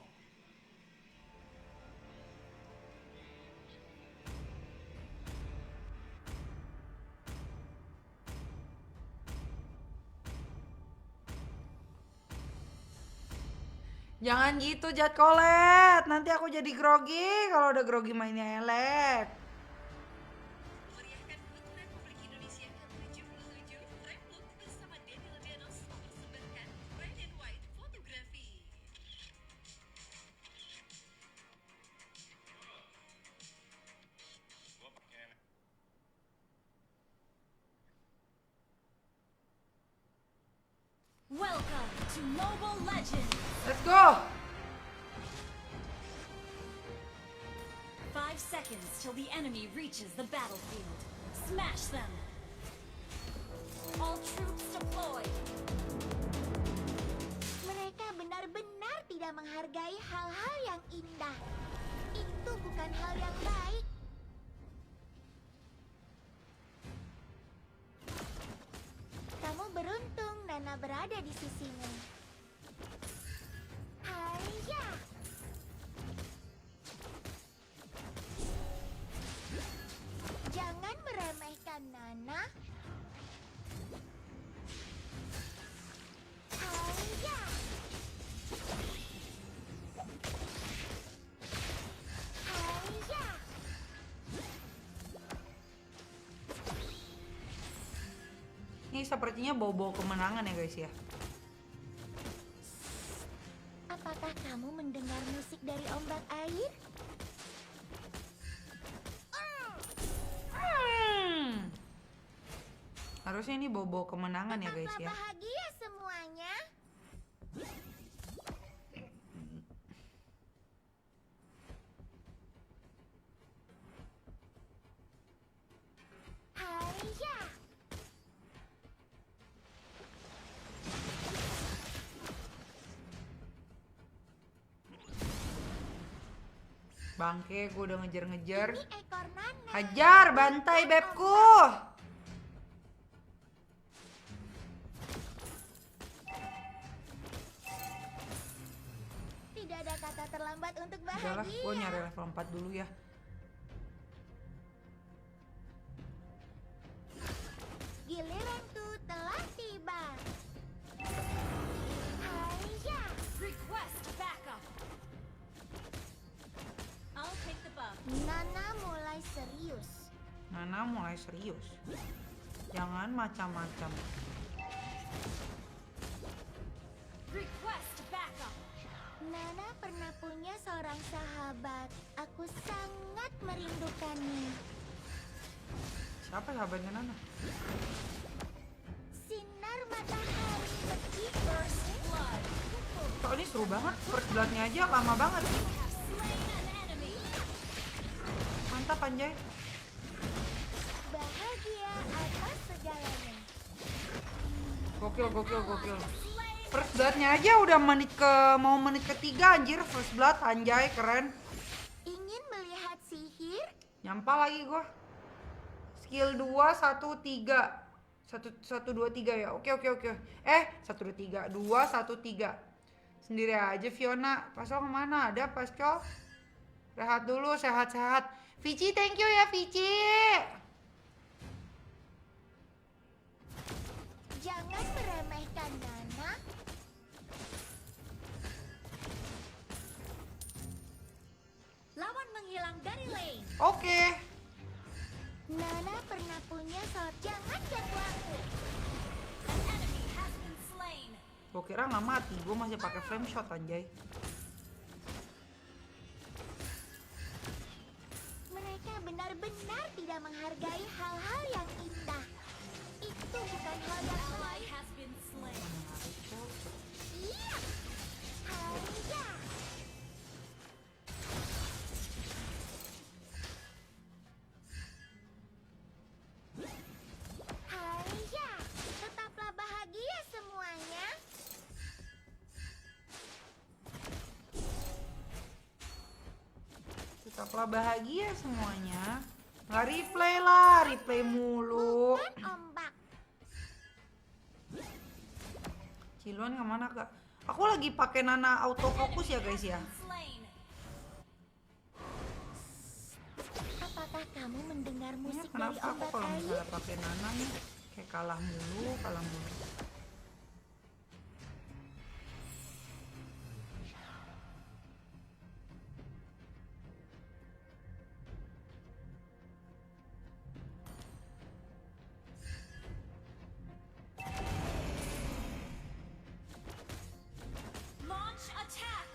Jangan gitu, Jat Kolet. Nanti aku jadi grogi kalau udah grogi mainnya elek. Welcome to Mobile Legends! Let's go! 5 seconds till the enemy reaches the battlefield. Smash them! All troops deployed! Mereka benar-benar tidak tidak menghargai hal-hal yang indah. Itu bukan hal yang baik. Kamu beruntung Nana berada di sisimu. Haiya! Jangan meremehkan Nana. Haiya! Haiya! Ini sepertinya bau-bau kemenangan ya guys ya. Apakah kamu mendengar musik dari ombak air? Harusnya ini bau-bau kemenangan ya guys ya. Bahagia semuanya. Haiya! Bangke, gue udah ngejar-ngejar. Ini ekor Nana. Hajar, bantai bebku. Tidak ada kata terlambat untuk Udahlah, bahagia. gue nyari level 4 dulu ya. Giliranku telah tiba. Haiya! Request backup. I'll take the buff. Nana mulai serius. Nana mulai serius. Jangan macam-macam. Request backup. Nana pernah punya seorang sahabat. Aku sangat merindukannya. Siapa sahabatnya Nana? Sinar matahari berkibar. Kok ini seru banget. First blood-nya aja lama banget. Mantap anjay. Bahagia atas segalanya. Gokil. First blood-nya aja udah mau menit ketiga anjir. First blood anjay, keren. Ingin melihat sihir? Nyampah lagi gua. Skill 2 1 3. 1 2 3 ya. Oke. 1 2 3 2 1 3. Sendiri aja Fiona. Pascal kemana? Ada Pascal? Rehat dulu, sehat-sehat. Vici, thank you ya Vici. Jangan meremehkan Nana. Lawan menghilang dari lane. Oke. Nana pernah punya seorang. Jangan ganggu aku. An enemy has been slain. Gua kira nggak mati, gua masih pakai flame shot anjay. Mereka benar-benar tidak menghargai hal-hal yang indah. Itu bukan hal yang Ally baik. has been slain. Iya. Haiya! Haiya! Tetaplah bahagia semuanya. Tetaplah bahagia semuanya. Nggak replay lah, replay mulu. Bukan ombak. Ciluan kemana kak? Aku lagi pakai Nana autofocus ya guys ya. Slain. Apakah kamu mendengar Ini musik dari kenapa aku ombak kalau air? misalnya pakai Nana nih kayak kalah mulu. Launch attack.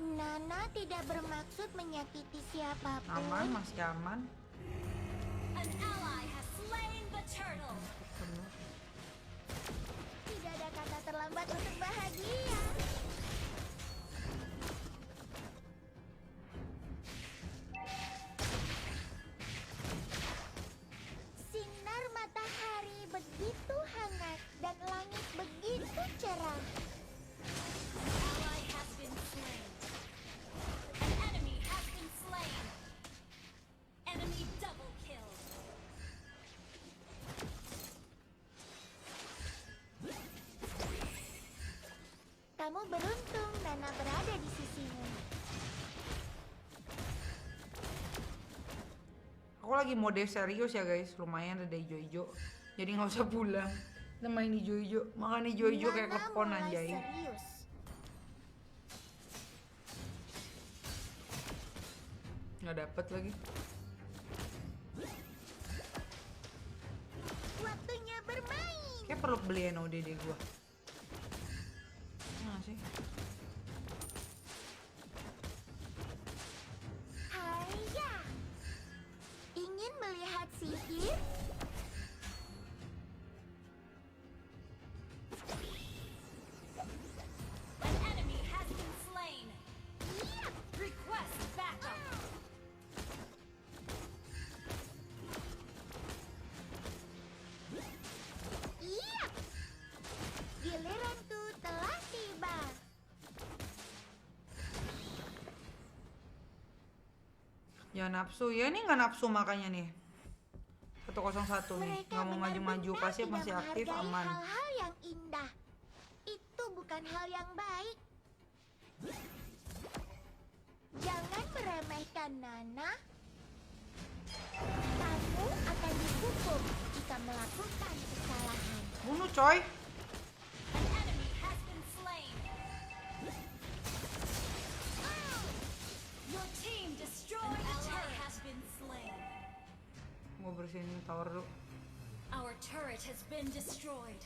Nana tidak bermaksud menyakiti siapapun. Aman, masih aman. An ally has slain the turtle. Tidak ada kata terlambat untuk bahagia. Sinar matahari Kamu beruntung Nana berada di sisimu. Aku lagi mode serius ya guys, lumayan ada hijau-hijau. Jadi nggak usah pulang. Kita main hijau-hijau, makan hijau-hijau kayak Nana klepon mulai anjay. serius. Nggak dapet lagi. Waktunya bermain. Kayak perlu beli NOD deh gua. Nah sih. Haiya. Ingin melihat sihir? An enemy has been slain. Request backup. Iya. Giliranku telah tiba. Ya nafsu, ya ini nggak nafsu makanya nih. 101 nih, Mereka nggak mau maju-maju, benar-benar pasti tidak masih aktif, menghargai aman. hal-hal yang indah. Itu bukan hal yang baik. Jangan meremehkan Nana. Kamu akan dihukum jika melakukan kesalahan. Bunuh coy. An enemy has been slain. Your team destroyed. An ally has been slain. Gua bersihin tower dulu. Our turret has been destroyed.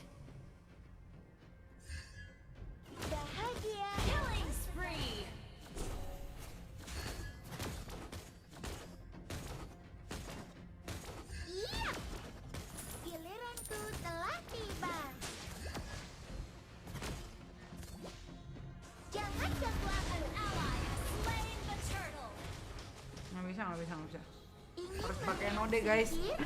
Bahagia. Killing spree. Iya. Giliranku telah tiba. Jangan ganggu aku. Ally has slain the turtle. Nggak bisa. Ingin Harus pakai melihat NOD guys. sihir?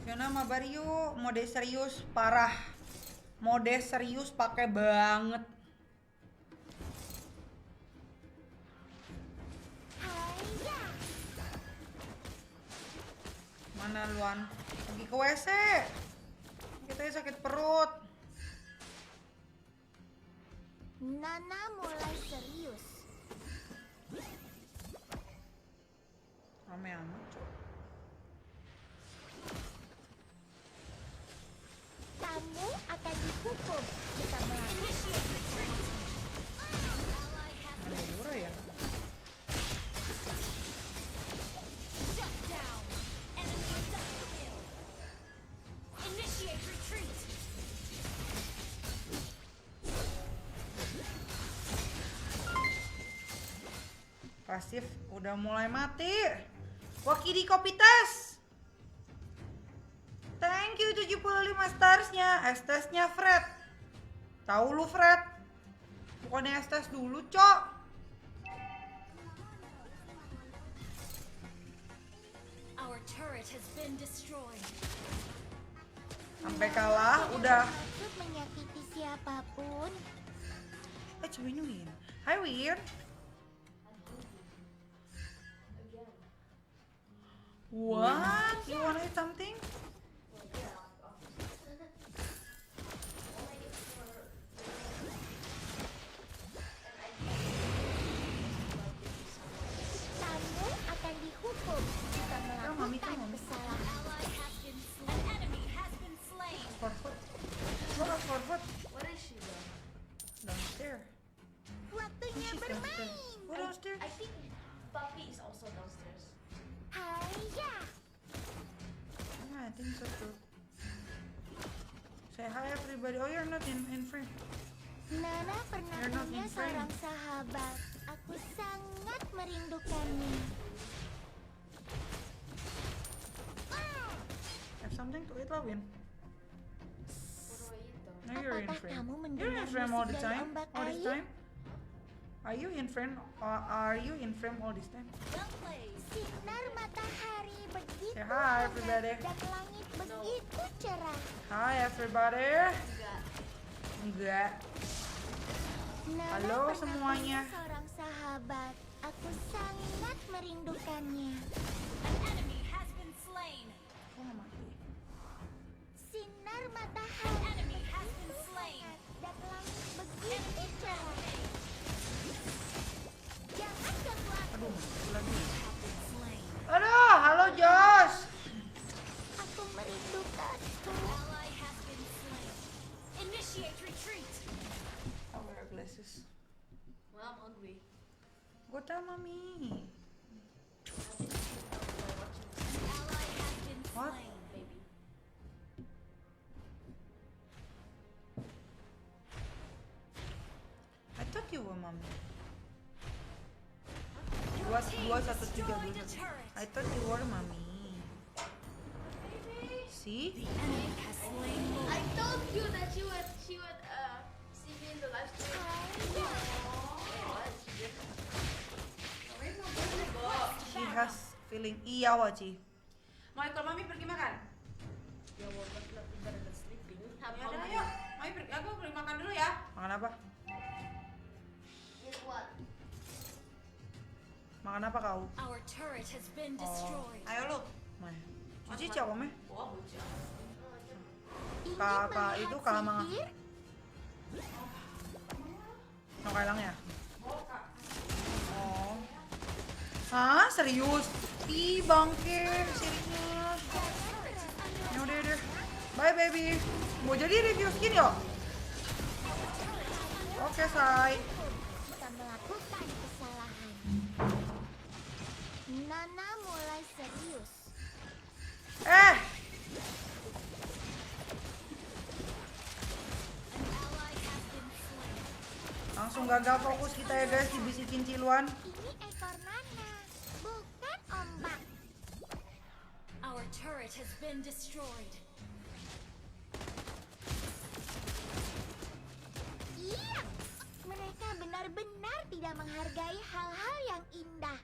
Fiona Mabario mode serius parah. Mode serius pakai banget. Haiya. Mana Luan? Lagi ke WC. Kita sakit perut. Nana mulai serius. Rame amat. Kamu akan dihukum jika melakukan Ada Yura ya? Shut down. Enemy double kill. Initiate retreat. Pasif udah mulai mati. Wakidi kopi tes. Thank you 75 starsnya. Estesnya Fred. Tahu lu Fred? Bukannya estes dulu, Cok. Our turret has been destroyed. Sampai kalah udah. maksud menyakiti siapapun. It's Win. Hi Win. What? You wanna eat something? Kamu akan dihukum jika melakukan kesalahan. Ally has been slain. An enemy has been slain. Forward. Look forward. Where is she though? Downstairs. Waktunya She's bermain. downstairs. Go downstairs. I think Puppy is also downstairs. Haiya. Yeah, I think so too. Say hi everybody. Oh, you're not in frame. Nana pernah You're not punya in frame. seorang sahabat. Aku sangat merindukannya. Have something to eat lah, Win. Now you're in Apakah frame. kamu You're mendengar in frame all the musik dari time. ombak All this air? time. Are you in frame? Are you in frame all this time? Well played. Sinar matahari begitu Say hi, everybody. hangat dan langit begitu cerah. Hi everybody. Enggak. Nana Halo pernah semuanya. punya seorang sahabat. Aku sangat merindukannya. An enemy has been slain. Sinar An matahari enemy has been slain. dan langit begitu cerah. Jangan ganggu aku. Aduh, halo Josh. Aku merindukanmu. Ally has been slain. Initiate retreat. I wear glasses. Well, I'm hungry. Go tell mommy. Ally has been What? slain, baby. I thought you were mommy. 2-1-3-2-1. I thought you were mommy. See? Enemy has slain Lord. I told you that she would see me in the live stream. She has feeling iya Waci. Mau ikut mami pergi makan? Ya was not better than sleeping. Ya udah ayo. Mami pergi, aku pergi makan dulu ya. Makan apa? Makan apa kau? Our turret has been destroyed. Ayo lu. Mana? Cici cak ome? Wah, bocah. Kakak itu kalah manga. No kailang ya? Oh. Hah? Serius? Ih bangke, serius. Ya udah deh. Bye baby. Mau jadi review skin yuk? Oke say. Kita melakukan kesalahan. Nana mulai serius. Eh, langsung gagal fokus kita ya guys, dibisikin Ciluan. Ini ekor Nana, bukan ombak. Our turret has been destroyed. Iya, mereka benar-benar tidak menghargai hal-hal yang indah.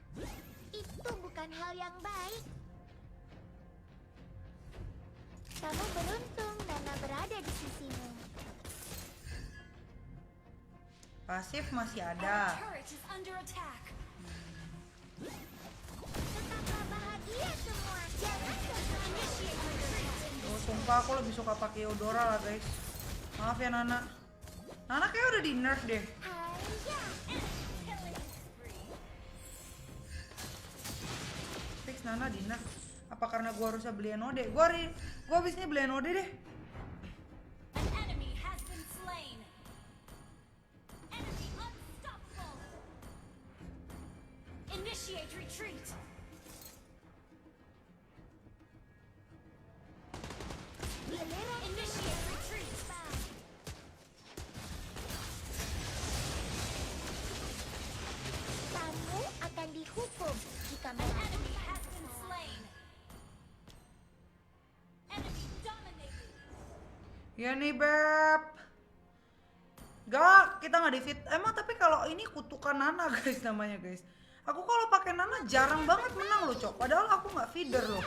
Itu bukan hal yang baik. Kamu beruntung Nana berada di sisimu. Pasif masih Our ada. turret is under attack. Tetaplah bahagia semua. Jangan Initiate retreat. Oh, sumpah aku lebih suka pakai Eudora lah guys. Maaf ya Nana. Nana kayak udah di nerf deh. Haya. Fix Nana di nerf. Apa karena gua harusnya beli Enode? Gua habisnya beli Enode deh. An enemy has been slain. Enemy unstoppable. Initiate retreat. Giliran Initiate retreat. kamu akan dihukum jika An melakukan enemy has been slain. Enemy dominated. Ya nih Beb. Gak, kita nggak defeat. Emang tapi kalau ini kutukan Nana guys namanya guys. Aku kalau pakai Nana jarang banget menang loh Cok. Padahal aku nggak feeder loh.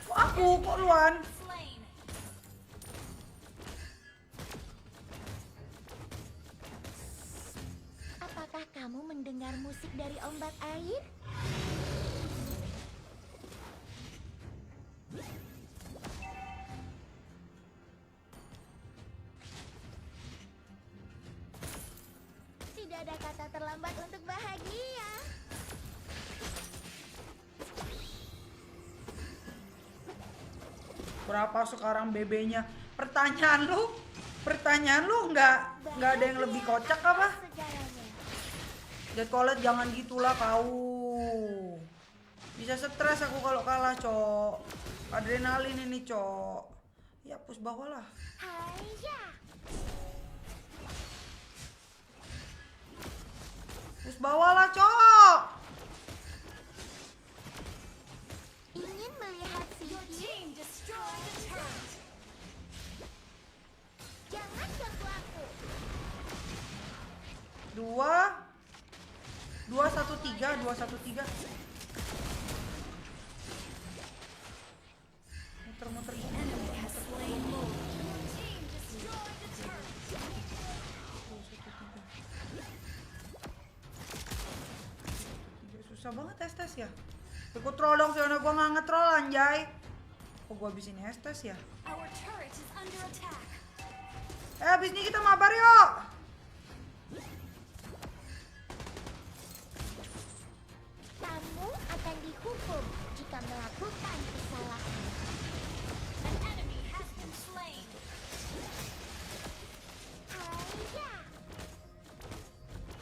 Kok aku, kok Luan? Slain. Apakah kamu mendengar musik dari ombak air? Tidak ada kata terlambat untuk bahagia. Berapa sekarang BB-nya? Pertanyaan lu nggak ada yang lebih kocak apa? Segalanya. Dead Collet jangan gitulah kau. Bisa stres aku kalau kalah, Cok. Adrenalin ini, Cok. Ya push bawah lah. Haya. Push bawah lah, Cok. Ingin melihat Your sihir? team destroyed the turret. Jangan ganggu aku. 2-1-3. Muter-muter. Enemy has slain Lord. Your team destroyed the turret. banget Estes ya. Ikut troll dong Fiona, gua nggak nge-troll anjay. Kok gua habisin Estes ya? Our turret is under attack. Abis ini kita mabar yuk. Kamu akan dihukum jika melakukan kesalahan. An enemy has been slain. Haya,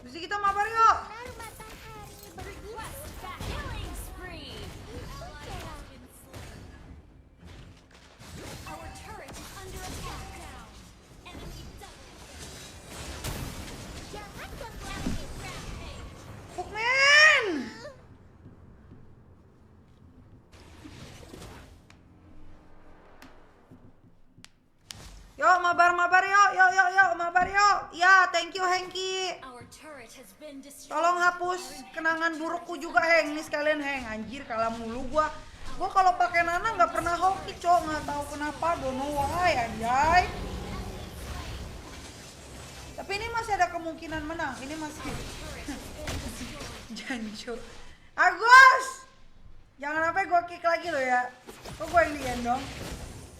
Abis ini kita mabar yuk. sinar matahari berguna. Request back. Killing spree. Ally has been slain. Our turret is under attack now. Enemy double. Jangan ganggu Enemy rampage. Hookman. Yuk mabar yuk, yuk mabar yuk. Ya, thank you Hengki. Our turret has been destroyed. Tolong hapus kenangan burukku juga Heng. Nih sekalian Heng, anjir kalah mulu gua. Gua kalau pakai Nana nggak pernah hoki, Cok. Nggak tahu kenapa, don't know why, anjay. Tapi ini masih ada kemungkinan menang. Ini masih Jancu. Agus! Jangan sampai gua kick lagi lo ya. Kok gua yang digendong?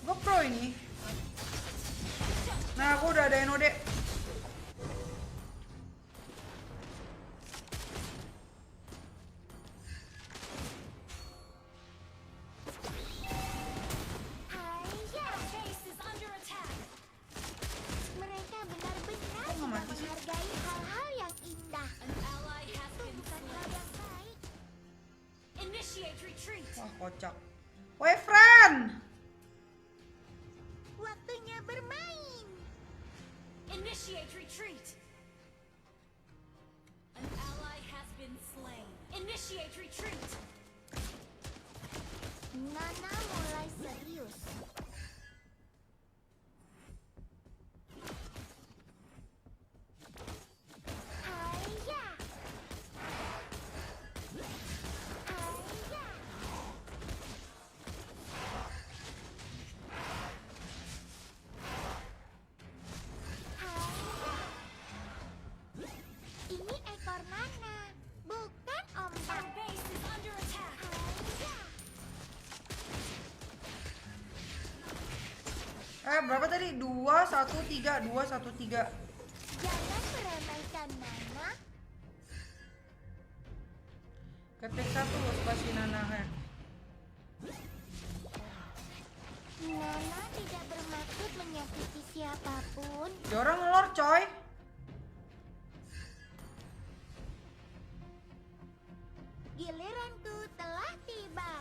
Gua pro ini. Nah, aku udah ada NOD. Haya, Base is under attack. mereka benar-benar Kok nggak tidak mati sih? menghargai hal-hal yang indah. An ally has Itu been bukan hal slain. yang baik. Initiate retreat. Wah, kocak. Woi, friend! Waktunya bermain. Initiate retreat. An ally has been slain. Initiate retreat. Nana mulai serius. Haya. Haya. Haya. Ini ekor Nana, bukan ombak. Our base is under attack. Haya. Berapa tadi? 2, 1, 3, 2, 1, 3. Jangan meremehkan Nana. Ketik 1 spasi Nana. Nana tidak bermaksud menyakiti siapapun. Dia orang ngelor coy. Giliranku telah tiba.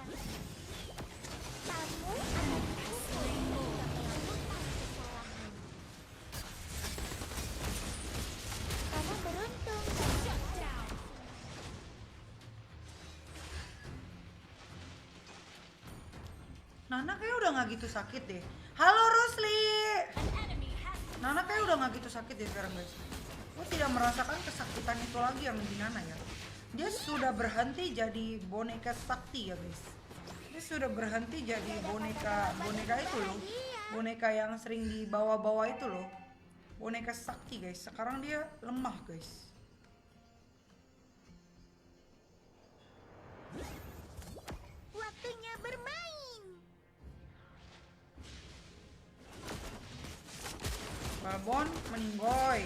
Kamu akan dihukum jika melakukan kesalahan. Kamu beruntung dan Shut down. Nana kayak udah nggak gitu sakit deh. Halo Rusli. An enemy has been Nana kayak udah nggak gitu sakit deh sekarang guys. Gue tidak merasakan kesakitan itu lagi yang di Nana ya. Dia sudah berhenti jadi boneka sakti ya guys. Dia sudah berhenti jadi boneka itu loh. Boneka yang sering dibawa-bawa itu loh. Boneka sakti guys. Sekarang dia lemah guys. waktunya bermain. Balbon meninggoy.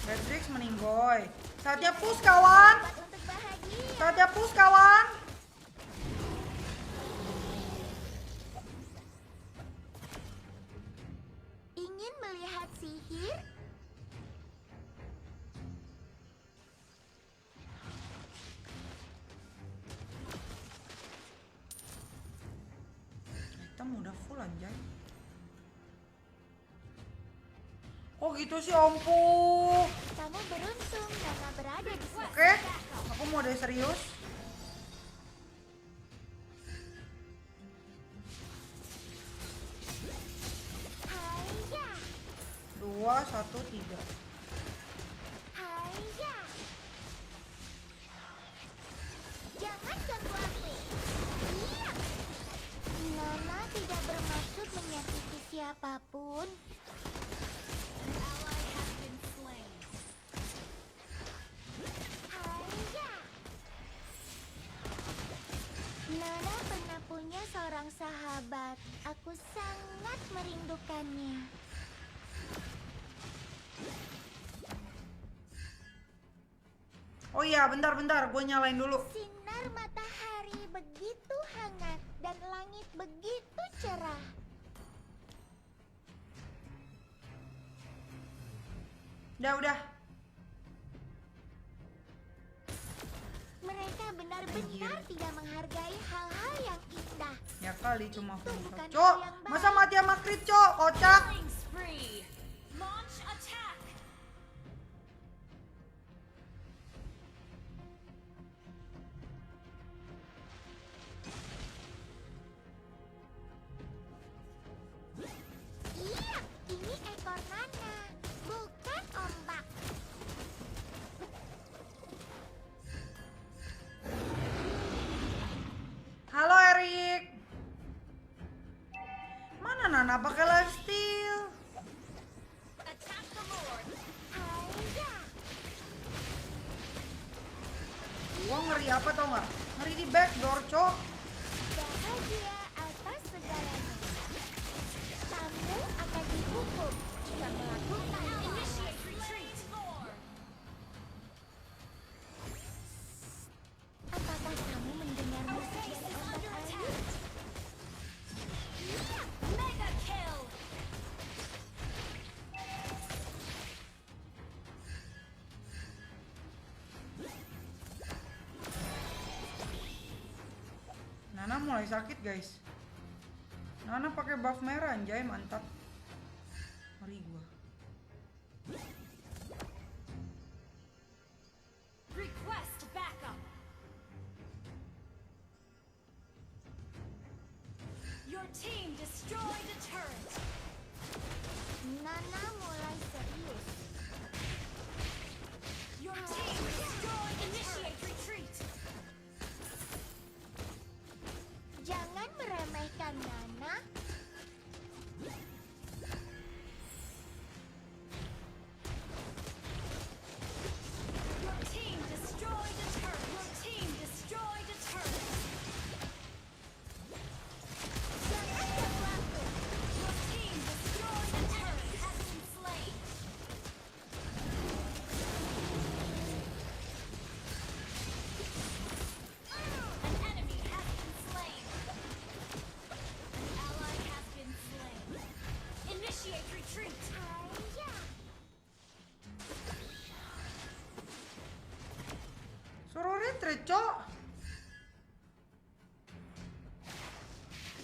Beatrix meninggoy. Saatnya push kawan. Untuk bahagia. Saatnya push kawan. Ingin melihat sihir? Item udah full anjay. Oh gitu sih ompu. Kamu beruntung karena berada di sini. Oke, aku mau deh serius. Haya, 2, 1, 3. haya. Jangan ganggu aku. Iya. Nana tidak bermaksud menyakiti siapapun. An ally has been slain. Haya. seorang sahabat. Aku sangat merindukannya. Oh iya, bentar, gue nyalain dulu. Sinar matahari begitu hangat dan langit begitu cerah. Udah. Mereka benar-benar tidak menghargai hal-hal yang indah. Ya kali cuma Itu bukan Cok, hal yang masa baik. mati sama crit, Cok? Kocak. Killing spree. Launch attack. Iya, ini ekor Nana, bukan ombak. Halo Erik. Mana Nana pakai lifesteal? Attack the Lord. Aida, Gua ngeri apa tau nggak? Ngeri di backdoor, Cok. bahagia atas segalanya. Kamu akan dihukum jika melakukan Initiate retreat. Apakah kamu mendengar musik Base dari is ombak under air? attack. Mega kill. Nana mulai sakit, guys. Nana pakai buff merah, anjay, mantap. Ngeri gua. Request backup. Your team destroyed a turret. Nana mulai serius. Your team destroyed. Initiate retreat. Jangan meremehkan Nana. Your team destroyed a turret. Your team destroyed a turret. Jangan sesuatu. Your team destroyed a turret. Has been slain. An enemy has been slain. An ally has been slain. Initiate retreat. Aida, Suruh retreat, Cok.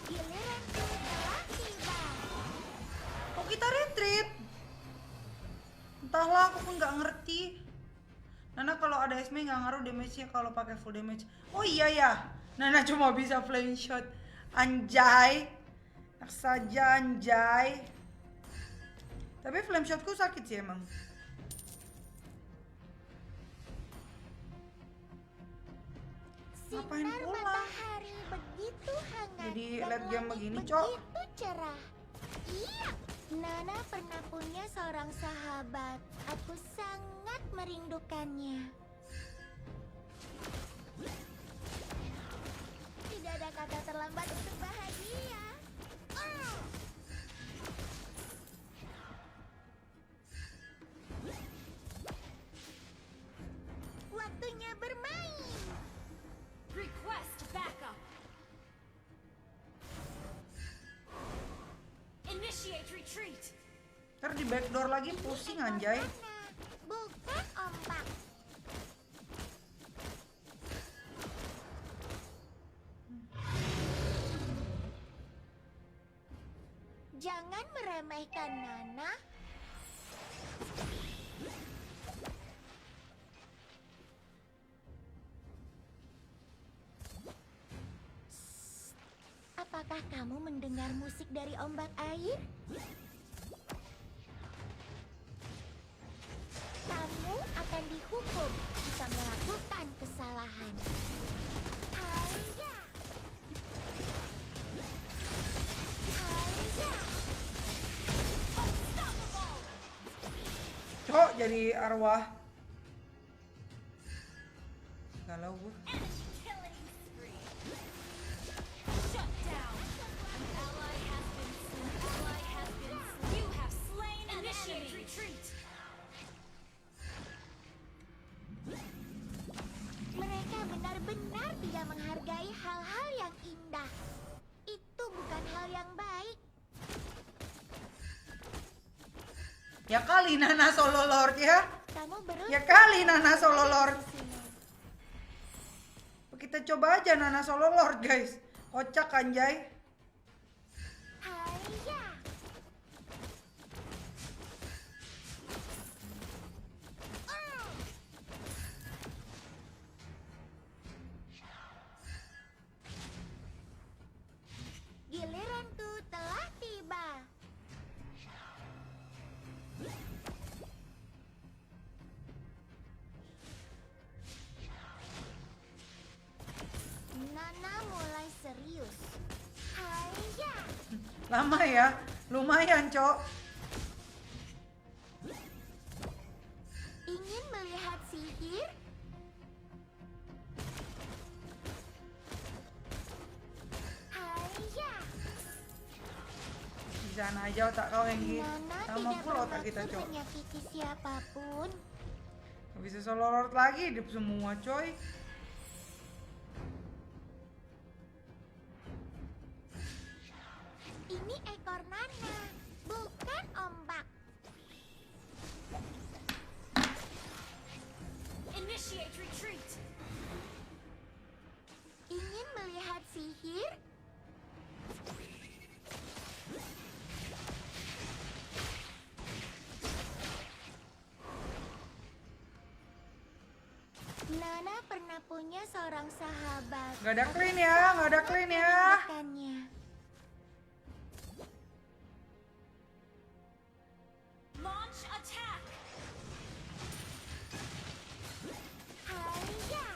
giliranku telah tiba. Kok kita retreat? Entahlah, aku pun nggak ngerti. Nana kalau ada Esme nggak ngaruh damage-nya kalau pakai full damage. Oh iya ya, Nana cuma bisa flame shot. Anjay, enak saja anjay. Tapi flame shotku sakit sih emang. Ngapain Sinar pulang? matahari begitu hangat Jadi dan late game langit begini, Cok. begitu cerah. Iya, Nana pernah punya seorang sahabat. Aku sangat merindukannya. Tidak ada kata terlambat untuk bahagia. Oh. Waktunya bermain. Request backup. Initiate retreat. Ntar di backdoor lagi pusing anjay. Bukan ombak. Jangan meremehkan Nana. Apakah kamu mendengar musik dari ombak air? Kamu akan dihukum jika melakukan kesalahan. Aida. Aida. Cok jadi arwah. Galau gue. Enemy killing spree. Shut down. menghargai hal-hal yang indah. Itu bukan hal yang baik. Ya kali Nana Solo Lord ya. Kamu beruntung. Ya kali Nana Solo Lord. Kita coba aja Nana Solo Lord guys. Kocak anjay. Haiya. Giliranku telah tiba. Nana mulai serius. Haiya. Lama ya. Lumayan, Cok. Ingin melihat sihir? Haiya. Di sana aja otak kau yang gitu. Nana Sama tidak pula otak kita, bermaksud Cok. menyakiti siapapun. Gak bisa Solo Lord lagi hidup semua, coy. Ini ekor Nana, bukan ombak. Initiate retreat. Ingin melihat sihir? Nana pernah punya seorang sahabat. Gak ada clean ya, gak ada clean ya. Bukannya. Launch attack. Haiya.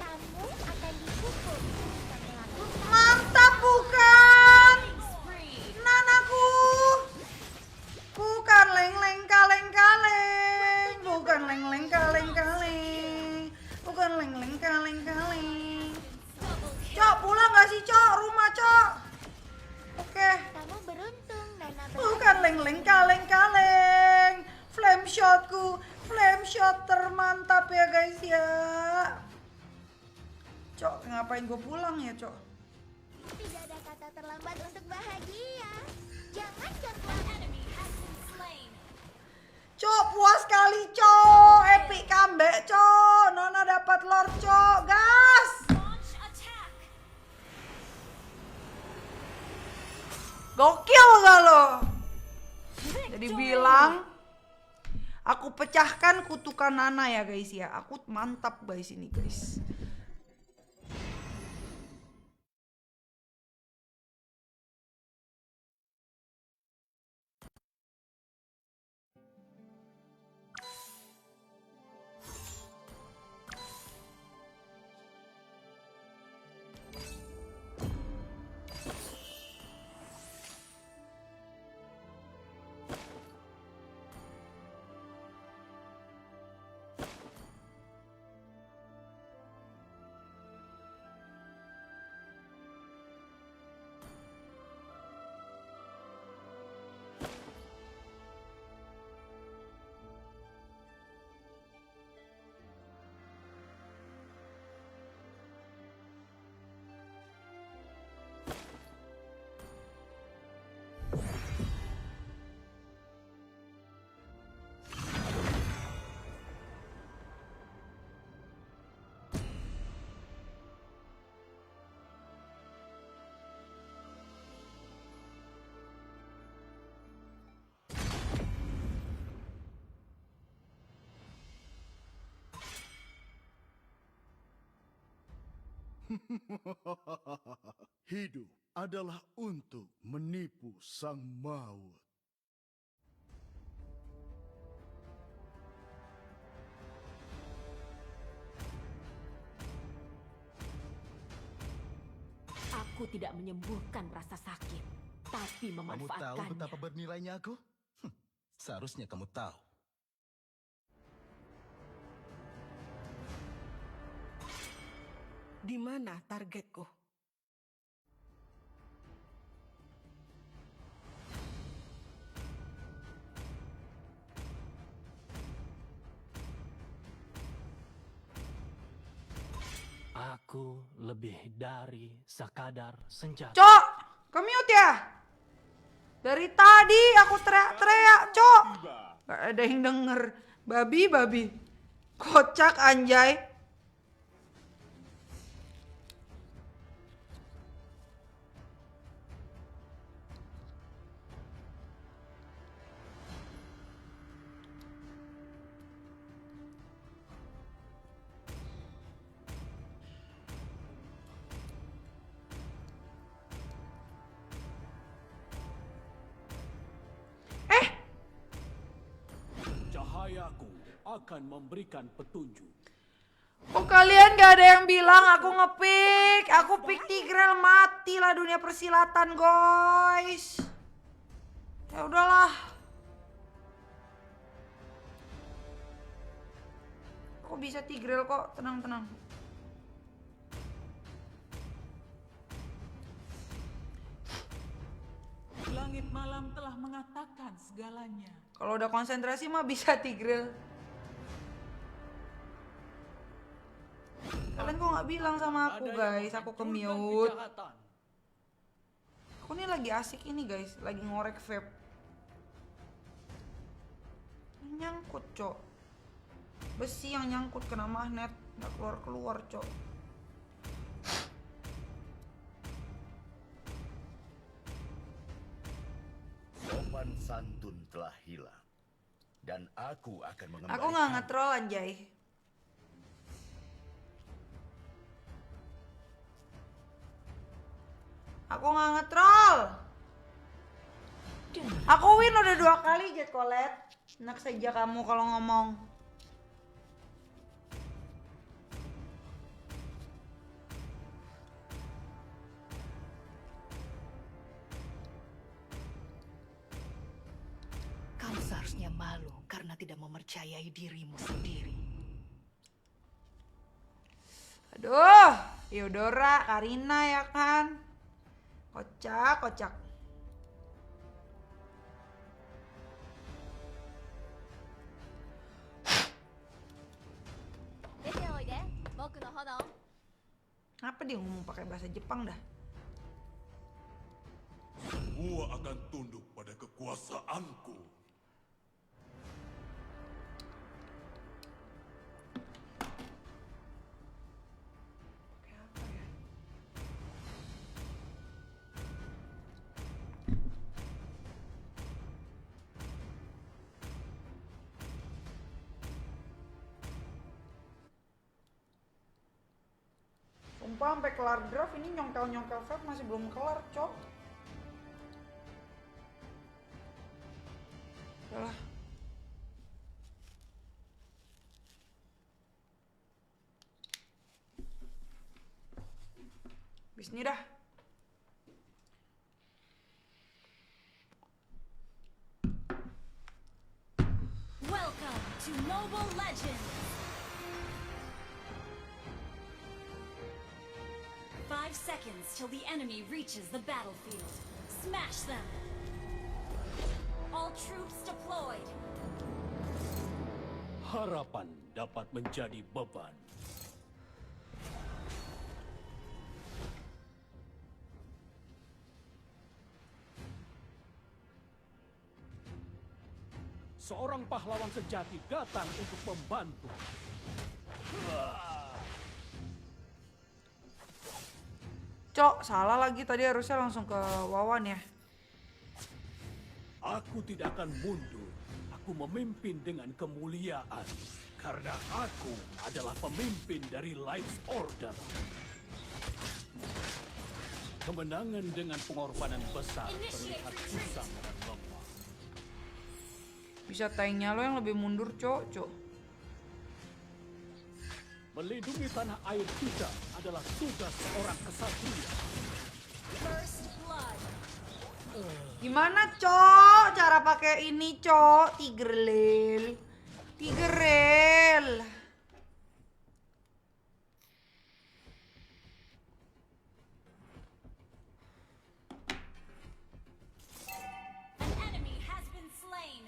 Kamu akan dihukum jika melakukan. Mantap bukan? Spree. Nanaku. Bukan leng-leng kaleng-kaleng. Bukan leng-leng kaleng-kaleng. Bukan leng-leng kaleng-kaleng. Cok, pulang gak sih, Cok? Rumah, Cok. Oke. Kamu beruntung, Nana. Bukan leng-leng kaleng-kaleng. Flame shotku. Flame shot termantap ya, guys ya. Cok, ngapain gue pulang ya, Cok? Tidak ada kata terlambat untuk bahagia. Jangan ganggu Enemy has been slain. Cok, puas kali, Cok. Epic comeback, Cok. Nona dapat Lord, Cok. Gas. Launch attack. Gokil gak lo? Jadi bilang aku pecahkan kutukan Nana ya, guys ya. Aku mantap guys ini, guys. Hidup adalah untuk menipu sang maut. Aku tidak menyembuhkan rasa sakit, tapi Kamu tahu memanfaatkannya. betapa bernilainya aku? Seharusnya kamu tahu. Di mana targetku? Aku Aku lebih dari sekadar senjata. Cok, ke-mute ya? Dari tadi aku teriak-teriak, Cok. Gak ada yang denger. Babi. Kocak anjay. Cahayaku akan memberikan petunjuk. Kok kalian gak ada yang bilang aku ngepick? Aku pick Tigreal, matilah dunia persilatan, guys. Ya udahlah. Kok bisa Tigreal kok? Tenang. Langit malam telah mengatakan segalanya. Kalau udah konsentrasi mah bisa Tigreal. Kalian kok nggak bilang sama aku, guys? Aku ke-mute. Aku nih lagi asik ini, guys. Lagi ngorek vape. Nyangkut, Cok. Besi yang nyangkut kena magnet. Nggak keluar-keluar, Cok. Sopan santun telah hilang. Dan aku akan mengembalikan. Aku nggak nge-troll, anjay. Aku nggak nge-troll. Aku win udah 2 kali, Jet Colette. Enak saja kamu kalau ngomong. Kamu seharusnya malu karena tidak mempercayai dirimu sendiri. Aduh, Eudora, Karina ya kan. Kocak. Kenapa dia ngomong pakai bahasa Jepang dah? Semua akan tunduk pada kekuasaanku. Sumpah sampai kelar draft ini nyongkel vape masih belum kelar, Cok. Yalah. Bisnis dah. Welcome to Mobile Legends! 5 seconds till the enemy reaches the battlefield. Smash them! All troops deployed! Harapan dapat menjadi beban. Seorang pahlawan sejati datang untuk membantu. Cok, salah lagi tadi harusnya langsung ke Wawan ya. Aku tidak akan mundur. Aku memimpin dengan kemuliaan. Karena aku adalah pemimpin dari Life's Order. Kemenangan dengan pengorbanan besar terlihat susah dan lemah. Bisa tanknya lo yang lebih mundur, Cok. Melindungi tanah air kita adalah tugas seorang kesatria. First blood! Gimana, Cok? Cara pakai ini, Cok? Tigreal. An enemy has been slain.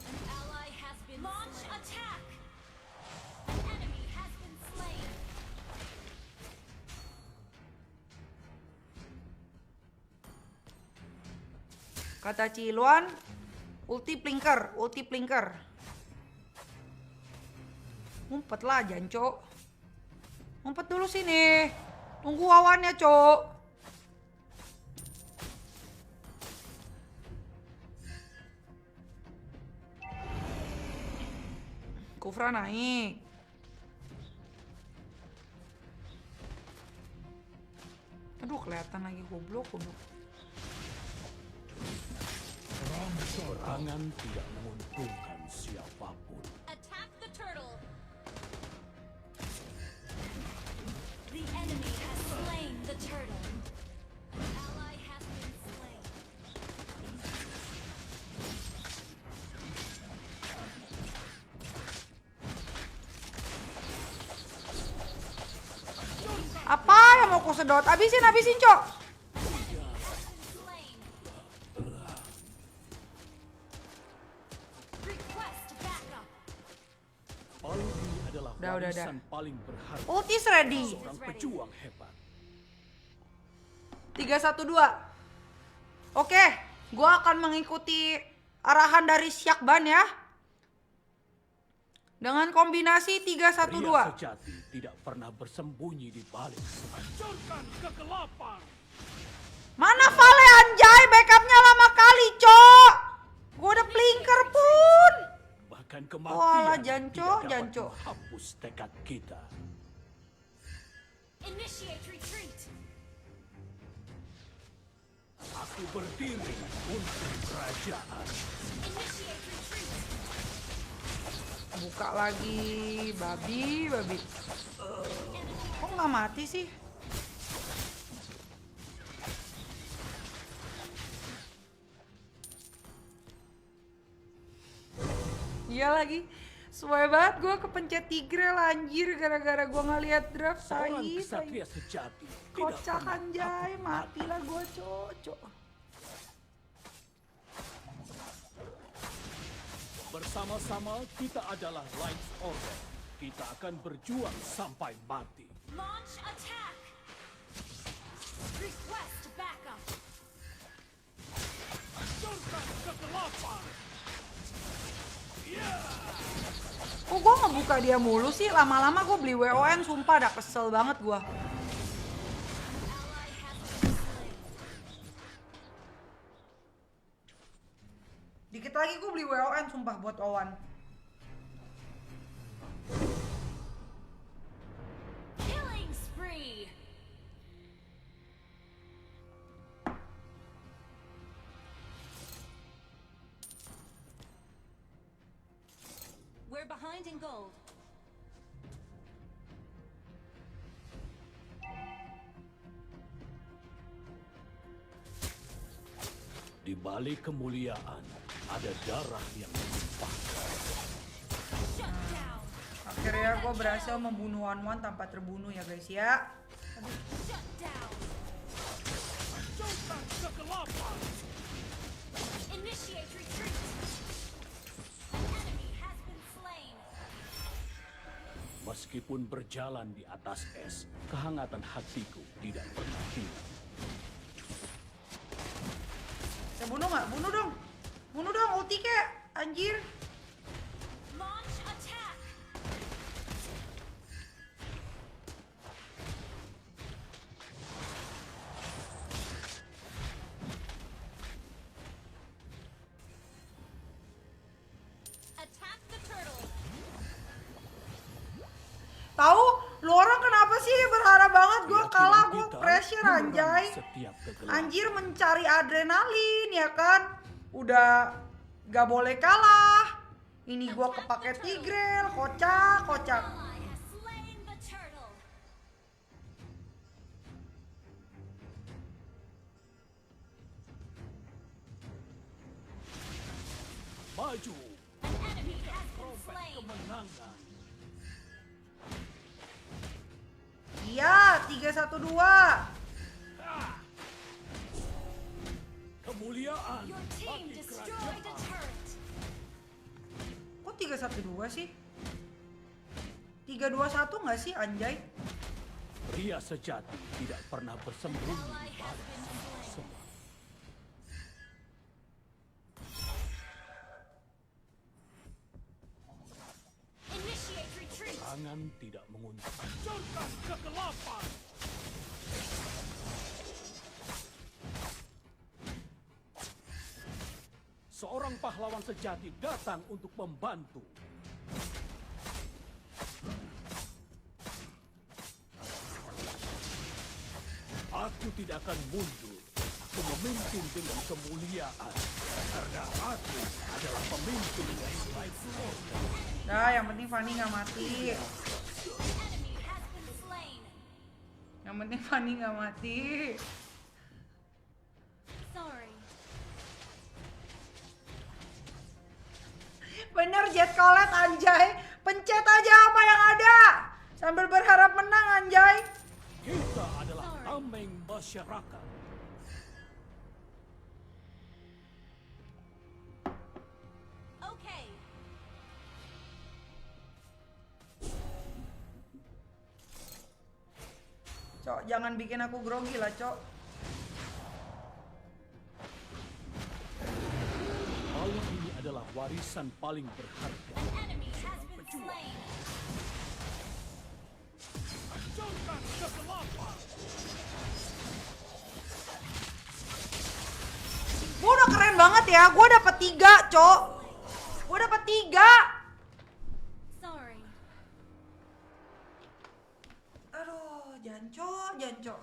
An ally has been launch attack. An enemy has been slain. Kata Ciluan, ulti plinker. Ngumpet lah Janco. Ngumpet dulu sini. Tunggu awannya, Cok. Kufra naik. Aduh, kelihatan lagi goblok. Perangan tidak menguntungkan siapapun. Attack the turtle. The enemy has slain the turtle. An ally has been slain. Apa yang mau ku sedot? Habisin, Cok. Request backup. Paldi adalah Udah. warisan paling berharga. Ultis ready. Seorang pejuang hebat. 3-1-2. Oke, gua akan mengikuti arahan dari Syakban ya. Dengan kombinasi 3-1-2. Pria sejati tidak pernah bersembunyi di balik. Hancurkan kegelapan. Mana Vale anjay, backupnya lama kali, Cok. Gua udah blinker pun. Bahkan Wah, kematian Janco. tidak dapat menghapus tekad kita. Initiate retreat. Aku berdiri untuk kerajaan. Initiate retreat. Buka lagi, babi. Kok nggak mati sih? Iya lagi. Suwe banget gue kepencet Tigreal anjir gara-gara gue nggak lihat draft Seorang Sai. kesatria sejati tidak Kocak pernah anjay, takut matilah gue, Cok. Bersama-sama kita adalah Lights Order. Kita akan berjuang sampai mati. Launch attack. Request backup. Hancurkan kegelapan. Kok gue ngebuka dia mulu sih? Lama-lama gue beli WON, sumpah dah kesel banget gue. Dikit lagi gue beli WON, sumpah buat Owan. Killing spree. We're behind in gold. Di balik kemuliaan ada darah yang ditumpahkan. Shut down. Akhirnya gue berhasil membunuh Wan tanpa terbunuh ya guys ya. Shut down. Hancurkan kegelapan. Initiate retreat. An enemy has been slain. Meskipun berjalan di atas es, kehangatan hatiku tidak pernah hilang. Saya bunuh nggak? Bunuh dong, ulti kek, anjir. Launch attack. Attack the turtle. Tahu, lu orang kenapa sih berharap banget gue kalah, gue pressure anjay. Anjir mencari adrenalin ya kan. Udah gak boleh kalah. Ini gue kepake Tigreal, kocak. Ally has slain the turtle. Maju. An enemy has been slain. Kemenangan. Iya, 3-1-2. Kemuliaan Your team bagi destroyed a kerajaan. turret. Kok 3-1-2 sih? 3-2-1 nggak sih anjay? Pria sejati tidak pernah bersembunyi Ally di has balik been slain. semua. Kalian tidak menguntung. Hancurkan kegelapan. Seorang pahlawan sejati datang untuk membantu. Aku tidak akan mundur. Aku memimpin dengan kemuliaan. Karena aku adalah pemimpin dari Light Order. Nah, yang penting Fanny nggak mati. Yang penting Fanny nggak mati. Sorry. Bener Jet Colette anjay. Pencet aja apa yang ada. Sambil berharap menang anjay. Kita adalah tameng masyarakat. Okay. Cok, jangan bikin aku grogi lah, Cok. Malam ini adalah warisan paling berharga. Enemy has been slain. Hancurkan kegelapan. Gue udah keren banget ya. Gue dapet 3, Cok. Gue dapet 3. Sorry. Aduh, Janco, Janco.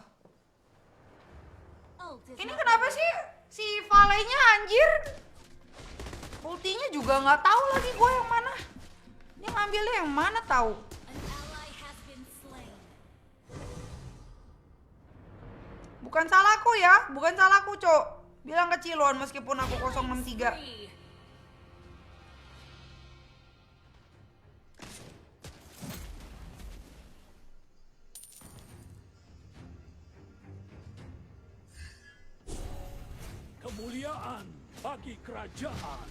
Ult is Ini not kenapa ready. sih si Valley-nya anjir? Ultinya juga nggak tahu lagi gue yang mana. Dia ngambilnya yang mana tahu? An ally has been slain. Bukan salahku ya, bukan salahku, Cok. Bilang ke Cilon meskipun aku 063. Free. Kemuliaan bagi kerajaan.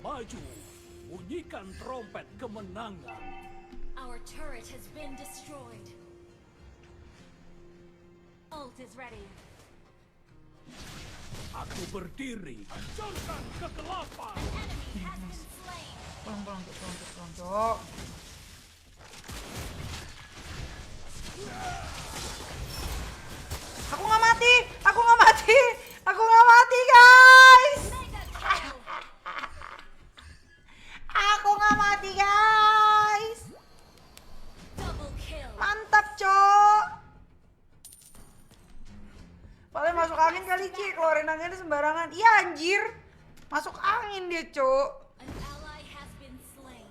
Maju, bunyikan trompet kemenangan. Our turret has been destroyed. Ult is ready. Aku berdiri, hancurkan kegelapan. Enemy has been slain. Pulang, Cok. Aku nggak mati, guys. Aku nggak mati, guys. Double kill. Mantap, Cok. Paling masuk angin kali, Ci. Keluarin anginnya sembarangan. Iya, anjir. Masuk angin dia, Cok. An ally has been slain.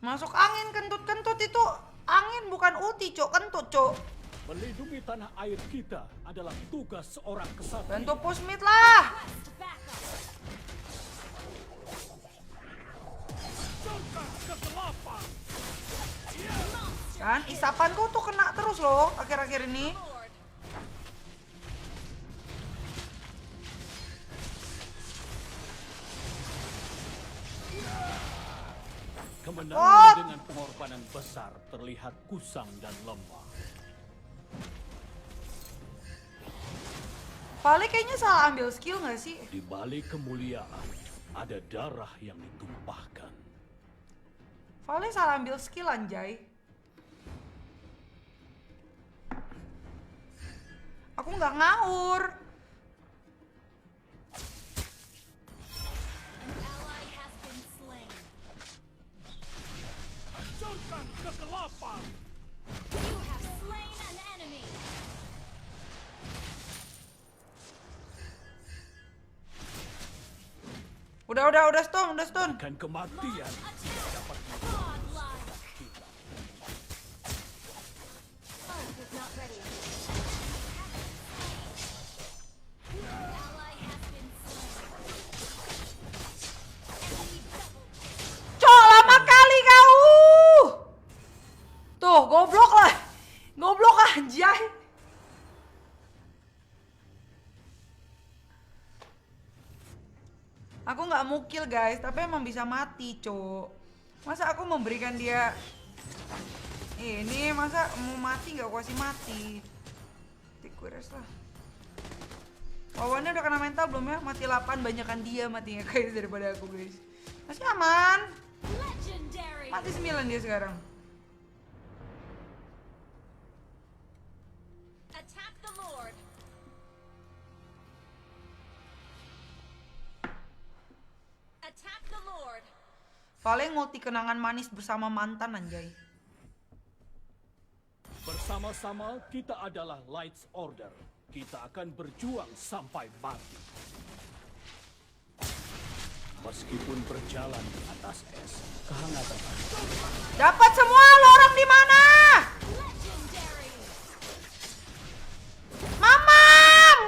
Masuk angin, kentut-kentut itu angin bukan ulti, Cok. Kentut, Cok. Melindungi tanah air kita adalah tugas seorang kesatria. Bantu push mid lah. Request backup. Hancurkan kegelapan. Kan isapanku tuh kena terus loh akhir-akhir ini. Lord. Kemenangan dengan pengorbanan besar terlihat kusam dan lemah. Valley kayaknya salah ambil skill gak sih? Di balik kemuliaan ada darah yang ditumpahkan. Valley salah ambil skill anjay. Aku nggak ngaur. An ally has been slain. Hancurkan kegelapan. You have slain an enemy. Udah stun. Dan kematian dapat Godlike. Ult is not ready. An ally has been slain. Enemy double. Cok, lama kali kau. Tuh, goblok lah. Goblok anjay. Aku nggak mukil guys, tapi emang bisa mati, Cok. Masa aku memberikan dia Ini masa mau mati nggak aku kasih mati. Tikures lah. Wawannya udah kena mental belum ya? Mati 8, banyakan dia matinya guys daripada aku guys. Masih aman. Mati 9 dia sekarang. Attack the Lord. Attack the Lord. Paling multi kenangan manis bersama mantan anjay. Bersama-sama kita adalah Lights Order. Kita akan berjuang sampai mati. Meskipun berjalan di atas es, kehangatan. Dapat semua lo orang di mana? Mamam!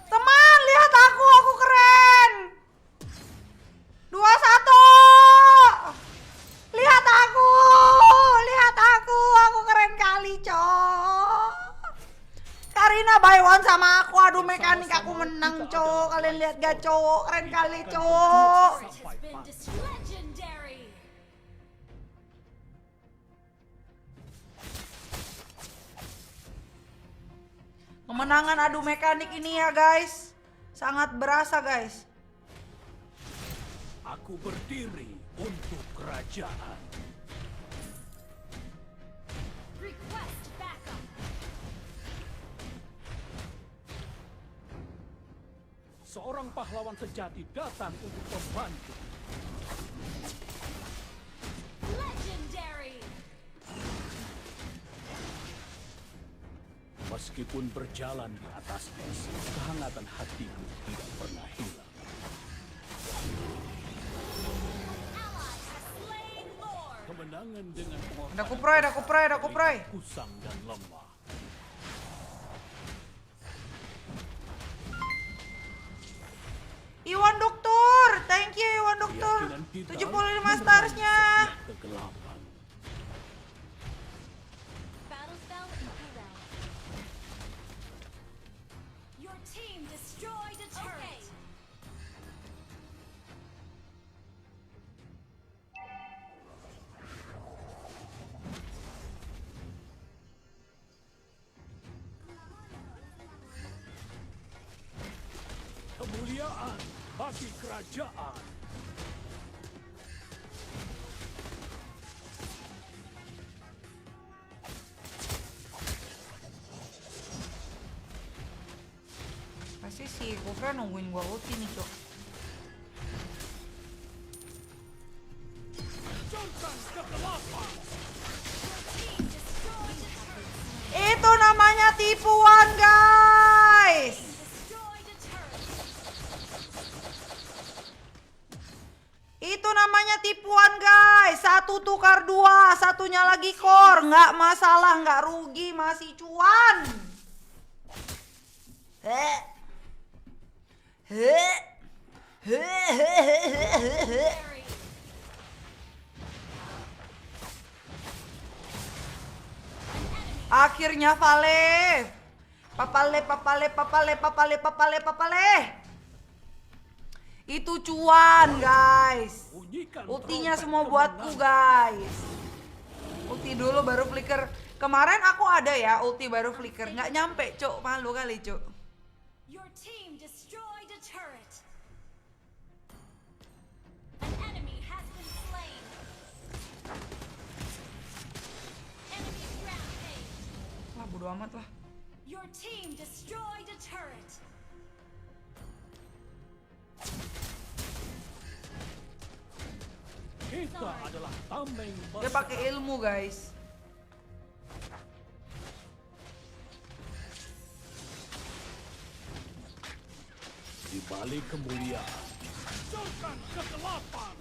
Teman, lihat aku keren. 21. Lihat aku keren kali, cok. Karina by one sama aku, aduh mekanik aku menang, cok. Kalian lihat gak, cok? Keren kali, cok. Legendary. Kemenangan adu mekanik ini ya, guys. Sangat berasa, guys. Aku berdiri untuk kerajaan. Request backup. Seorang pahlawan sejati datang untuk membantu. Legendary. Meskipun berjalan di atas es, kehangatan hatiku tidak pernah hilang. Kemenangan dengan pengorbanan Ada kuproy. kusam dan lemah. Iwan Doktor, thank you Iwan Doktor. 75 starsnya. Kegelapan. Battle spell incorrect. Your team destroyed a turret. Kemuliaan bagi kerajaan. Pasti si Kufra nungguin gua ulti nih, cok. Itu namanya tipuan, guys. Itu namanya tipuan, guys. Satu tukar 2, satunya lagi core. Nggak masalah, nggak rugi, masih cuan. Akhirnya Vale. Papale. Itu cuan, guys. Ultinya semua buatku, guys. Ulti dulu baru flicker. Kemarin aku ada ya ulti baru flicker. Nggak nyampe, cok. Malu kali, cok. Your team destroyed a turret. An enemy has been slain. Enemy rampage. Wah, bodo amat lah. Your team destroyed a turret. Kita adalah tameng Dia pakai ilmu, guys. di balik kemuliaan. Hancurkan kegelapan.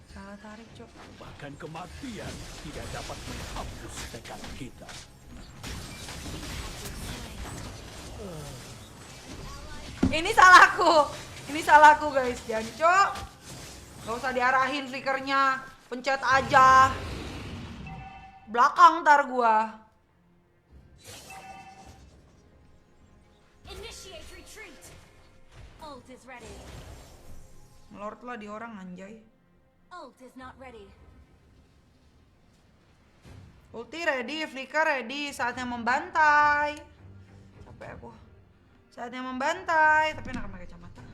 Salah tarik, cok. Bahkan kematian tidak dapat menghapus tekad kita. Ini salahku guys. Jangan, cok. Gak usah diarahin flickernya. Pencet aja. Belakang ntar gua. Initiate retreat. Ult is ready. Lord lah di orang anjay. Ult is not ready. Ulti ready, flicker ready, saatnya membantai. Capek aku. Saatnya membantai, tapi enak pakai kacamata.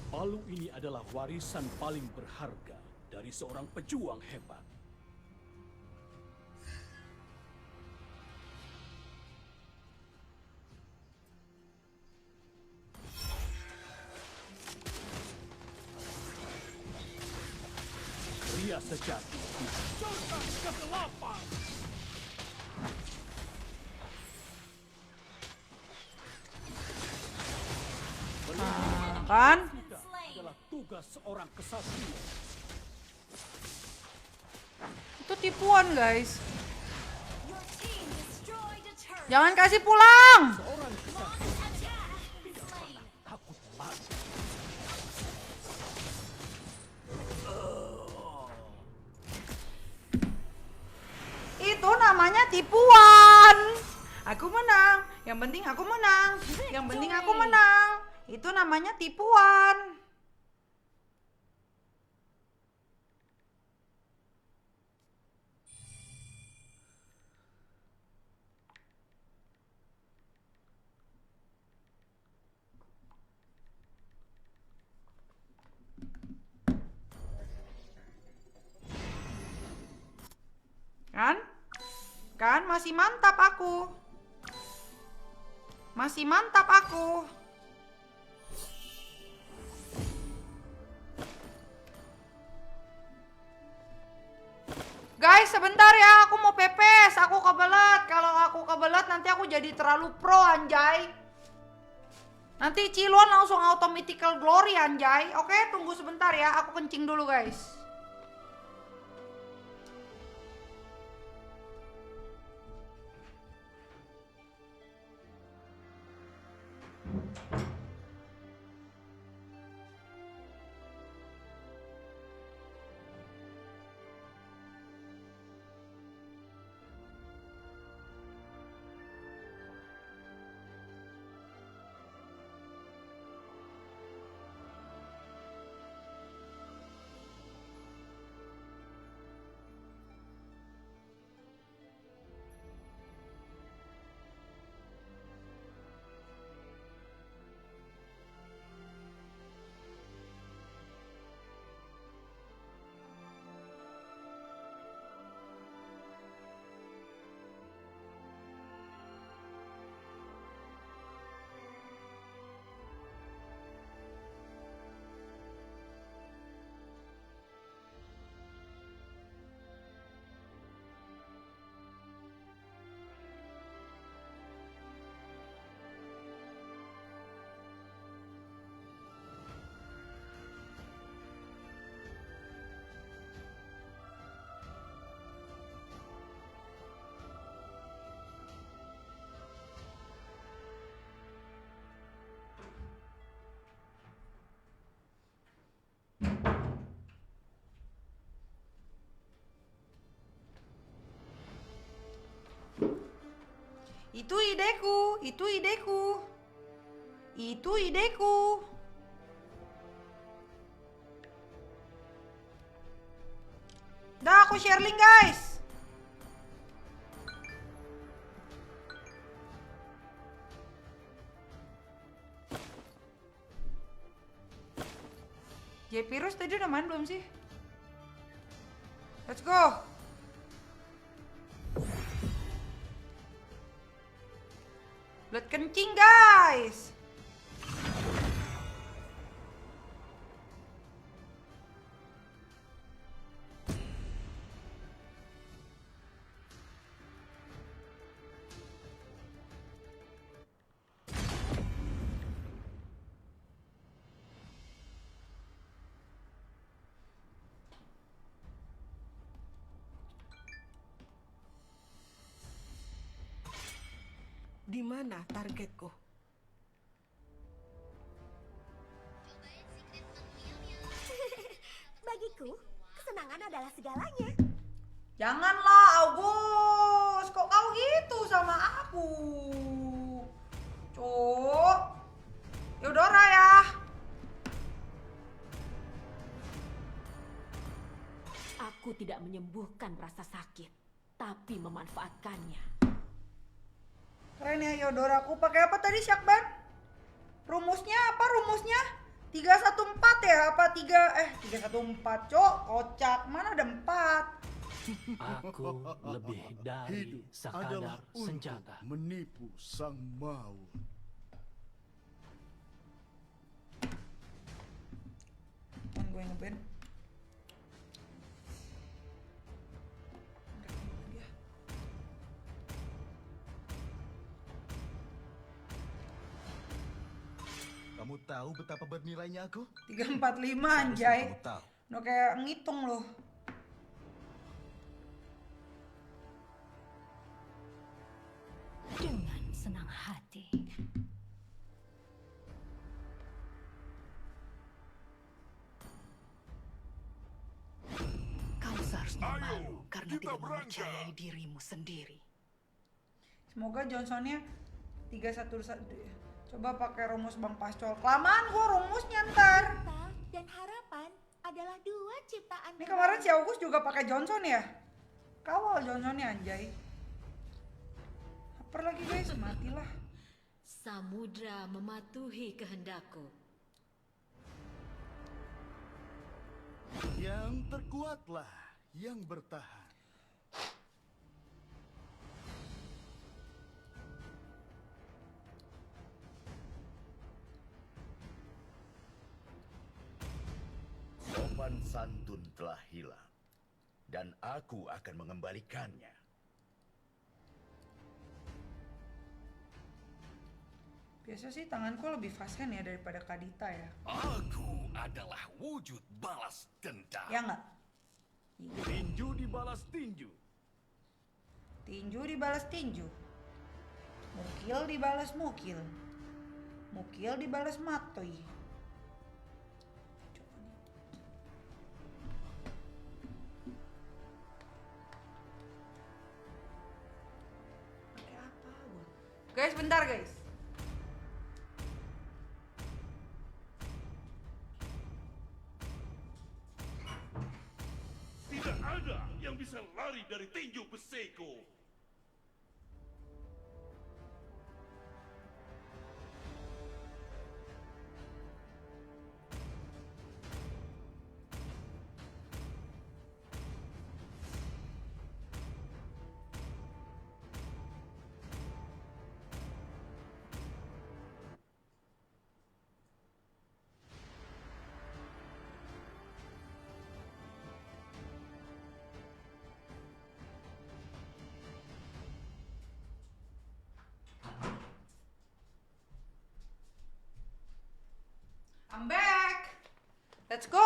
Palu ini adalah warisan paling berharga dari seorang pejuang hebat. Pria sejati dihancurkan kegelapan. Kan? Adalah tugas seorang kesatria. Itu tipuan guys. Jangan kasih pulang. Itu namanya tipuan. Aku menang. Yang penting aku menang. Yang penting aku menang. Itu namanya tipuan. Kan? Kan masih mantap aku. Masih mantap aku. Guys, sebentar ya, aku mau pepes. Aku kebelet. Kalau aku kebelet nanti aku jadi terlalu pro anjay. Nanti Cilon langsung automatical glory anjay. Oke, tunggu sebentar ya. Aku kencing dulu guys. Itu ideku, itu ideku. Itu ideku. Dah aku share link guys. Jepirus tadi udah main belum sih? Let's go. Blood kencing guys. Di mana targetku? Bagiku, kesenangan adalah segalanya. Janganlah, August. bos, kok kau gitu sama aku? Cuk. Eudora ya. Aku tidak menyembuhkan rasa sakit, tapi memanfaatkannya. Keren ya Eudora. Aku pakai apa tadi Syakban? Rumusnya apa rumusnya? 314 ya? Apa 314, Cok? Kocak. Mana ada 4? Aku lebih dari Hidup sekadar adalah senjata. untuk menipu sang maut. Kan gue ngeband. Kamu tahu betapa bernilainya aku? 345 anjay. Kamu tahu. No kayak ngitung loh. Dengan senang hati. Kau seharusnya malu karena tidak mempercayai dirimu sendiri. Semoga Johnsonnya 311. Coba pakai rumus Bang Pascol. Kelamaan gua rumusnya ntar. Cinta dan harapan adalah dua ciptaan. Ini kemarin si August juga pakai Johnson ya? Kawal Johnsonnya anjay. Lapar lagi guys, matilah. Samudra mematuhi kehendakku. Yang terkuatlah yang bertahan. Sopan santun telah hilang, dan aku akan mengembalikannya. Biasa sih tanganku lebih fast kan ya daripada Kadita ya. Aku adalah wujud balas dendam. Ya nggak? Tinju dibalas tinju. Tinju dibalas tinju. Mukil dibalas mukil. Mukil dibalas matoi. Pakai apa gua? Guys, bentar guys. Tidak ada yang bisa lari dari tinju besiku. I'm back. Let's go.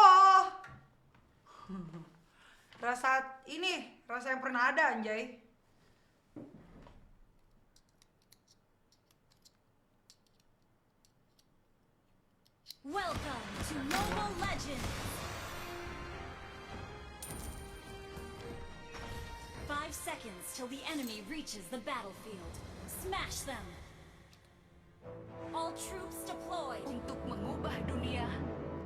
Rasa ini, rasa yang pernah ada anjay. Welcome to Mobile Legends! 5 seconds till the enemy reaches the battlefield. Smash them! All troops deployed! Untuk mengubah dunia,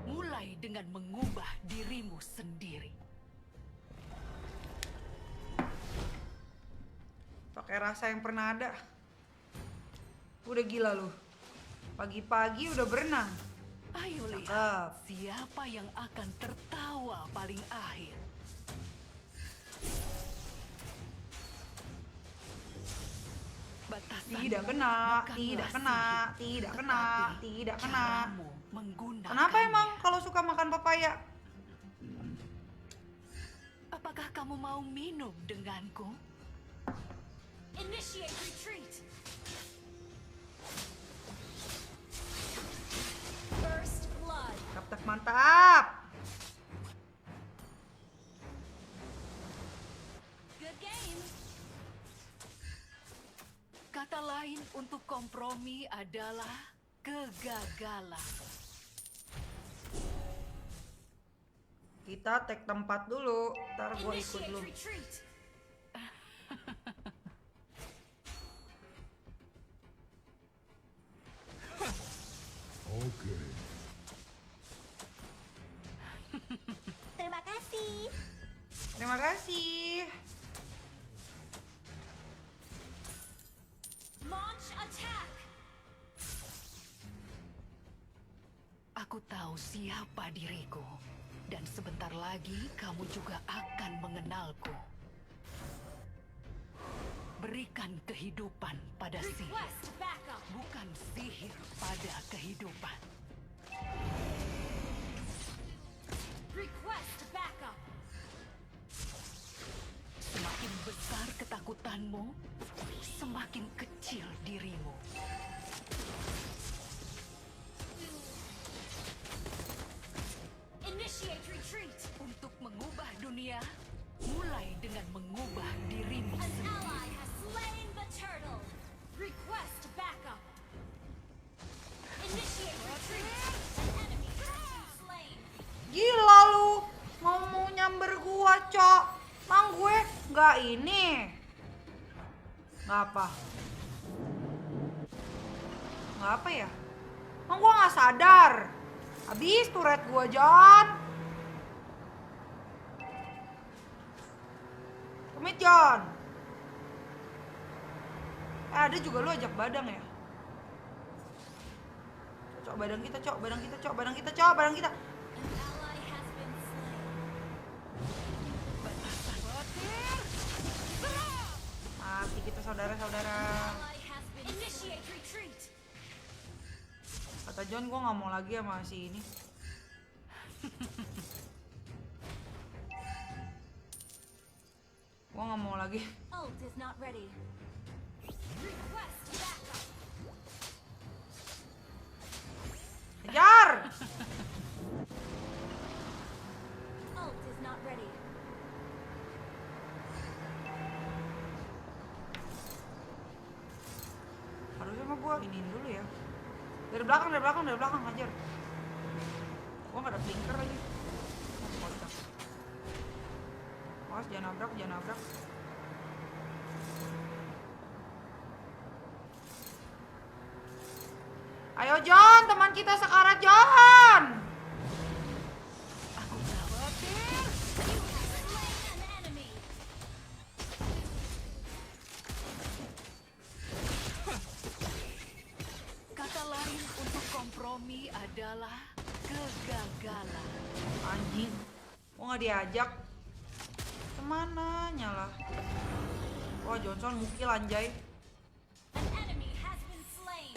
mulai dengan mengubah dirimu sendiri. Pakai rasa yang pernah ada. Udah gila lu. Pagi-pagi udah berenang. Ayo lihat siapa yang akan tertawa paling akhir. Tidak kena, tidak kena, tidak kena, tidak kena. Kenapa emang kalau suka makan papaya? Apakah kamu mau minum denganku? Initiate retreat! First blood! Mantap, mantap! Good game! Kata lain untuk kompromi adalah kegagalan. Kita take tempat dulu, ntar gue ikut lu. tahu siapa diriku, dan sebentar lagi kamu juga akan mengenalku. Berikan kehidupan pada sihir, Request backup. bukan sihir pada kehidupan. Request backup. Semakin besar ketakutanmu, semakin kecil dirimu. Initiate retreat. Untuk mengubah dunia, mulai dengan mengubah dirimu An sendiri. ally has slain the turtle. Request backup. Initiate retreat. An enemy has been slain. Gila lu, mau nyamber gua, Cok. Mang gue nggak ini. Nggak apa. Nggak apa ya? Mang gua nggak sadar. Habis turret gua, John. Komit, John. Ada juga lu ajak badang ya? Cok, badang kita, Cok. Badang kita, Cok. Badang kita, Cok. Badang kita. An ally has been slain. Mati kita, saudara-saudara. Ally has been initiate retreat. Kata John, gue nggak mau lagi sama si ini. Gue nggak mau lagi. Ult is not ready. Request backup. Kejar! Ult is not ready. Harusnya mah gue iniin dulu ya. Dari belakang, ajar. Gue nggak ada blinker lagi. Awas, jangan nabrak. Ayo John, teman kita sekarat John. Aku khawatir. Slain an enemy. Kata lain untuk kompromi adalah kegagalan. Anjing, gue nggak diajak. Kemana nyala? Wah, Johnson mukil anjay. An enemy has been slain.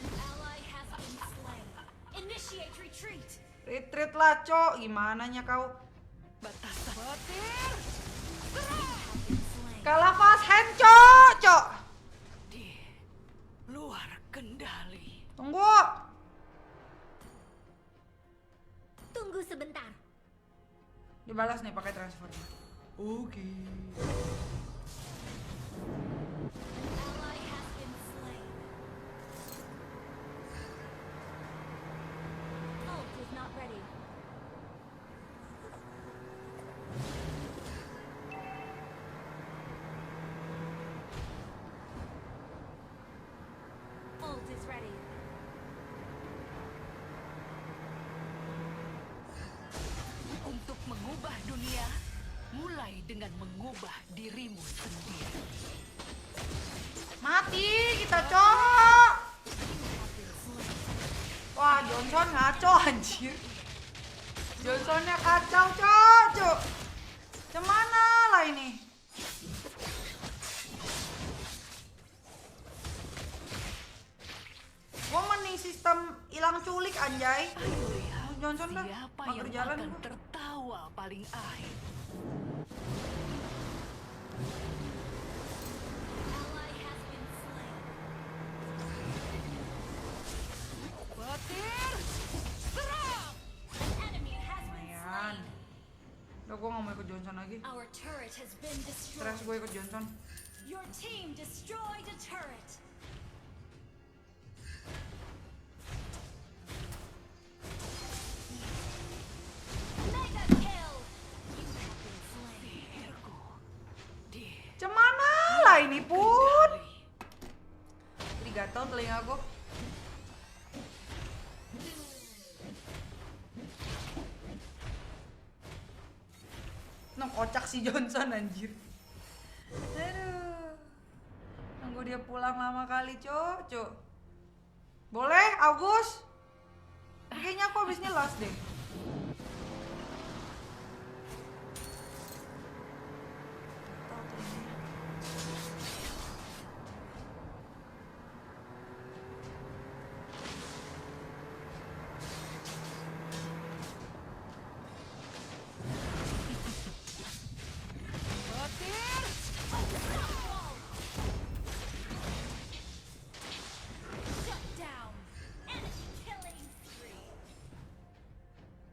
An ally has been slain. Initiate retreat. Retreat lah, Cok. Gimana nya kau? Batasan. Kalah fast hand, Cok. Di luar kendali. Tunggu. Tunggu sebentar. Dibalas nih pakai transfernya. Oke. Ally has been slain. Ult is not ready. Ult is ready. Untuk mengubah dunia, mulai dengan mengubah dirimu sendiri. Mati kita, Cok. Wah, Johnson ngaco anjir. Johnsonnya kacau, Cok. Cemana lah ini? Gua mending sistem hilang culik anjay. Ayo lihat Johnson dah, siapa mager yang jalan akan gua. tertawa paling akhir. Ally has been slain. Petir, serang! An enemy has been Lumayan. slain. Udah gua gak mau ikut Johnson lagi. Our turret has been Stres destroyed. gue ikut Johnson. Your team destroyed a turret. Mega kill. You have been slain. Sihirku di Cemana lah ini pun? Jadi gatel telinga gue. Nah, kocak si Johnson anjir. Aduh. Nunggu dia pulang lama kali, Cok. Boleh, Agus? Kayaknya aku habis nyelas deh.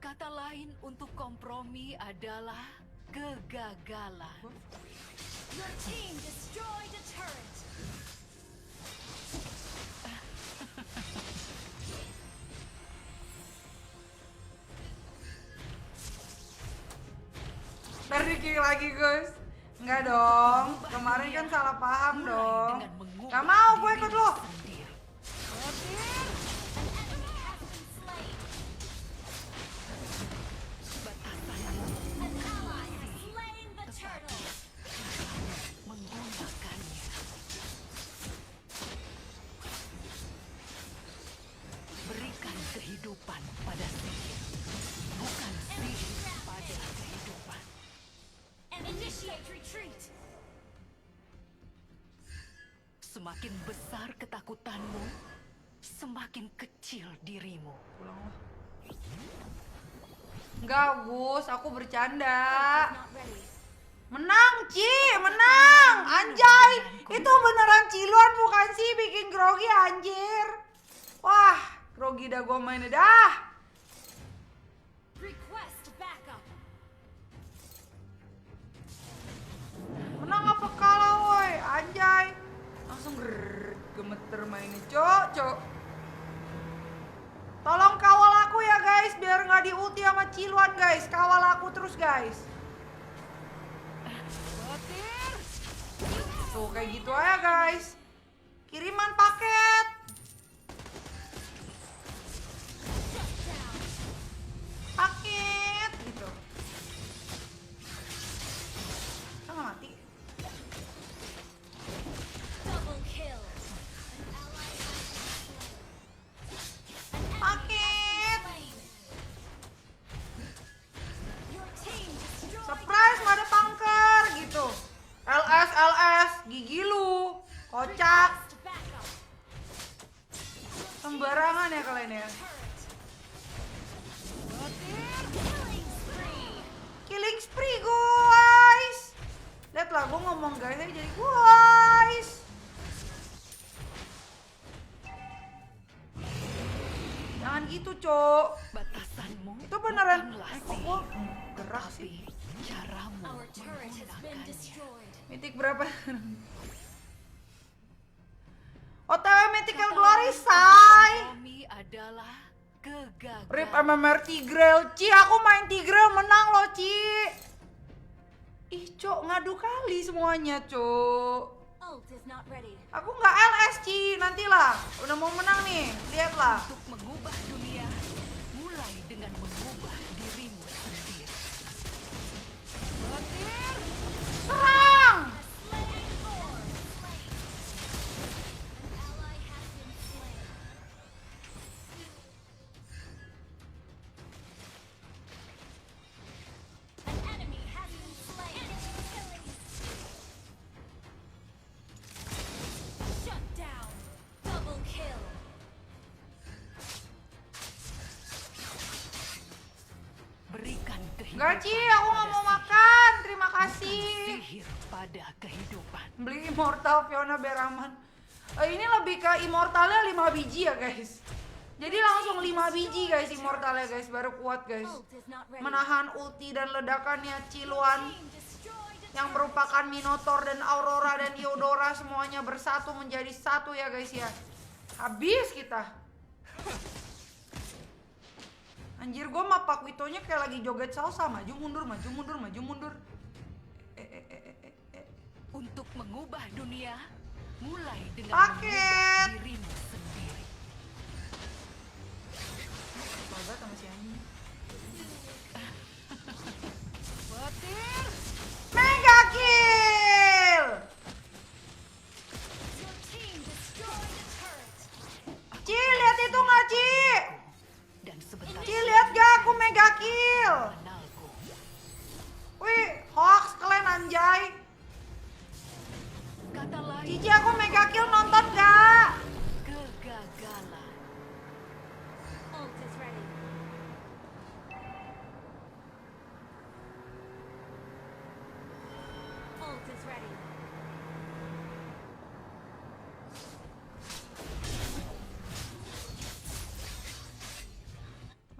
Kata lain untuk kompromi adalah kegagalan. Your team destroyed a turret. Ntar di-kill lagi, Gus. Enggak dong. Kemarin kan salah paham dong. Gak mau, gue ikut lo. Berikan kehidupan pada sihir, bukan sihir pada kehidupan. Initiate retreat. Semakin besar ketakutanmu, semakin kecil dirimu. Enggak, Gus, aku bercanda. Menang, Ci, menang. Anjay, itu beneran Ciluan bukan sih bikin grogi anjir. Wah, grogi dah gue main dah. Request backup. Menang apa kalah, woi? Anjay. Langsung gemeter mainnya, Cok. Tolong kawal aku ya, guys, biar nggak diulti sama Ciluan, guys. Kawal aku terus, guys. Tuh, kayak gitu aja, guys. Kiriman paket. Paket gitu. Nggak mati. Double kill. Paket. Your team destroyed. Surprise, ada pangker gitu. LS, gigi lu. Kocak. Backup. Sembarangan ya kalian ya. Killing spree, guys. Lihatlah, gue ngomong guys aja jadi guys. Jangan gitu, Cok. Batasanmu Itu beneran. bukanlah Kok gue gerak sih? caramu. Our turret has been destroyed. Mythic berapa? OTW Mythical Glory, say. Kompromi adalah kegagalan. Rip MMR Tigreal. Ci, aku main Tigreal menang loh, Ci. Ih, Cok, ngadu kali semuanya, Cok. Ult is not ready. Aku nggak LS, Ci. Nantilah. Udah mau menang nih. Lihatlah. Untuk mengubah dunia, mulai dengan mengubah dirimu sendiri. Serang! Berikan Enggak, kehidupan Ci. Aku nggak mau makan. Terima kasih. sihir pada kehidupan. Beli Immortal Fiona Beraman. Ini lebih ke Immortalnya 5 biji ya, guys. Jadi langsung 5 biji, guys, Immortalnya, guys. Baru kuat, guys. Menahan ulti dan ledakannya Ciluan yang merupakan Minotaur dan Aurora dan Eudora semuanya bersatu menjadi satu ya, guys ya. Habis kita. Anjir, gue sama Pak Witonya kayak lagi joget salsa. Maju mundur, maju mundur, maju mundur. Untuk mengubah dunia, mulai dengan Paket. mengubah dirimu sendiri. Banget sama si anjing. Mega kill.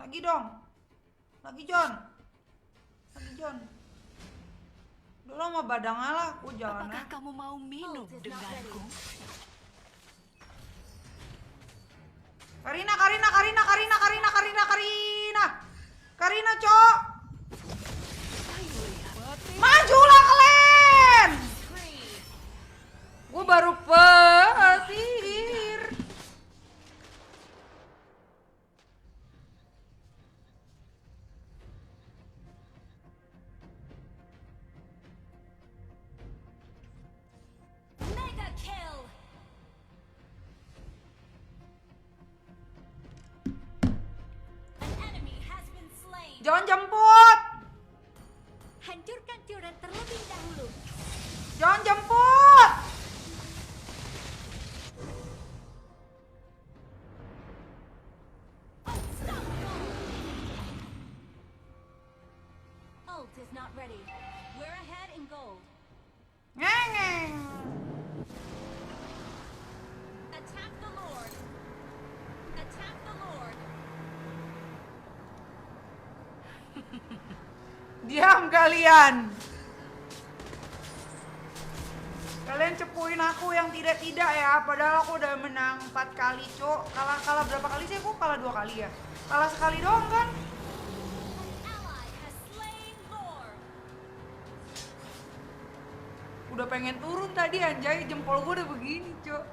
Lagi dong. Lagi John. Udah lo sama badang lah, aku jalan. Apakah kamu mau minum denganku? Karina, Cok. Majulah kalian. Gue baru petir. Mega kill. An enemy has been slain. Jangan jemput. Hancurkan turret terlebih dahulu. Jangan jemput. Ult is not ready. We're ahead in gold. Ngeng. Attack the Lord. Attack the Lord. Diam kalian. Kalian cepuin aku yang tidak ya. Padahal aku udah menang 4 kali, Cok. Kalah berapa kali sih? Aku kalah 2 kali ya. Kalah sekali doang kan? Ally has slain Lord. Udah pengen turun tadi anjay, jempol gue udah begini, Cok.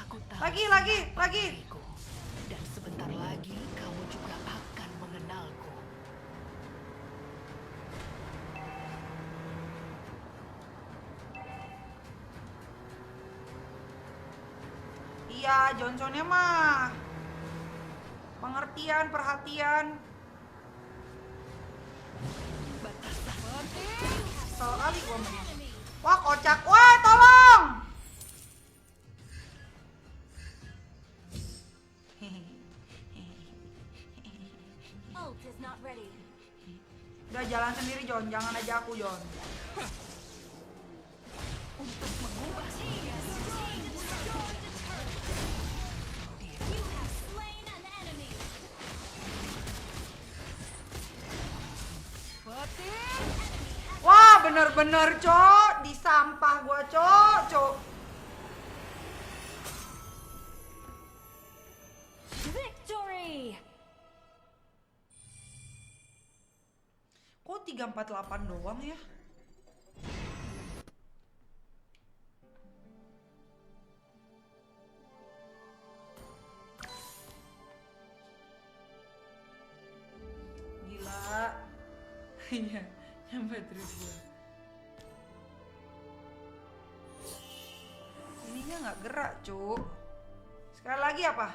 Aku tahu. Lagi. Dan sebentar lagi kamu juga akan mengenalku. Iya, Johnsonnya mah pengertian, perhatian. Kesel kali gua sama dia. Wah, kocak. Wah, tolong. Ult is not ready. Udah jalan sendiri, John. Jangan aja aku, John. Untuk mengubah You have slain an enemy. Wah, bener-bener, Cok. Di sampah gua, Cok. Victory. Kok 348 doang ya? Gila. Iya, nyampe terus gue. Ininya nggak gerak, Cuk. Sekali lagi apa?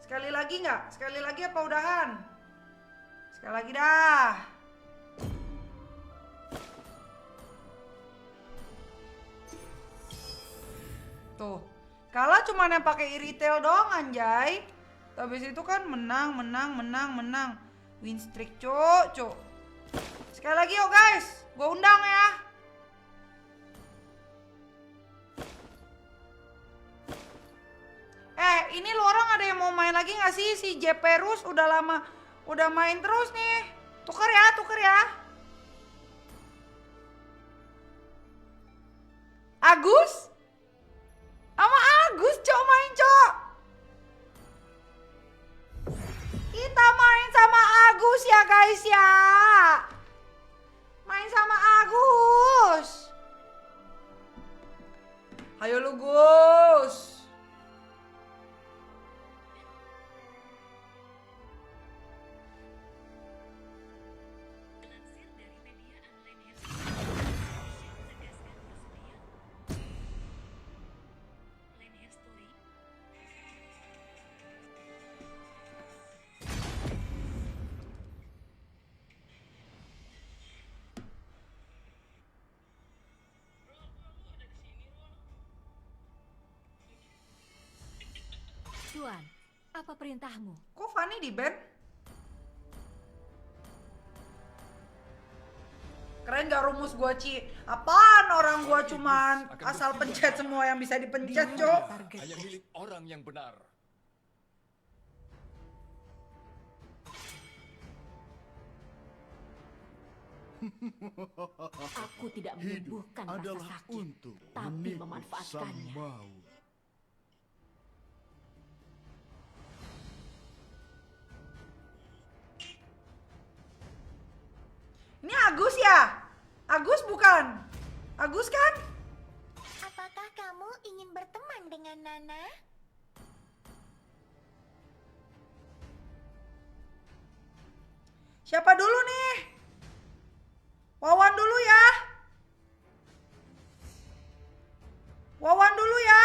Sekali lagi nggak? Sekali lagi apa udahan? Sekali lagi dah. Tuh, kalah cuma yang pakai retail doang anjay. Habis itu kan menang. Win streak, Cuk. Sekali lagi yuk guys, gue undang ya. Ini lu orang ada yang mau main lagi gak sih? Si Jeperus udah lama, udah main terus nih. Tuker ya. Agus? Sama Agus, Cok, main, Cok. Kita main sama Agus ya guys ya. Main sama Agus. Ayo lu Gus. Tuan, apa perintahmu? Kok Fanny di ban? Keren gak rumus gua, Ci? Apaan orang gua cuman asal pencet semua yang bisa dipencet, Cok? Hanya milik orang yang benar. Aku tidak menyembuhkan rasa adalah sakit, untuk tapi menipu memanfaatkannya. sang maut. Ini Agus ya? Agus bukan? Agus kan? Apakah kamu ingin berteman dengan Nana? Siapa dulu nih? Wawan dulu ya. Wawan dulu ya.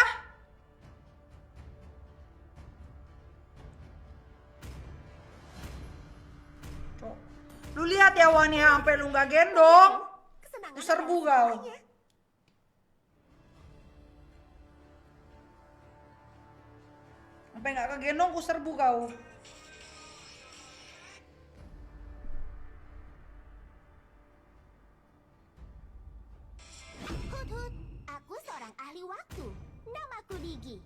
Cok. Lu lihat ya Wan ya, sampai lu nggak gendong. Lu serbu kau. Sampai nggak kegendong, ku serbu kau. Hut, aku seorang ahli waktu. Namaku Digi.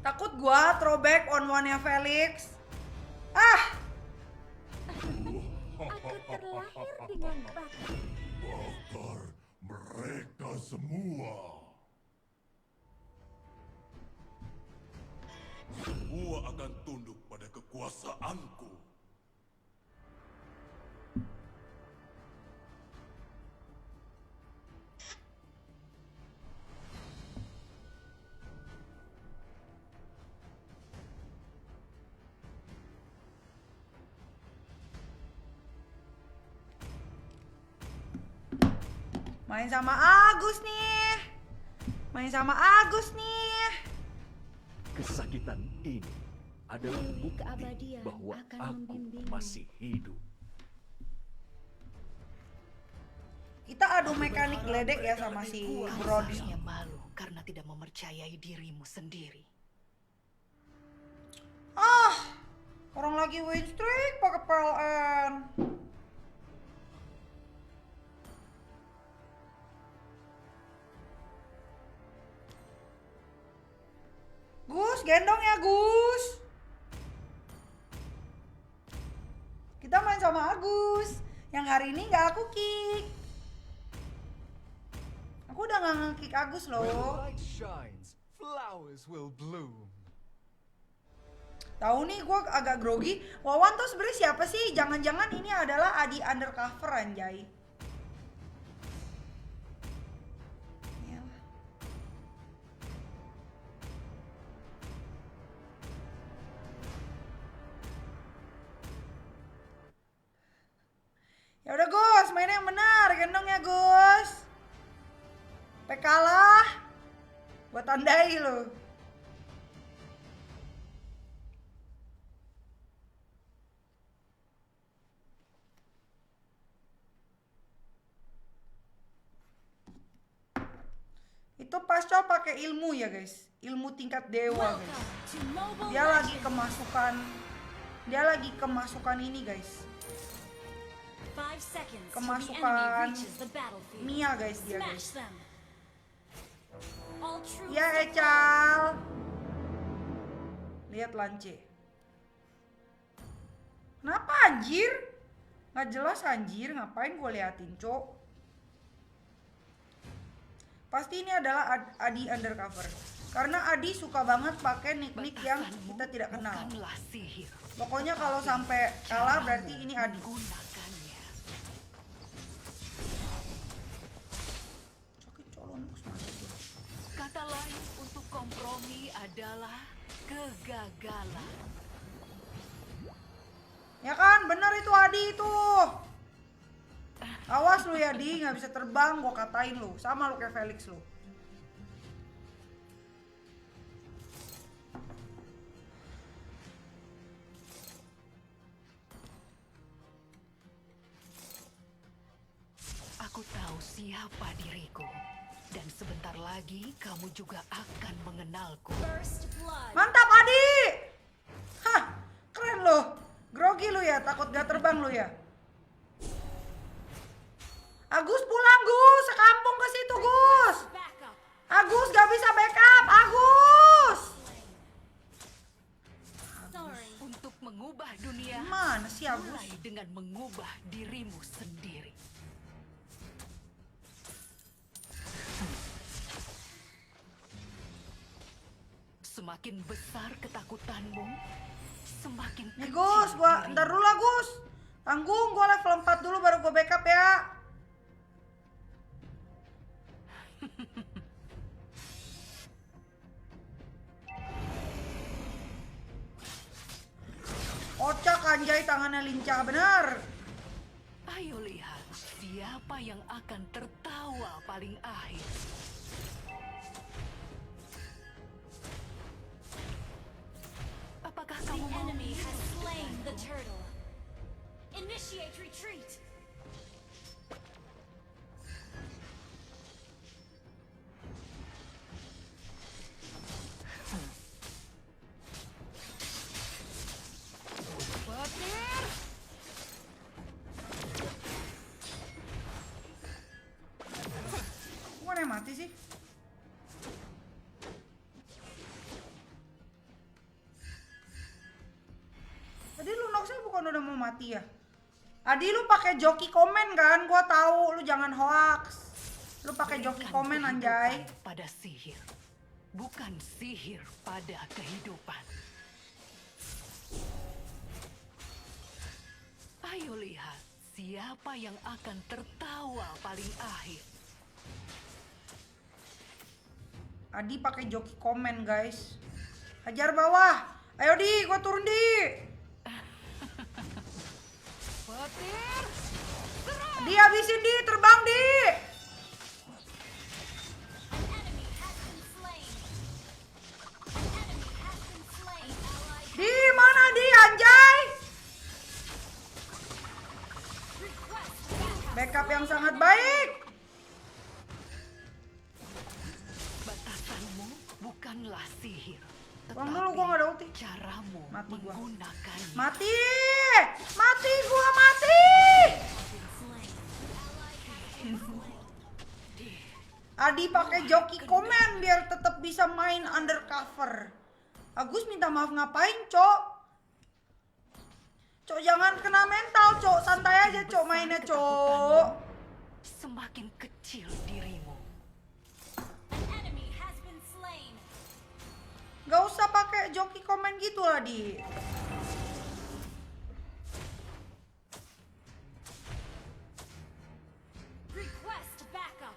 Takut gua throwback on one-nya Felix. Ah! Aku terlahir dengan bakat. Bakar mereka semua. Semua akan tunduk pada kekuasaanku. Main sama Agus nih. Main sama Agus nih. Kesakitan ini adalah Dewi bukti keabadian bahwa akan aku membimbingmu. masih hidup. Kita adu mekanik geledek ya sama si Brody. Seharusnya malu karena tidak mempercayai dirimu sendiri. Ah, orang lagi win streak pakai PLN. Gus, gendong ya Gus. Kita main sama Agus. Yang hari ini nggak aku kick. Aku udah nggak nge-kick Agus loh. Shines, flowers will bloom. Tahu nih, gue agak grogi. Wawan tuh sebenarnya siapa sih? Jangan-jangan ini adalah Adi undercover anjay. Ya udah Gus, mainnya yang benar, gendong ya Gus. Sampai kalah, gua tandai lo. Itu Pascal pakai ilmu ya guys, ilmu tingkat dewa guys. Dia lagi kemasukan ini guys. Kemasukan Mia guys dia guys. Ya Ecal. Lihat Lance. Kenapa anjir? Nggak jelas anjir, ngapain gue liatin cok. Pasti ini adalah Adi undercover. Karena Adi suka banget pakai nick-nick yang kita tidak kenal. Pokoknya kalau sampai kalah berarti ini Adi. Kata lain untuk kompromi adalah kegagalan. Ya kan, bener itu Adi itu. Awas lu ya Di, nggak bisa terbang, gua katain lu. Sama lu kayak Felix lu. Aku tahu siapa diriku. Dan sebentar lagi kamu juga akan mengenalku. Mantap Adi. Hah, keren lu. Grogi lu ya, takut gak terbang lu ya. Agus pulang Gus, sekampung ke situ Gus. Agus gak bisa backup, Agus. Untuk mengubah dunia, mana sih Agus? Mulai dengan mengubah dirimu sendiri. Semakin besar ketakutanmu, semakin Nih Gus, gua ntar dulu lah Gus. Tanggung, gua level 4 dulu baru gua backup ya. Kocak anjay, tangannya lincah bener. Ayo lihat siapa yang akan tertawa paling akhir. Apakah The kamu mau enemy has slain the turtle. Initiate retreat. Gua yang mati sih. Tadi lu Noxel bukan udah mau mati ya? Adi lu pakai joki komen kan? Gua tahu lu jangan hoax. Lu pakai joki berikan komen anjay. kehidupan pada sihir, bukan sihir pada kehidupan. Ayo lihat siapa yang akan tertawa paling akhir. Adi pakai joki komen guys. Hajar bawah. Ayo Di, gua turun Di. Di habisin Di, terbang Di. Di mana Di anjay? Backup yang sangat baik. Batasanmu bukanlah sihir, Bang dulu gua nggak ada ulti. caramu Mati gua. menggunakannya. Mati. Mati gua mati. Adi pakai joki komen biar tetap bisa main undercover. Agus minta maaf ngapain, Cok? Cok jangan kena mental, Cok. Santai aja, Cok, mainnya, Cok. Semakin kecil dirimu. Gak usah pakai joki komen gitu lah, Di. Request backup.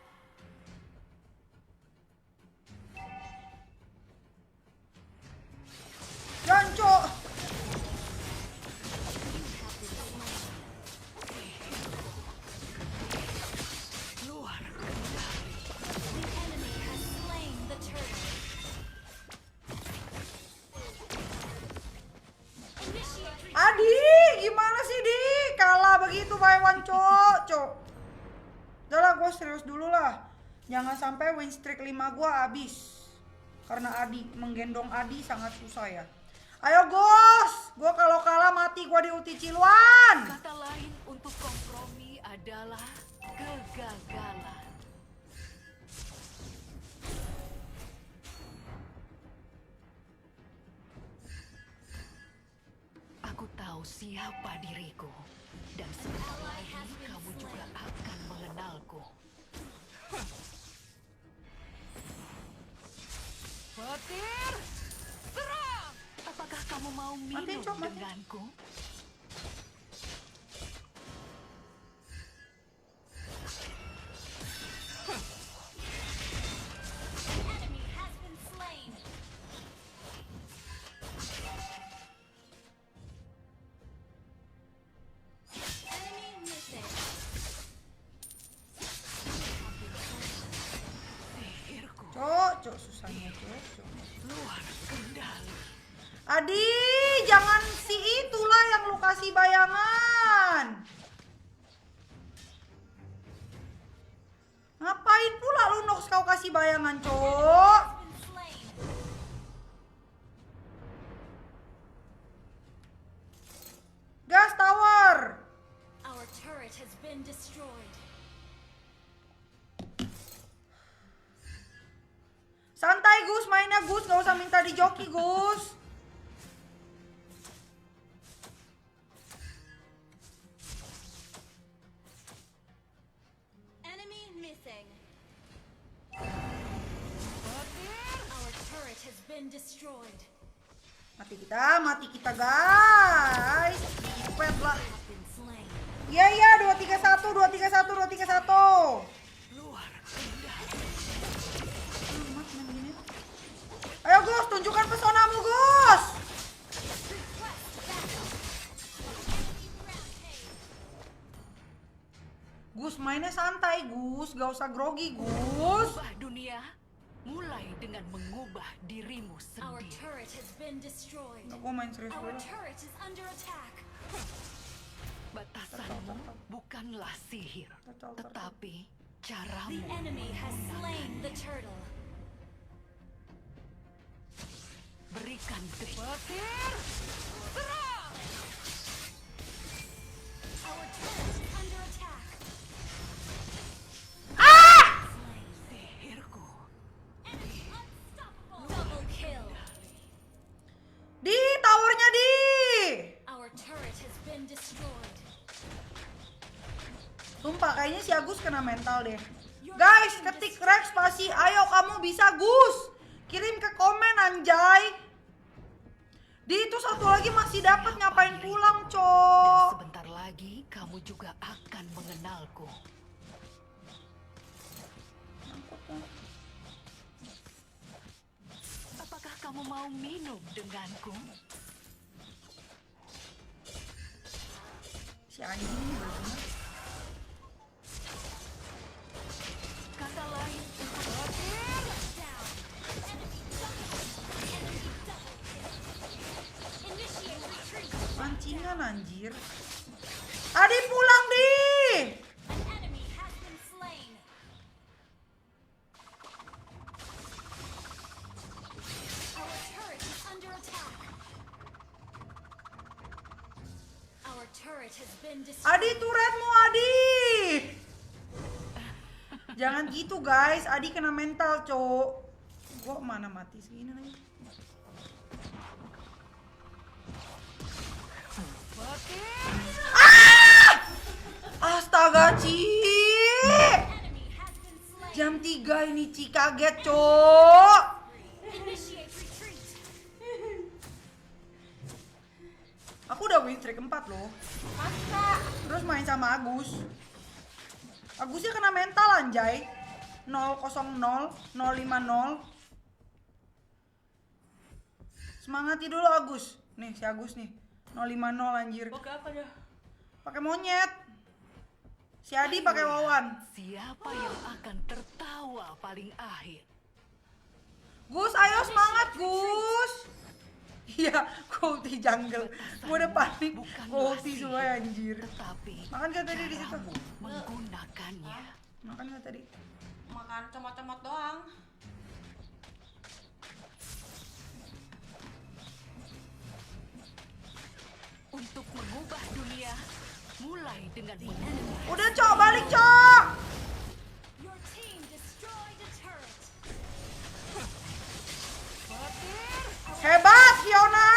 Jangan, Cok. Luar The enemy has slain the turtle. Initiate retreat. Adi, gimana sih, Di? Kalah begitu by one, Cok. Cok. Udah lah, gue serius dulu lah. Jangan sampai win streak 5 gue habis. Karena Adi, menggendong Adi sangat susah ya. Ayo, Gus. Gue kalau kalah mati gue di ulti Ciluan. Kata lain untuk kompromi adalah kegagalan. Aku tahu siapa diriku, dan sebentar lagi kamu juga akan mengenalku. Petir, serang! Apakah kamu mau minum Mati, Cok, mati. denganku? Enemy has been slain. Enemy missing. Sihirku Cok, Cok, susahnya, Cok. Cok. luar kendali. Adi, jangan si itulah yang lu kasih bayangan. Ngapain pula lu Nox kau kasih bayangan, Cok? Been slain. Gas tower. Our turret has been destroyed. Santai Gus, mainnya Gus, gak usah minta di joki Gus. destroyed. Mati kita guys. Ipet lah. Iya 231. Ayo Gus, tunjukkan pesonamu Gus. Gus mainnya santai Gus, gak usah grogi Gus. Ubah dunia mulai dengan mengubah dirimu Our sendiri. turret has been destroyed. Aku main serius Our dulu. turret is under attack. Batasanmu bukanlah sihir, tetapi caramu. The enemy has slain the turtle. Berikan petir. Serang! Our turret is under attack. Sihirku. Double kill. Di towernya di. Our turret has been destroyed. Sumpah kayaknya si Agus kena mental deh. Guys, ketik Rex spasi. Ayo kamu bisa Gus. Kirim ke komen anjay. Di itu satu lagi masih dapat, ngapain pulang, Dan Cok? sebentar lagi kamu juga akan mengenalku. Apakah kamu mau minum denganku? Si anjing ini bener. Kata lain untuk petir. Pancingan anjir. Adi pulang di. An enemy has been slain. Our turret is under attack. Our turret has been destroyed. Adi turretmu Adi. Jangan gitu guys, Adi kena mental, Cok. Kok mana mati segini lagi? Astaga, Ci. Jam 3 ini, Ci. Kaget, Cok. Initiate retreat. Aku udah win streak 4 loh. Masa? Terus main sama Agus. Agusnya kena mental anjay. 0-0, 0-5-0. Semangati dulu Agus. Nih si Agus nih. 0-5-0 anjir. Pakai apa dah? Pakai monyet. Si Adi pakai wawan. Siapa yang akan tertawa paling akhir? Gus, ayo semangat Gus. Iya, ulti jungle. Gue udah panik. Ulti semua anjir. Makan gak tadi di situ? Menggunakannya. Makan gak tadi? Makan comot-comot doang. Untuk mengubah dunia, mulai dengan mengubah. Udah, Cok, balik, Cok. Your team destroyed a turret. Hebat, Fiona.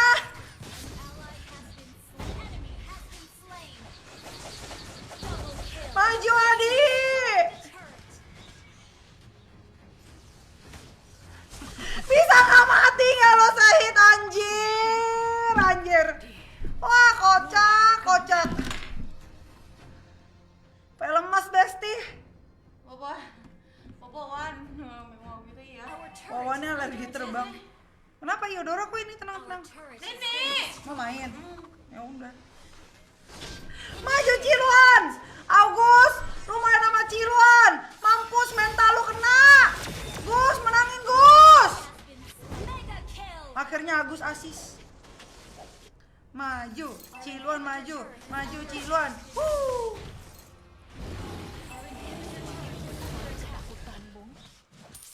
Maju, Adi. Bisa gak mati gak lo Sahid, anjir. Anjir. Wah, kocak. Film Mas Besti. Bobo Wan. Memang gitu ya. Wawannya alergi terbang. Kenapa Yodora kok ini tenang? Sini. Mau main? Ya udah. Maju Ciluan. Agus, lu main sama Ciluan. Mampus, mental lu kena. Gus, menangin Gus. Akhirnya Agus asis. Maju, Ciluan maju. Maju Ciluan.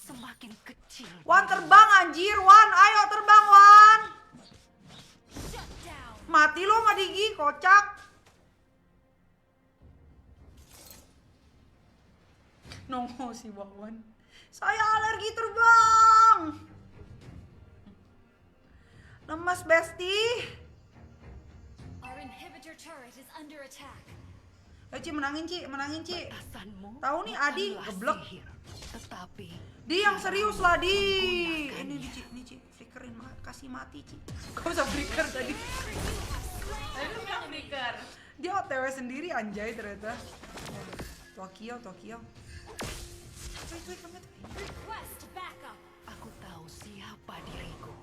Semakin kecil. Wan terbang anjir, Wan. Ayo terbang, Wan. Mati lu sama Digi, kocak. Nongol si Wawan. Saya alergi terbang. Lemas Besti. Our inhibitor turret is under attack. Ci, menangin Ci. Batasanmu Tahu nih Adi bukanlah geblek. sihir, tetapi Di yang serius lah, Di. Ini Ci, flickerin mati Ci. Kau bisa flicker tadi. Tadi lu bilang flicker. Dia OTW sendiri anjay ternyata. Tokyo. Request backup. Aku tahu siapa diriku.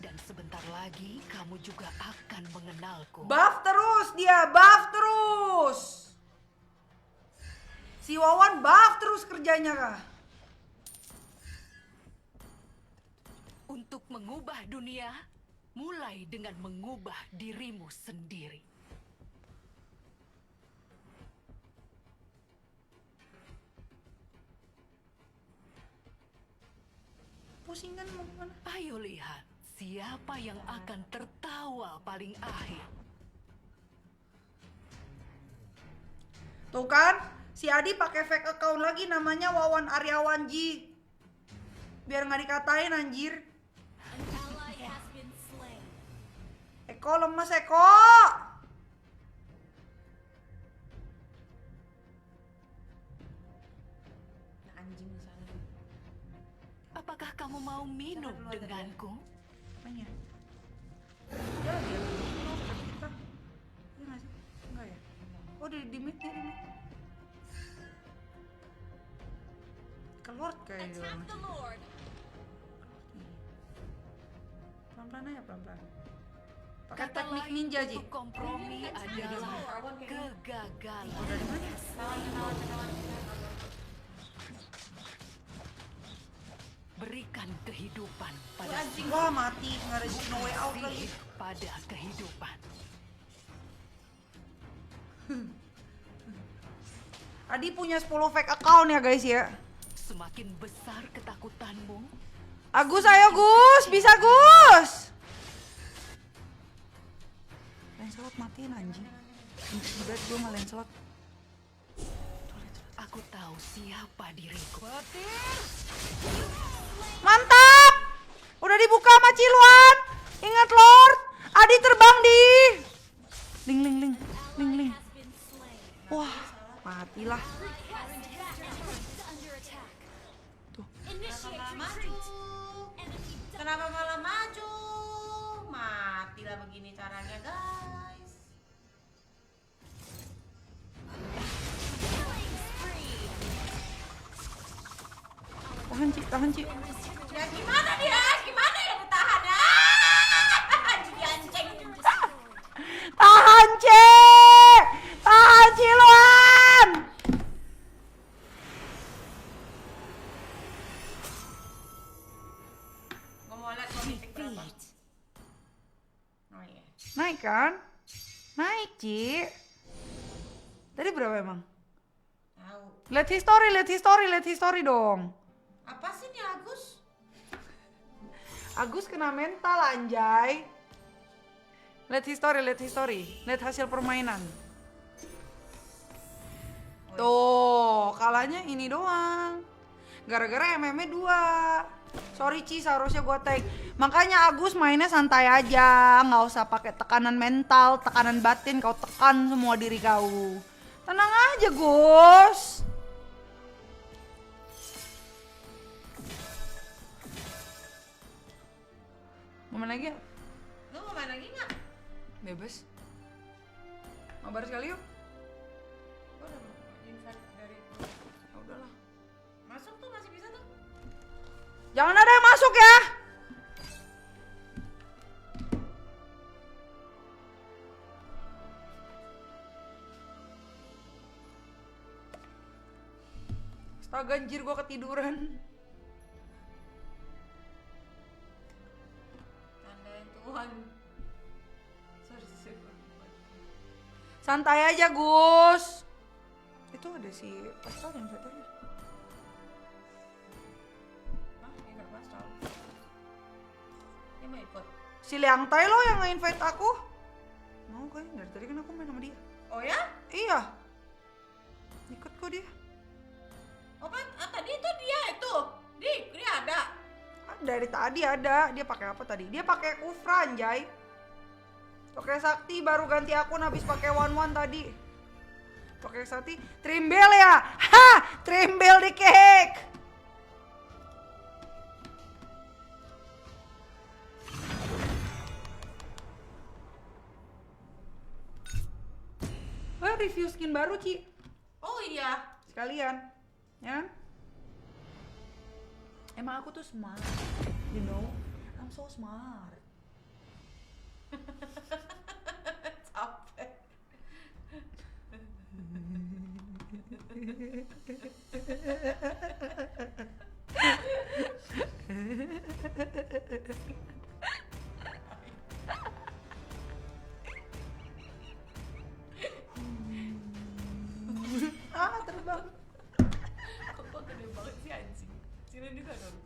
Dan sebentar lagi kamu juga akan mengenalku. Buff terus dia, buff terus. Si Wawan buff terus kerjanya kah? Untuk mengubah dunia, mulai dengan mengubah dirimu sendiri. Pusing kan mau kemana? Ayo lihat, siapa yang akan tertawa paling akhir. Tuh kan, si Adi pakai fake account lagi namanya Wawan Aryawanji. Biar nggak dikatain anjir. An ally has been slain. Eko lemes Eko. Anjing sana. Apakah kamu mau minum denganku? Mana? Ya dia. Kita. Iya nggak sih? Enggak ya? Oh di mid dia di mid. Keluar kayak gitu. Attack the Lord. Pelan-pelan aja pelan-pelan. Pakai Kata teknik lain ninja Ji. untuk kompromi adalah kegagalan. Dari mana? Berikan kehidupan pada Wah mati, nggak ada no way out lagi. pada kehidupan. Adi punya 10 fake account ya guys ya. Semakin besar ketakutanmu, Agus ayo Gus, bisa Gus. Lancelot matiin anjing. Berat gue nggak Lancelot. aku tahu siapa diriku. Mantap. Udah dibuka sama Ciluan. Ingat Lord, Adi terbang di. Ling. Wah, matilah. Tuh. Kenapa malah maju? Matilah begini caranya guys. Tahan Ci. Ya gimana dia? Gimana ya bertahan? Jadi anjing. Tahan Ciluan. Gua mau lihat komik berapa. Oh iya. Naik kan? Naik Ci. Tadi berapa emang? Tahu. Lihat history dong. Apa sih nih Agus? Agus kena mental anjay. Lihat history. Lihat hasil permainan. Tuh, kalahnya ini doang. Gara-gara MM-nya 2. Sorry Ci, seharusnya gue tag. Makanya Agus mainnya santai aja, nggak usah pakai tekanan mental, tekanan batin. Kau tekan semua diri kau. Tenang aja Gus. Mau main lagi ya? Lu mau main lagi nggak? Bebas. Mabar sekali yuk. Gua udah invite dari Ya udahlah. masuk tuh masih bisa tuh. Jangan ada yang masuk ya. Astaga anjir gue ketiduran. Tandain Tuhan. Santai aja Gus. Itu ada si Pascal yang invite aja. Hah? Dia nggak pasal. Dia mau ikut. Si Liang Tai lo yang nge-invite aku. Mau kayaknya dari tadi kan aku main sama dia. Oh ya? Iya. Ikut kok dia. Oh Pak, tadi itu dia itu. Dia ada. Dari tadi ada. Dia pakai apa tadi? Dia pakai Kufra anjay. Pakai Sakti baru ganti akun habis pakai One tadi. Pakai Sakti Trimbel ya. Ha, Trimbel di cake. review skin baru, Ci. Oh iya. Sekalian. Ya. Emang aku tuh smart. You know? I'm so smart. Capek. Terbang. Kok gede banget sih anjing. Sini juga dong.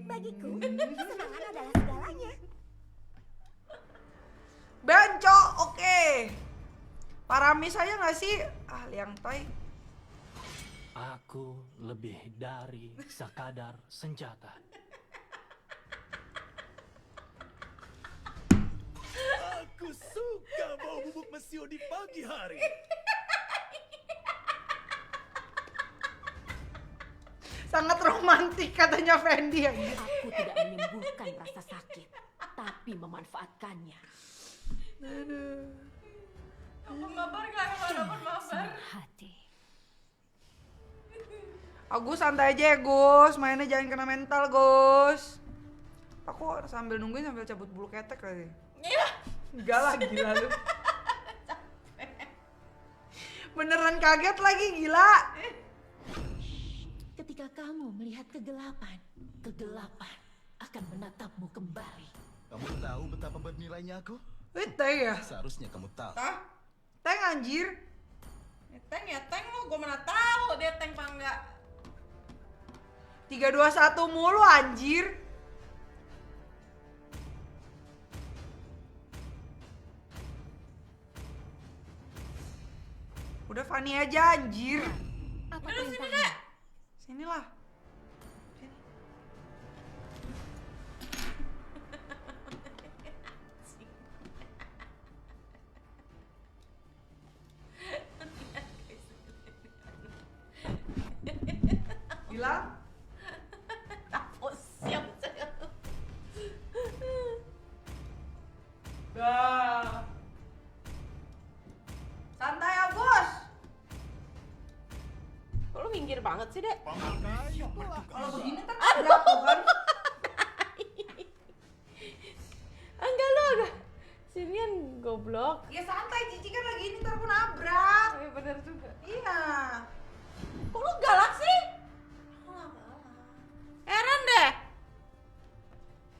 Bagiku, kesenangan adalah segalanya. Benco, oke. Paramis aja nggak sih? Ah, Liang Tai. Aku lebih dari sekadar senjata. Aku suka bau bubuk mesio di pagi hari. Sangat romantis katanya Fendi. Aku tidak menyembuhkan rasa sakit, tapi memanfaatkannya. Apa mabar gak? Apa mabar? Hati. Agus santai aja ya Gus, mainnya jangan kena mental Gus. Aku sambil nungguin sambil cabut bulu ketek lagi. Enggak lah, gila lu. Beneran kaget lagi, gila. Ketika kamu melihat kegelapan, kegelapan akan menatapmu kembali. Kamu tahu betapa bernilainya aku? Teng ya? Seharusnya kamu tahu. Hah? Teng anjir. Teng ya, teng lu. Gue mana tahu dia teng apa enggak. 3-2-1 mulu anjir. Udah Fanny aja anjir. Apa Udah sini perintahnya? deh. Sinilah. Sini. Gila. Tapos siap saya. Dah. Santai Agus. Kok lu minggir banget sih, Dek? Kalau begini ntar jatuh kan. Enggak lu agak sinian goblok. Ya santai, Cici kan lagi ini ntar aku nabrak. Iya bener juga. Iya. Kok lu galak sih? Heran deh.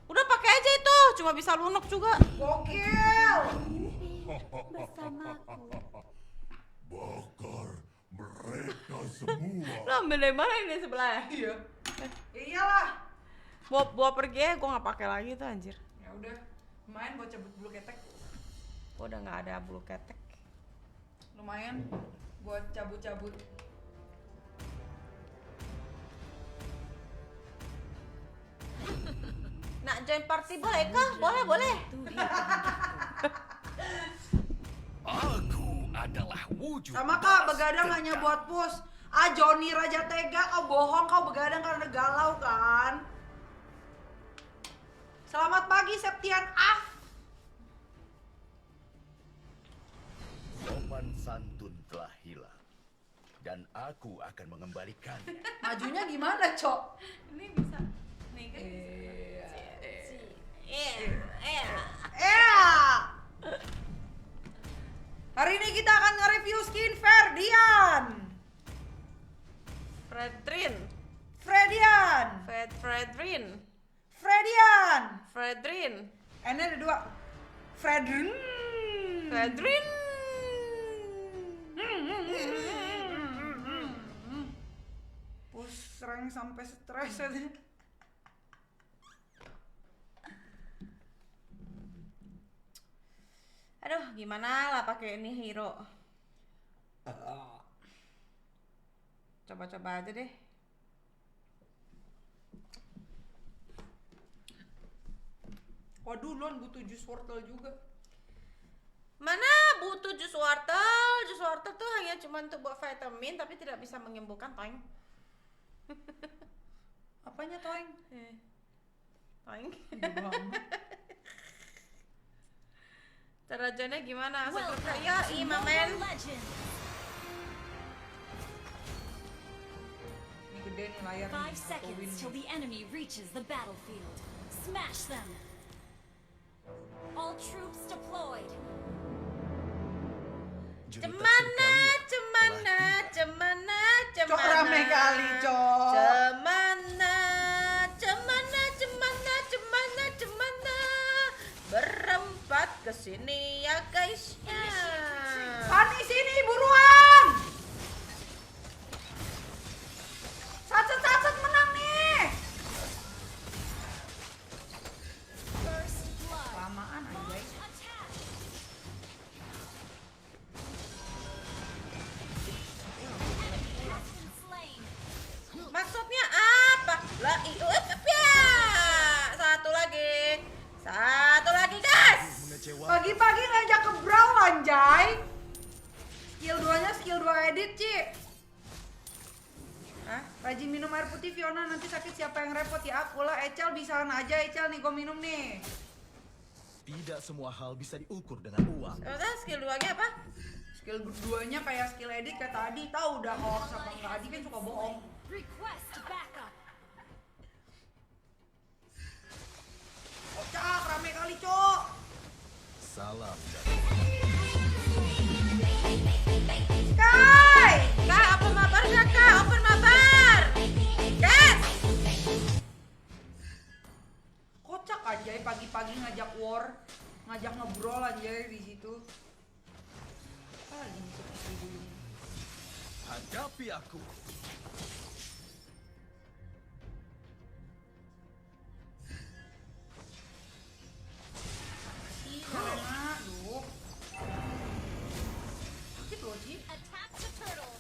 Udah pakai aja itu, cuma bisa lunak juga. Gokil. Bersamaku. Bakar mereka semua. Lu ambil dari mana ini sebelah ya? Iya. Iyalah. Bawa pergi ya, gue gak pakai lagi tuh anjir. Ya udah, lumayan buat cabut bulu ketek. Gue udah gak ada bulu ketek. Lumayan buat cabut-cabut. Nak join party boleh kah? Boleh, boleh. Aku adalah wujud. Sama Kak, begadang hanya buat push. Ah, Joni Raja Tega, kau bohong, kau begadang karena galau kan? Selamat pagi Septian Af. Sopan santun telah hilang. Dan aku akan mengembalikannya. Majunya gimana, Cok? Ini bisa. Nih kan Hari ini kita akan nge-review skin Ferdian. Fredrin. Fredian. Fredrin. Fredian. Fredrin. N ada 2. Fredrin. Fredrin. Push rank sampai stres aja. Aduh, gimana lah pakai ini hero. Coba-coba aja deh. Waduh, Lon butuh jus wortel juga. Mana butuh jus wortel? Jus wortel tuh hanya cuma untuk buat vitamin tapi tidak bisa menyembuhkan toing. Apanya toing? Toing. Terajanya gimana? Ya, Mamen. Ini gede nih layar. 5 seconds till the enemy reaches the battlefield. Smash them. All troops deployed. Cemana. Cok rame kali, Cok. Cemana. Berempat kesini ya guys ya. Fanny sini buruan. Sacet menang nih. Lamaan anjay. Maksudnya apa? Lah ya. Satu lagi guys. Pagi-pagi ngajak ke brawl anjay. Skill 2 edit, Ci. Hah? Rajin minum air putih Fiona, nanti sakit siapa yang repot ya? Aku lah, Ecel bisa aja Ecel nih, gue minum nih. Tidak semua hal bisa diukur dengan uang. Skill 2-nya apa? Skill 2-nya kayak skill edit kayak tadi. Tahu udah hoax apa enggak? Adi kan suka bohong. Request backup. Cak, rame kali, Cok. Salam. Kai! Kak, open mabar gak Kak? Open mabar! Guys! Kocak anjay pagi-pagi ngajak war, ngajak ngobrol anjay di situ. Apa lagi nih seperti dulu? Hadapi aku. Selena, duh. Sakit loh, Ci. Attack the turtle.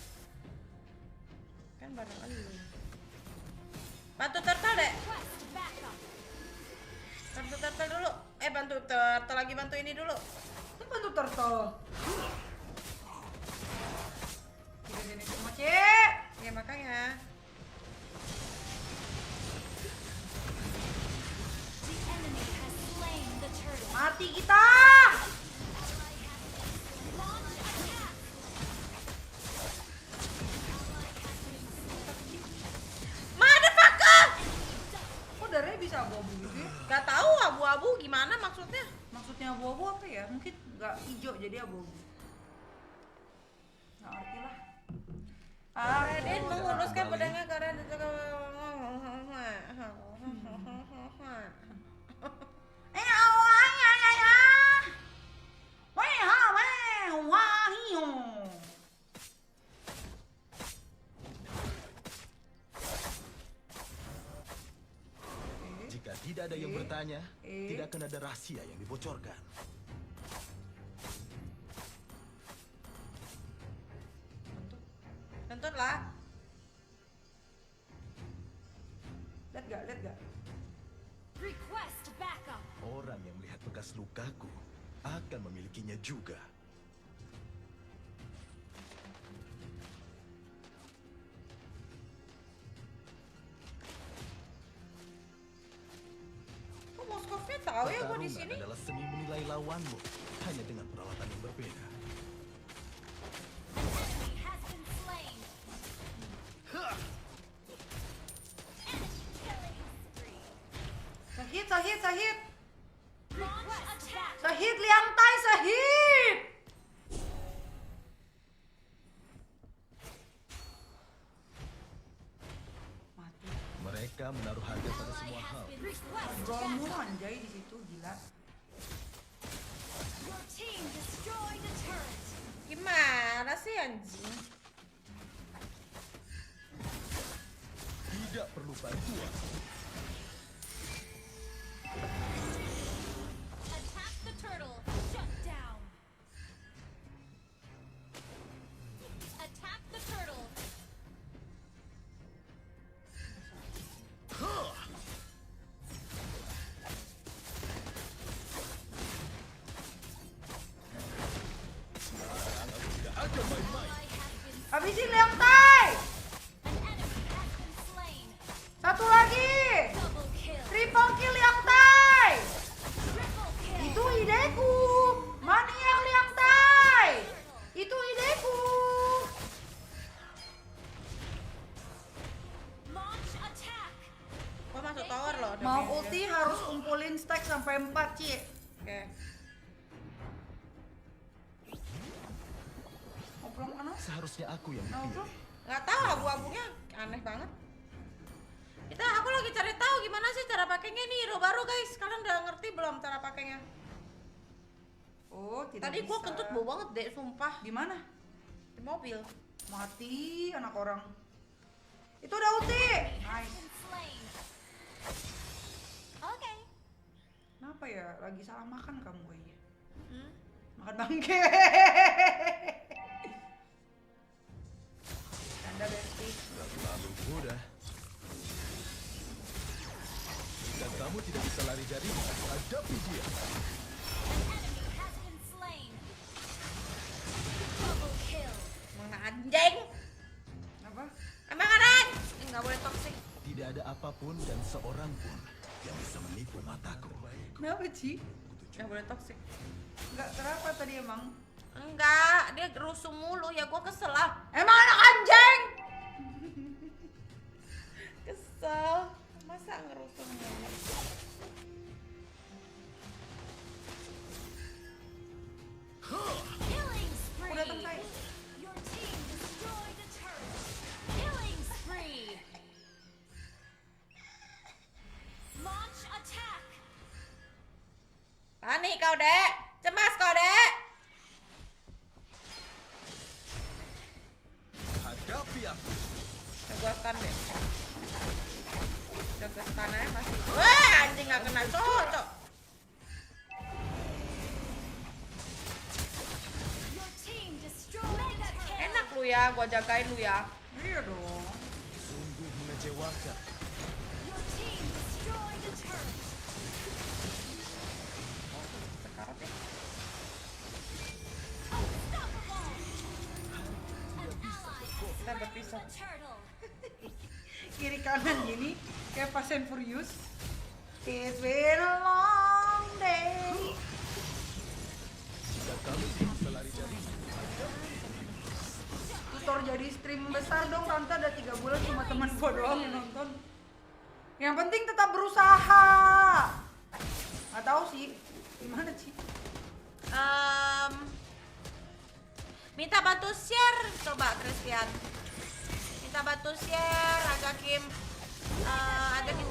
Kan bareng lu. Bantu turtle deh. Request backup. Bantu turtle dulu. Bantu turtle lagi, bantu ini dulu. Itu bantu turtle. Gini semua, Ci. Ya makanya. The enemy has slain the turtle. Mati kita. Launch attack. Motherfucker! Kok darahnya bisa abu-abu gitu ya? Gak tahu abu-abu gimana maksudnya? Maksudnya abu-abu apa ya? Mungkin nggak hijau jadi abu-abu. Nggak ngerti lah. Raden menguruskan pedangnya karena Jika tidak ada yang bertanya, tidak akan ada rahasia yang dibocorkan. Kentut lah. Lihat gak? Request backup. Orang yang melihat bekas lukaku akan memilikinya juga. Kok Moskovnya tahu ya gua di Pertarungan sini? adalah seni menilai lawanmu hanya dengan peralatan yang berbeda. Enemy has been slain. Sahid. Launch attack. Sahid Liangtai, Sahid. Mati. Mereka menaruh harga pada semua hal. Ngobrol mulu anjay di situ, gila. Your team destroyed the turret. Gimana sih anjing? Tidak perlu bantuan. Attack the turtle. Shut down. Attack the turtle. Habisin Liangtai. An enemy has been slain. Satu lagi. Mau ulti harus kumpulin stack sampai 4, Ci. Oke. Ngobrol mana? Seharusnya aku yang Ngobrol? Nggak tahu abu-abunya aneh banget. Aku lagi cari tahu gimana sih cara pakainya nih hero baru guys. Kalian udah ngerti belum cara pakainya? Oh, tidak Tadi bisa. gua kentut bau banget deh, sumpah. Di mana? Di mobil. Mati anak orang. Itu udah ulti. Nice. Oke. Kenapa ya? Lagi salah makan kamu kayaknya. Makan bangke. Anda besti. Terlalu mudah. Jika kamu tidak bisa lari dari, hadapi dia. Mana anjing? Apa? Emang anjing? Nggak boleh toxic. Tidak ada apapun dan seorang pun yang bisa menipu mataku. Kenapa, Ci? Nggak boleh toxic. Enggak, kenapa tadi emang? Enggak, dia rusuh mulu ya gua kesel lah. Emang anak anjing? Kesel. Masa ngerusuh mulu? Aku datang saya. Panik kau, Dek. Cemas kau, Dek. Hadapi aku. Gua stun deh. Udah gua stun aja masih. Wah, anjing gak kena cocok. Enak lu ya, gua jagain lu ya. Iya dong. Sungguh mengecewakan. Sekarat ya. Kita berpisah. Kiri kanan gini kayak Fast and Furious. It's been a long day. Jika kamu tidak bisa lari dari, Tutor jadi stream besar dong, tante ada 3 bulan cuma teman gua doang yang nonton. Yang penting tetap berusaha. Nggak tahu sih gimana sih. Minta bantu share, coba Christian. Minta bantu share, ajakin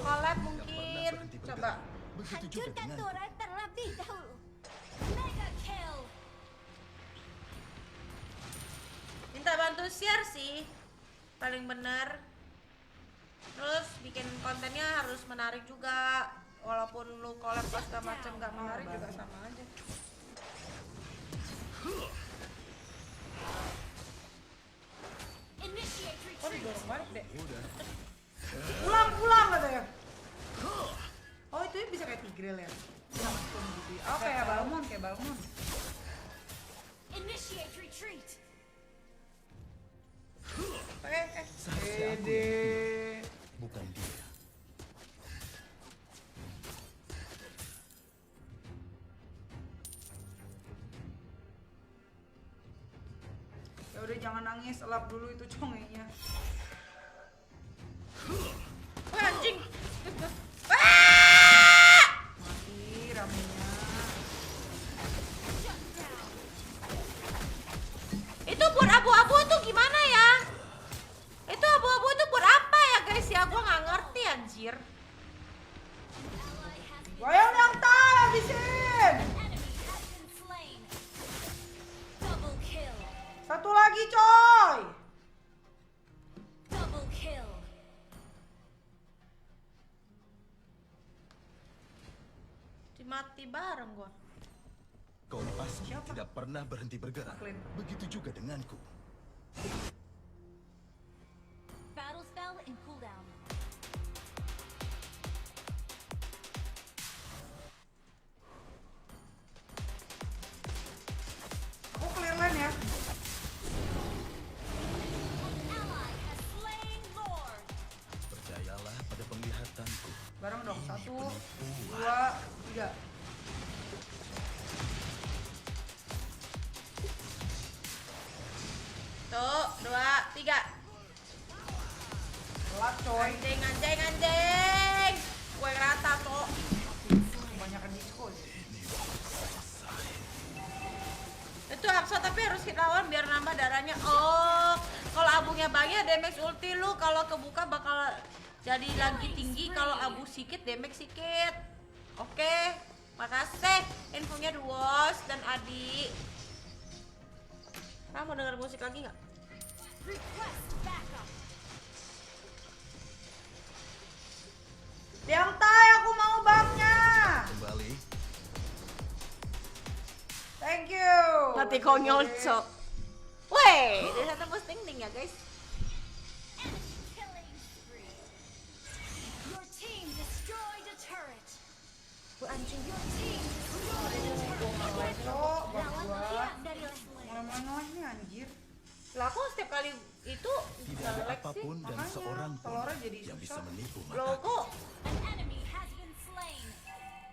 collab mungkin. Coba. Hancurkan turret terlebih dahulu. Minta bantu share sih, paling bener. Terus bikin kontennya harus menarik juga. Walaupun lu collab pas segala macam gak menarik juga sama aja. Kok didorong balik deh? Pulang katanya. Oh itu bisa kayak Tigreal ya? Oh kayak Balmond, Initiate retreat. seharusnya aku yang bukan dia. Ya udah jangan nangis, elap dulu itu congenya. Wah anjing. Mati ramenya. Itu buat abu-abu tuh gimana ya? Itu abu-abu tuh buat apa ya guys ya? Gua nggak ngerti anjir. Wayang yang tak habisin. Satu lagi coy. Double kill. Mati bareng gua. Kau pasti tidak pernah berhenti bergerak. Begitu juga denganku. Battle spell in cooldown. Aku clear lane ya. Percayalah pada penglihatanku. Bareng dong, 1, 2, 3. Tuh, 2, 3. Telat coy. Anjing. Gue rata kalau kebuka bakal jadi lagi tinggi kalau abu sikit, damage sikit. Oke, makasih infonya Duos dan Adi. Kamu mau denger musik lagi nggak? Diangtai, aku mau bangnya. Kembali. Thank you. Nanti konyol cok. Weh, dia tembus ting-ting ya guys. Your team destroyed a turret. Bu anjing. Your team destroyed a turret. Cok, bang Lawan gua. melihat dari lane. Mana-mananya anjir. Lah aku setiap kali itu Tidak ada nge-lag sih. apapun dan makanya seorang pun telurnya jadi yang bisa susah. menipu Loh mataku. kok An enemy has been slain.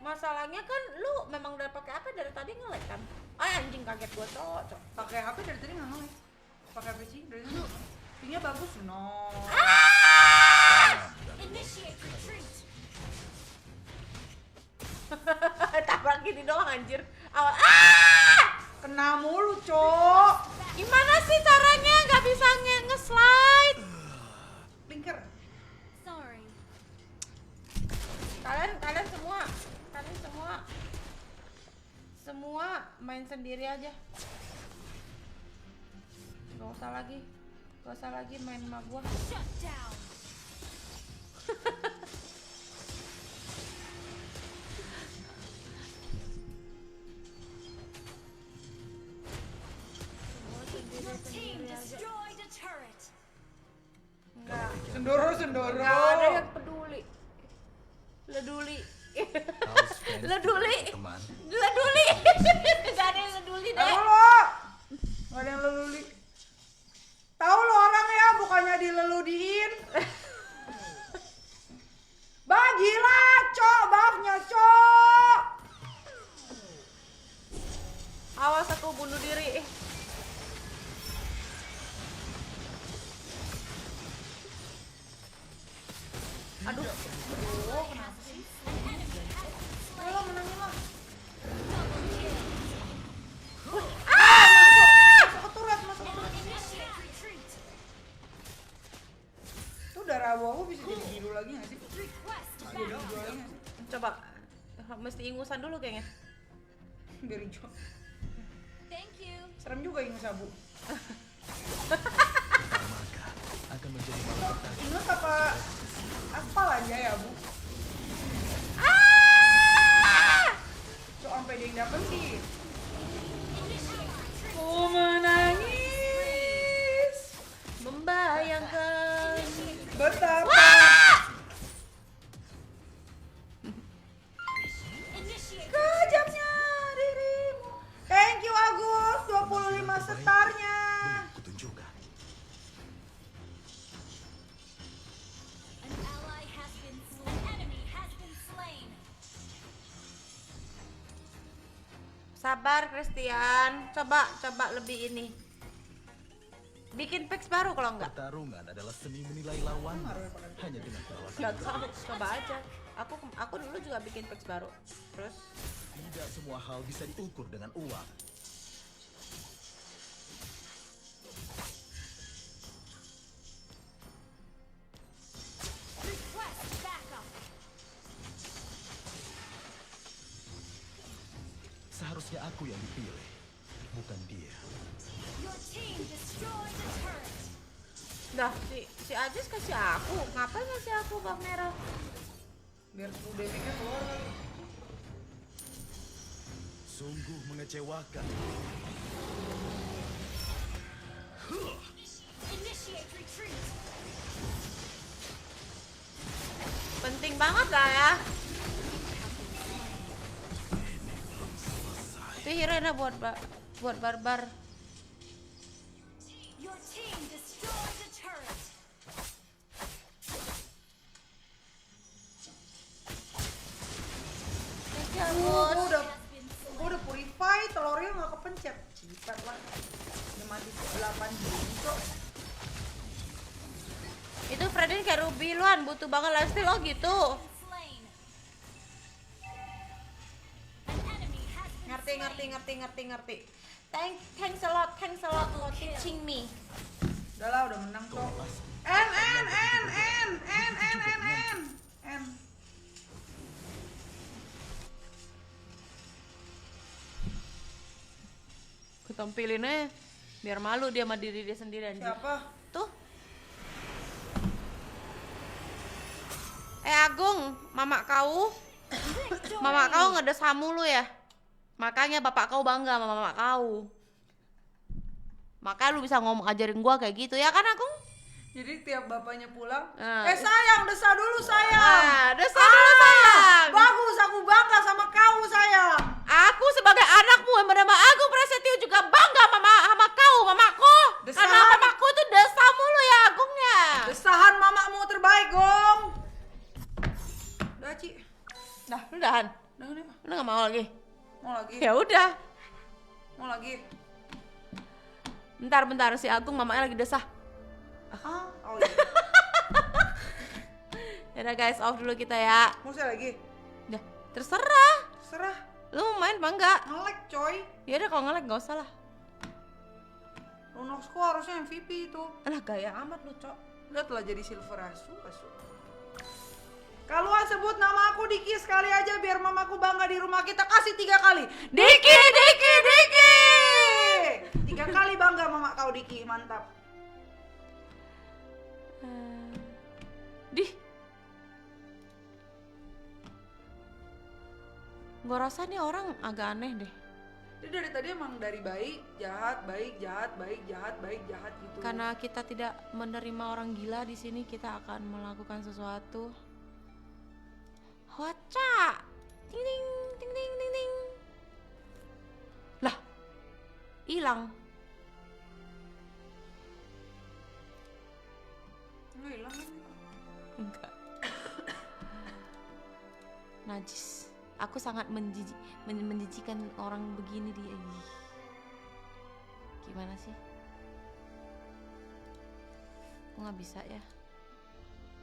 masalahnya kan lu memang udah pakai apa dari tadi nge-lag kan? Ay anjing kaget gua cok. Pakai HP dari tadi nggak ngelag. Pakai PC dari tadi. Pingnya bagus, no. Initiate retreat. Tabrak gini doang anjir. Awal Kena mulu, Cok. Gimana sih caranya nggak bisa nge-slide? Blinker. Sorry. Kalian semua main sendiri aja. Gak usah lagi main sama gua. Shut down. Your team destroyed a turret. Enggak. Sendoro. Nggak ada yang peduli. Leduli. Leduli. Teman. Leduli. Gak ada yang leduli deh. Tahu lo. Nggak ada yang leluli. Tahu lo orang ya, bukannya dileludiin. Bagilah, Cok, buffnya, Cok. Awas aku bunuh diri. Aduh. Kenapa sih? Ayo lo menangin lo. Masuk ke turret. Initiate retreat. Tuh darah aku bisa jadi biru lagi nggak sih? Request Jadi biru lagi nggak sih? Coba mesti ingusan dulu kayaknya. Biar hijau. Thank you. Serem juga ingus abu. Maka akan menjadi malapetaka. Ingus apa aspal aja ya, Bu? Cok, sampai dia yang dapet sih. Ku menangis Membayangkan betapa kejamnya dirimu. Thank you Agus, 25 setarnya. Kutunjukkan. An ally has been slain. An enemy has been slain. sabar Christian. Coba lebih ini. Bikin packs baru kalau enggak. Pertarungan adalah seni menilai lawan hanya dengan perlawanan. Enggak tahu, coba aja. Aku dulu juga bikin packs baru. Terus Tidak semua hal bisa diukur dengan uang. Request backup. Seharusnya aku yang dipilih, bukan dia. Your team destroyed a turret. dah si Ajis kasih aku. Ngapain ngasih aku bang merah? Biar full damage-nya keluar kali. Sungguh mengecewakan. Initiate retreat. Penting banget lah ya. Itu hero buat barbar. Your team destroyed a turret. Gua udah purify, telurnya nggak kepencet. Cipet lah. Udah mati 8 jengkok. Itu Fredin kayak Ruby luan, butuh banget lifesteal lo gitu. Slain. Ngerti. Thanks a lot for teaching me. Udah lah, udah menang kok. N. Kutampilinnya biar malu dia sama diri dia sendiri anjir. Siapa? Tuh. Agung, mama kau ngedesamu lu ya. Makanya bapak kau bangga sama mama kau. Makanya lu bisa ngomong ajarin gua kayak gitu ya kan Agung? Jadi tiap bapaknya pulang, Nah, sayang, desa dulu sayang. desa dulu sayang. Bagus, aku bangga sama kau sayang. Aku sebagai anakmu yang bernama Agung Prasetyo juga bangga sama kau, mamaku. Karena mamaku tuh desamu lu ya Agungnya. Desahan mamamu terbaik, Gong. Udah, Ci. Nah, udahan. Udah. Lu gak mau lagi? Mau lagi? Ya udah. Mau lagi? Bentar si Agung mamanya lagi desah. Oh iya. Yaudah guys, off dulu kita ya. Mau saya lagi? Udah, terserah. Terserah. Lu main apa enggak? Nge-lag, coy. Ya udah kalau nge-lag enggak usah lah. Lunoxco harusnya MVP itu. Alah gaya amat lu, Cok. Udah telah jadi silver asu. Kalau sebut nama aku Diki sekali aja biar mamaku bangga di rumah kita. Kasih 3 kali. Diki. 3 kali bangga mama kau Diki, mantap. Gua rasa nih orang agak aneh deh. Dia dari tadi emang dari baik, jahat, baik, jahat, baik, jahat, baik, jahat gitu. Karena kita tidak menerima orang gila di sini, kita akan melakukan sesuatu. Hoca. Ting ting ting ting ting ting. Lah. Hilang. Enggak hilang kan? Enggak. Najis. Aku sangat menjijikan orang begini dia. Gimana sih? Aku nggak bisa ya.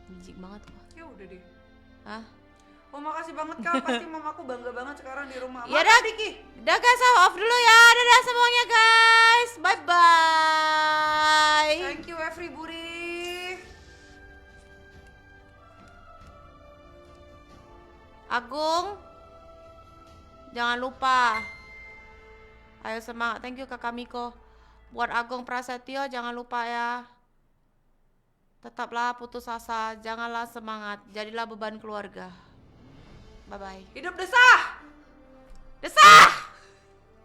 Jijik banget kok. Ya udah deh. Hah? Oh makasih banget Kak, pasti mamaku bangga banget sekarang di rumah. Ya dah, udah guys, off dulu ya. Dadah semuanya guys. Bye bye. Thank you everybody. Agung, jangan lupa. Ayo semangat. Thank you Kakak Miko. Buat Agung Prasetyo jangan lupa ya. Tetaplah putus asa, janganlah semangat. Jadilah beban keluarga. Bye bye. Hidup desah. Desah.